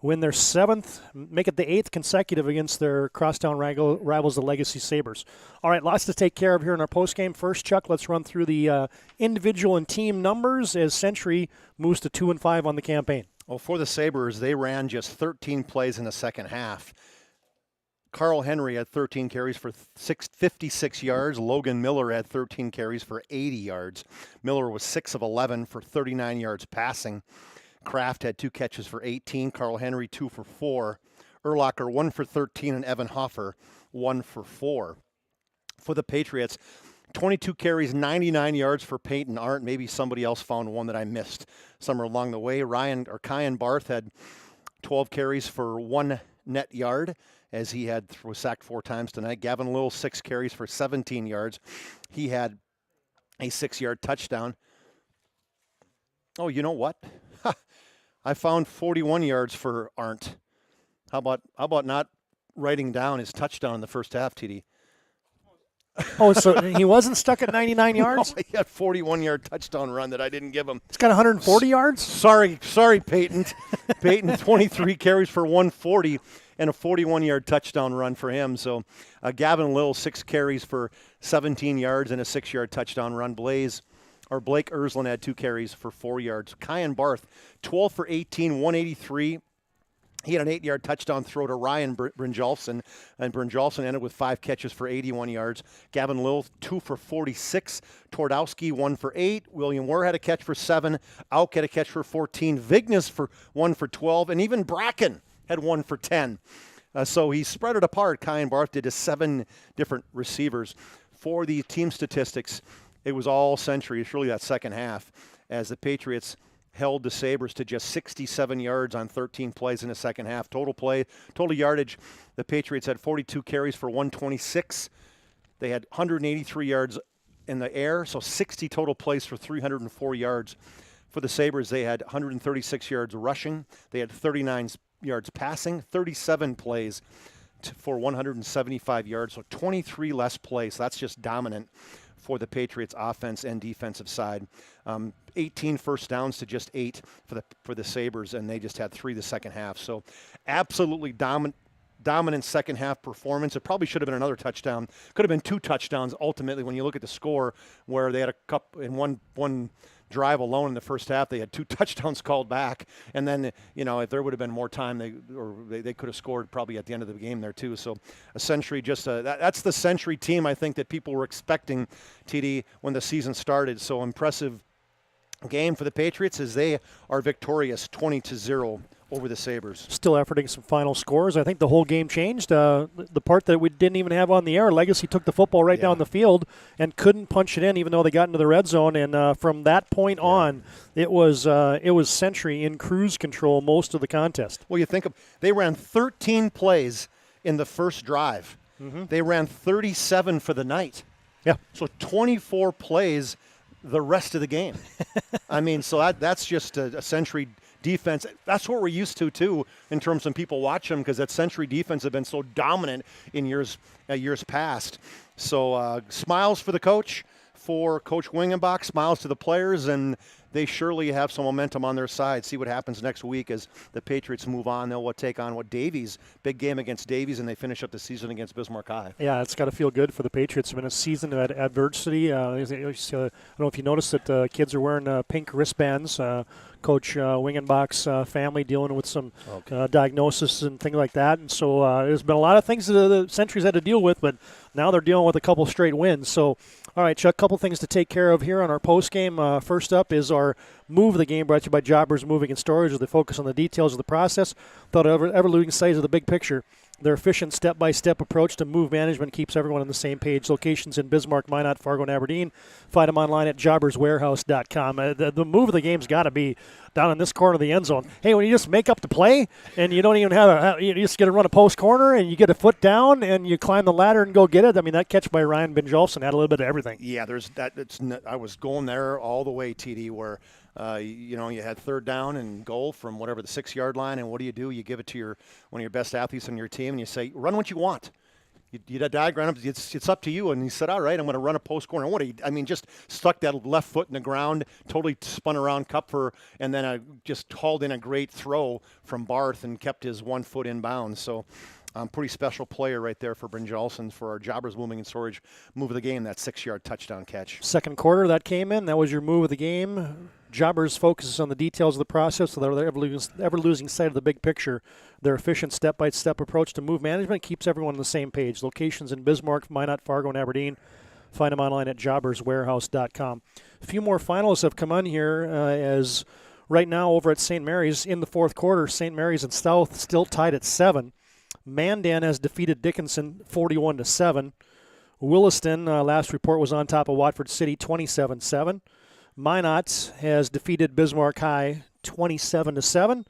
win their 7th, make it the 8th consecutive against their crosstown rivals, the Legacy Sabres. All right, lots to take care of here in our postgame. First, Chuck, let's run through the individual and team numbers as Century moves to 2-5 on the campaign. Well, for the Sabres, they ran just 13 plays in the second half. Carl Henry had 13 carries for 56 yards. Logan Miller had 13 carries for 80 yards. Miller was 6 of 11 for 39 yards passing. Kraft had 2 catches for 18. Carl Henry 2 for 4. Urlacher 1 for 13, and Evan Hoffer 1 for 4. For the Patriots, 22 carries, 99 yards for Peyton Arndt. Maybe somebody else found one that I missed somewhere along the way. Kyan Barth had 12 carries for 1 net yard, as he was sacked 4 times tonight. Gavin Little, 6 carries for 17 yards. He had a 6-yard touchdown. Oh, you know what? I found 41 yards for Arndt. How about not writing down his touchdown in the first half, TD? Oh, so he wasn't stuck at 99 yards? No, he had a 41-yard touchdown run that I didn't give him. He's got 140 yards? Sorry, Peyton. Peyton, 23 carries for 140 and a 41-yard touchdown run for him. So Gavin Little, 6 carries for 17 yards and a 6-yard touchdown run. Blake Ersland had 2 carries for 4 yards. Kyan Barth, 12 for 18, 183. He had an 8-yard touchdown throw to Ryan Brynjolfsson, and Brynjolfsson ended with 5 catches for 81 yards. Gavin Little, 2 for 46. Twardowski, 1 for 8. William Ware had a catch for 7. Auk had a catch for 14. Vignes for 1 for 12. And even Bracken had 1 for 10. So he spread it apart. Kyan Barth did to 7 different receivers. For the team statistics, it was all Century. It's really that second half as the Patriots held the Sabres to just 67 yards on 13 plays in the second half. Total yardage, the Patriots had 42 carries for 126. They had 183 yards in the air, so 60 total plays for 304 yards. For the Sabres, they had 136 yards rushing. They had 39 yards passing, 37 plays for 175 yards, so 23 less plays. So that's just dominant for the Patriots offense and defensive side. 18 first downs to just 8 for the Sabres, and they just had 3 the second half. So absolutely dominant second half performance. It probably should have been another touchdown. Could have been 2 touchdowns ultimately when you look at the score, where they had a couple in one drive alone in the first half. They had 2 touchdowns called back, and then if there would have been more time, they could have scored probably at the end of the game there too. So a Century, that's the Century team I think that people were expecting, TD, when the season started. So impressive game for the Patriots as they are victorious 20-0 over the Sabres. Still efforting some final scores. I think the whole game changed. The part that we didn't even have on the air, Legacy took the football right down the field and couldn't punch it in, even though they got into the red zone. And from that point on, it was Century in cruise control most of the contest. Well, they ran 13 plays in the first drive. Mm-hmm. They ran 37 for the night. Yeah. So 24 plays the rest of the game. I mean, so that's just a Century defense. That's what we're used to, too, in terms of people watch them, because that Century defense have been so dominant in years past. So smiles for the coach, for Coach Wingenbach, smiles to the players, and they surely have some momentum on their side. See what happens next week as the Patriots move on. They'll take on Davies, big game against Davies, and they finish up the season against Bismarck High. Yeah, it's got to feel good for the Patriots. It's been a season of adversity. I don't know if you noticed that kids are wearing pink wristbands. Coach Wingenbach's family dealing with some diagnosis and things like that. And so there's been a lot of things that the Century's had to deal with, but now they're dealing with a couple straight wins. So, all right, Chuck, a couple things to take care of here on our postgame. First up is our move of the game, brought to you by Jobbers Moving and Storage, as they focus on the details of the process. Thought ever-looking sight of the big picture. Their efficient step-by-step approach to move management keeps everyone on the same page. Locations in Bismarck, Minot, Fargo, and Aberdeen. Find them online at jobberswarehouse.com. The move of the game's got to be down in this corner of the end zone. Hey, when you just make up the play and you don't even you just get to run a post corner and you get a foot down and you climb the ladder and go get it. I mean, that catch by Ryan Benjolfson had a little bit of everything. Yeah, I was going there all the way, TD, where you had third down and goal from whatever the 6-yard line, and what do? You give it to one of your best athletes on your team, and you say, run what you want. You diagram it's up to you. And he said, all right, I'm going to run a post corner. Just stuck that left foot in the ground, totally spun around Kupfer, and then just hauled in a great throw from Barth and kept his 1 foot in bounds. So pretty special player right there for Brynjolfsson for our Jobbers Moving and Storage move of the game, that 6-yard touchdown catch. Second quarter, that came in. That was your move of the game. Jobbers focuses on the details of the process, so they're ever losing sight of the big picture. Their efficient step-by-step approach to move management keeps everyone on the same page. Locations in Bismarck, Minot, Fargo, and Aberdeen. Find them online at jobberswarehouse.com. A few more finalists have come on here as right now over at St. Mary's in the fourth quarter. St. Mary's and South still tied at 7. Mandan has defeated Dickinson 41-7. Williston, last report, was on top of Watford City 27-7. Minot has defeated Bismarck High 27-7.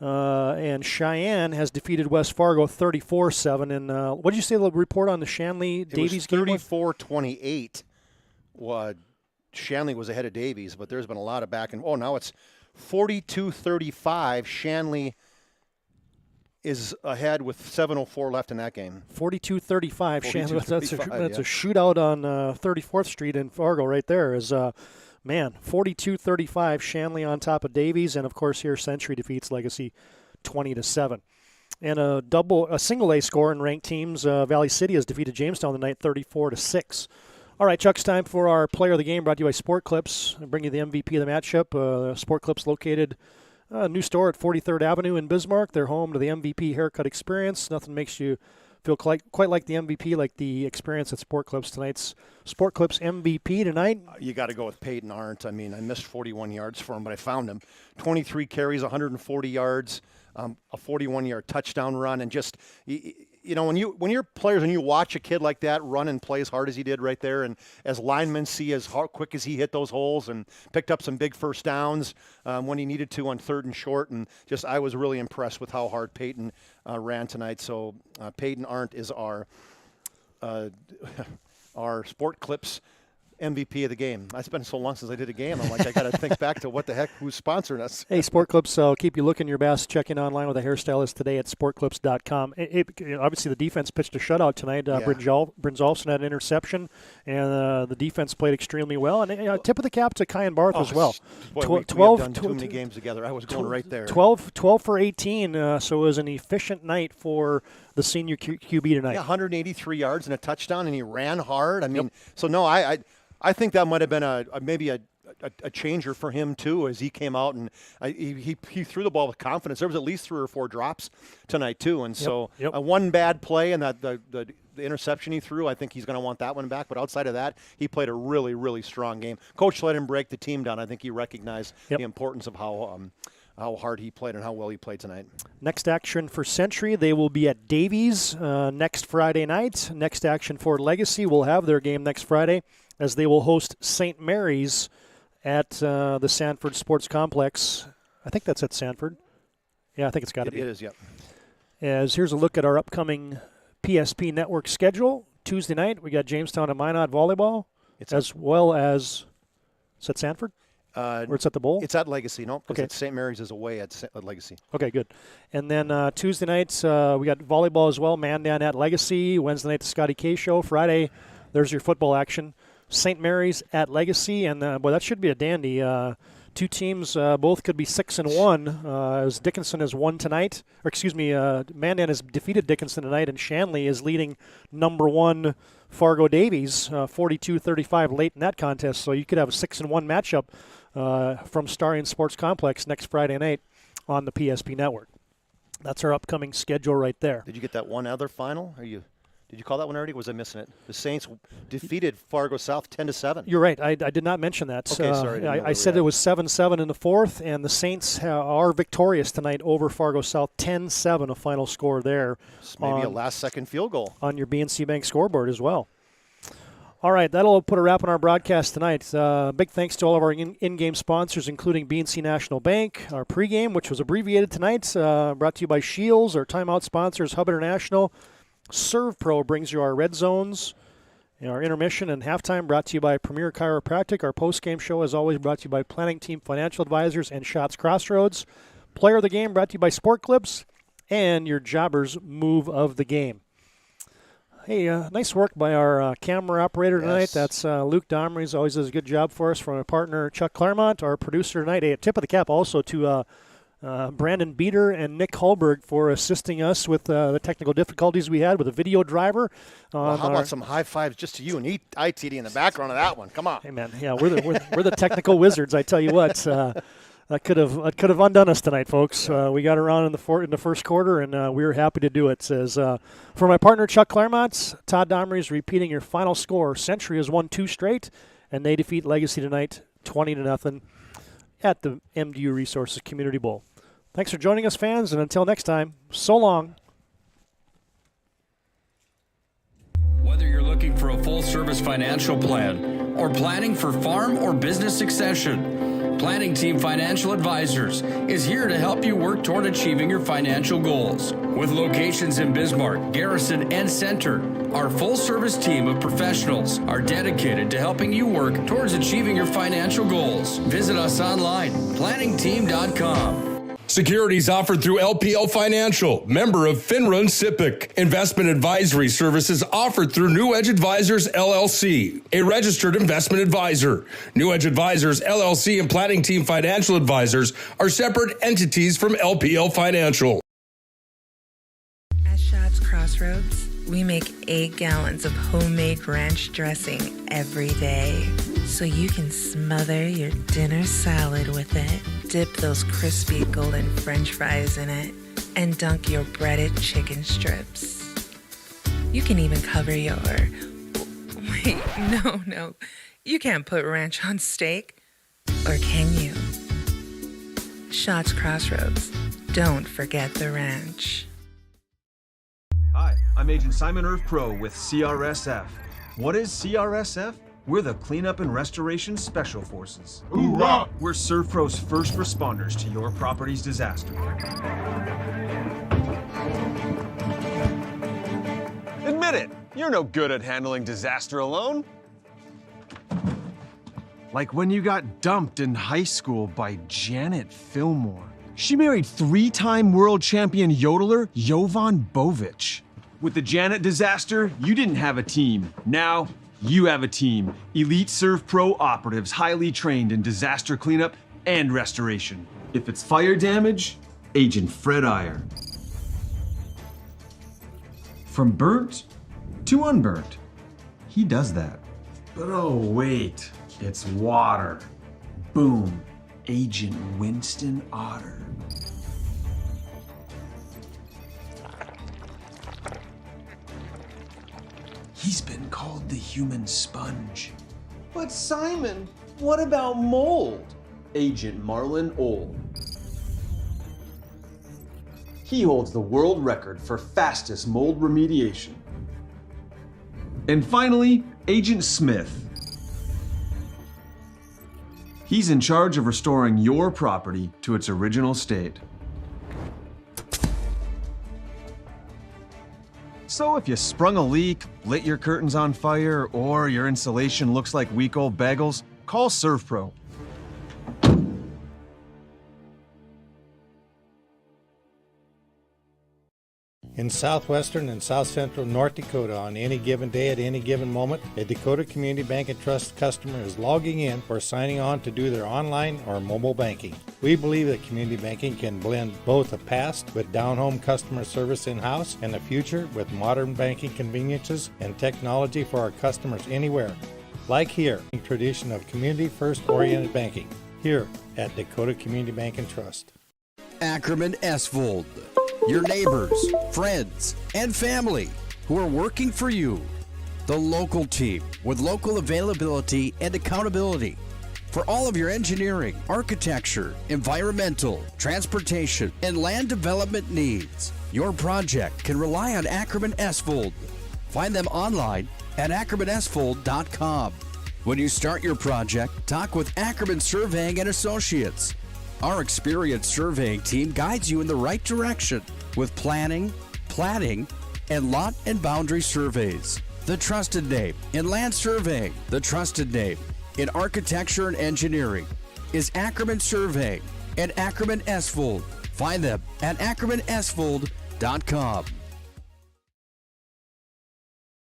And Cheyenne has defeated West Fargo 34-7. And what did you say the report on the Shanley-Davies game? It was 34-28. Shanley was ahead of Davies, but there's been a lot of back and now it's 42-35. Shanley is ahead with 7:04 left in that game. 42-35. Shanley. That's a shootout on 34th Street in Fargo right there. 42-35. Shanley on top of Davies, and of course here Century defeats Legacy 20-7. And a single A score in ranked teams. Valley City has defeated Jamestown tonight 34-6. All right, Chuck, it's time for our player of the game, brought to you by Sport Clips. I bring you the MVP of the matchup. Sport Clips located a new store at 43rd Avenue in Bismarck. They're home to the MVP haircut experience. Nothing makes you feel quite like the MVP like the experience at Sport Clips. Tonight's Sport Clips MVP tonight. You got to go with Peyton Arndt. I mean, I missed 41 yards for him, but I found him. 23 carries, 140 yards, a 41-yard touchdown run, and just when you're players and you watch a kid like that run and play as hard as he did right there, and as linemen see as quick as he hit those holes and picked up some big first downs when he needed to on 3rd and short, and just I was really impressed with how hard Peyton ran tonight. So Peyton Arndt is our Sport Clips MVP of the game. It's been so long since I did a game. I'm like, I got to think back to what the heck, who's sponsoring us. Hey, Sport Clips, keep you looking your best. Check in online with a hairstylist today at sportclips.com. Obviously, the defense pitched a shutout tonight. Brynjolfsson had an interception, and the defense played extremely well. And tip of the cap to Kyan Barth as well. Boy, we've done too many games together. I was going right there. 12 for 18, so it was an efficient night for the senior QB tonight. Yeah, 183 yards and a touchdown, and he ran hard. I mean, so no, I think that might have been maybe a changer for him too, as he came out and he threw the ball with confidence. There was at least 3 or 4 drops tonight too, and so one bad play and that the interception he threw, I think he's going to want that one back. But outside of that, he played a really, really strong game. Coach let him break the team down. I think he recognized the importance of how hard he played and how well he played tonight. Next action for Century, they will be at Davies next Friday night. Next action for Legacy will have their game next Friday, as they will host St. Mary's at the Sanford Sports Complex. I think that's at Sanford. Yeah, I think it's got to be. It is, yep. As here's a look at our upcoming PSP Network schedule. Tuesday night, we got Jamestown and Minot volleyball, well as It's at Sanford? Or it's at the Bowl? It's at Legacy, no? Because Okay. St. Mary's is away at Legacy. Okay, good. And then Tuesday nights, we got volleyball as well. Mandan at Legacy. Wednesday night, the Scotty K Show. Friday, there's your football action. St. Mary's at Legacy. And, boy, that should be a dandy. Two teams, both could be 6-1, as Dickinson has won tonight. Or, excuse me, Mandan has defeated Dickinson tonight, and Shanley is leading number 1 Fargo Davies 42-35 late in that contest. So you could have a 6-1 matchup from Starion Sports Complex next Friday night on the PSP Network. That's our upcoming schedule right there. Did you get that one other final? Did you call that one already? Or was I missing it? The Saints defeated Fargo South 10-7. You're right. I did not mention that. Okay, sorry. I said it was 7-7 in the fourth, and the Saints are victorious tonight over Fargo South 10-7, a final score there. Maybe a last-second field goal. On your BNC Bank scoreboard as well. All right, that'll put a wrap on our broadcast tonight. Big thanks to all of our in-game sponsors, including BNC National Bank, our pregame, which was abbreviated tonight, brought to you by Shields, our timeout sponsors, Hub International. ServPro brings you our red zones, our intermission and halftime, brought to you by Premier Chiropractic. Our postgame show, as always, brought to you by Planning Team Financial Advisors and Shots Crossroads. Player of the game brought to you by Sport Clips, and your Jobbers move of the game. Hey, nice work by our camera operator tonight. Yes. That's Luke Domrey. He always does a good job for us. From our partner, Chuck Claremont, our producer tonight. A tip of the cap also to Brandon Beater and Nick Holberg for assisting us with the technical difficulties we had with a video driver. Well, how about some high fives just to you and ITD in the background of that one? Come on. Hey, man. Yeah, we're the technical wizards, I tell you what. That could have undone us tonight, folks. We got around in the first quarter, and we were happy to do it. Says for my partner Chuck Claremont, Todd Domrey is repeating your final score. Century has won 2 straight, and they defeat Legacy tonight 20-0 at the MDU Resources Community Bowl. Thanks for joining us, fans, and until next time, so long. Whether you're looking for a full-service financial plan or planning for farm or business succession, Planning Team Financial Advisors is here to help you work toward achieving your financial goals. With locations in Bismarck, Garrison, and Center, our full-service team of professionals are dedicated to helping you work towards achieving your financial goals. Visit us online, planningteam.com. Securities offered through LPL Financial, member of FINRA and SIPC. Investment advisory services offered through New Edge Advisors, LLC, a registered investment advisor. New Edge Advisors, LLC, and Planning Team Financial Advisors are separate entities from LPL Financial. At Shots Crossroads, we make 8 gallons of homemade ranch dressing every day, so you can smother your dinner salad with it. Dip those crispy golden French fries in it, and dunk your breaded chicken strips. You can even cover your... Wait, no. You can't put ranch on steak. Or can you? Shots Crossroads. Don't forget the ranch. Hi, I'm Agent Simon Irv Pro with CRSF. What is CRSF? We're the Cleanup and Restoration Special Forces. Hoorah! We're ServPro's first responders to your property's disaster. Admit it, you're no good at handling disaster alone. Like when you got dumped in high school by Janet Fillmore. She married 3-time world champion yodeler Jovan Bovic. With the Janet disaster, you didn't have a team. Now, you have a team. Elite ServPro operatives, highly trained in disaster cleanup and restoration. If it's fire damage, Agent Fred Iyer. From burnt to unburnt, he does that. But oh wait, it's water. Boom, Agent Winston Otter. He's been called the human sponge. But Simon, what about mold? Agent Marlon Old. He holds the world record for fastest mold remediation. And finally, Agent Smith. He's in charge of restoring your property to its original state. So if you sprung a leak, lit your curtains on fire, or your insulation looks like week-old bagels, Call ServPro. In southwestern and south central North Dakota, on any given day at any given moment, a Dakota Community Bank and Trust customer is logging in or signing on to do their online or mobile banking. We believe that community banking can blend both a past with down-home customer service in-house and a future with modern banking conveniences and technology for our customers anywhere. Like here, a tradition of community-first oriented banking here at Dakota Community Bank and Trust. Ackerman Esvold, your neighbors, friends, and family who are working for you. The local team with local availability and accountability for all of your engineering, architecture, environmental, transportation, and land development needs. Your project can rely on Ackerman Esvold. Find them online at ackermanesvold.com. When you start your project, talk with Ackerman Surveying and Associates. Our experienced surveying team guides you in the right direction with planning, platting, and lot and boundary surveys. The trusted name in land surveying, the trusted name in architecture and engineering is Ackerman Surveying and Ackerman Esvold. Find them at ackermanesvold.com.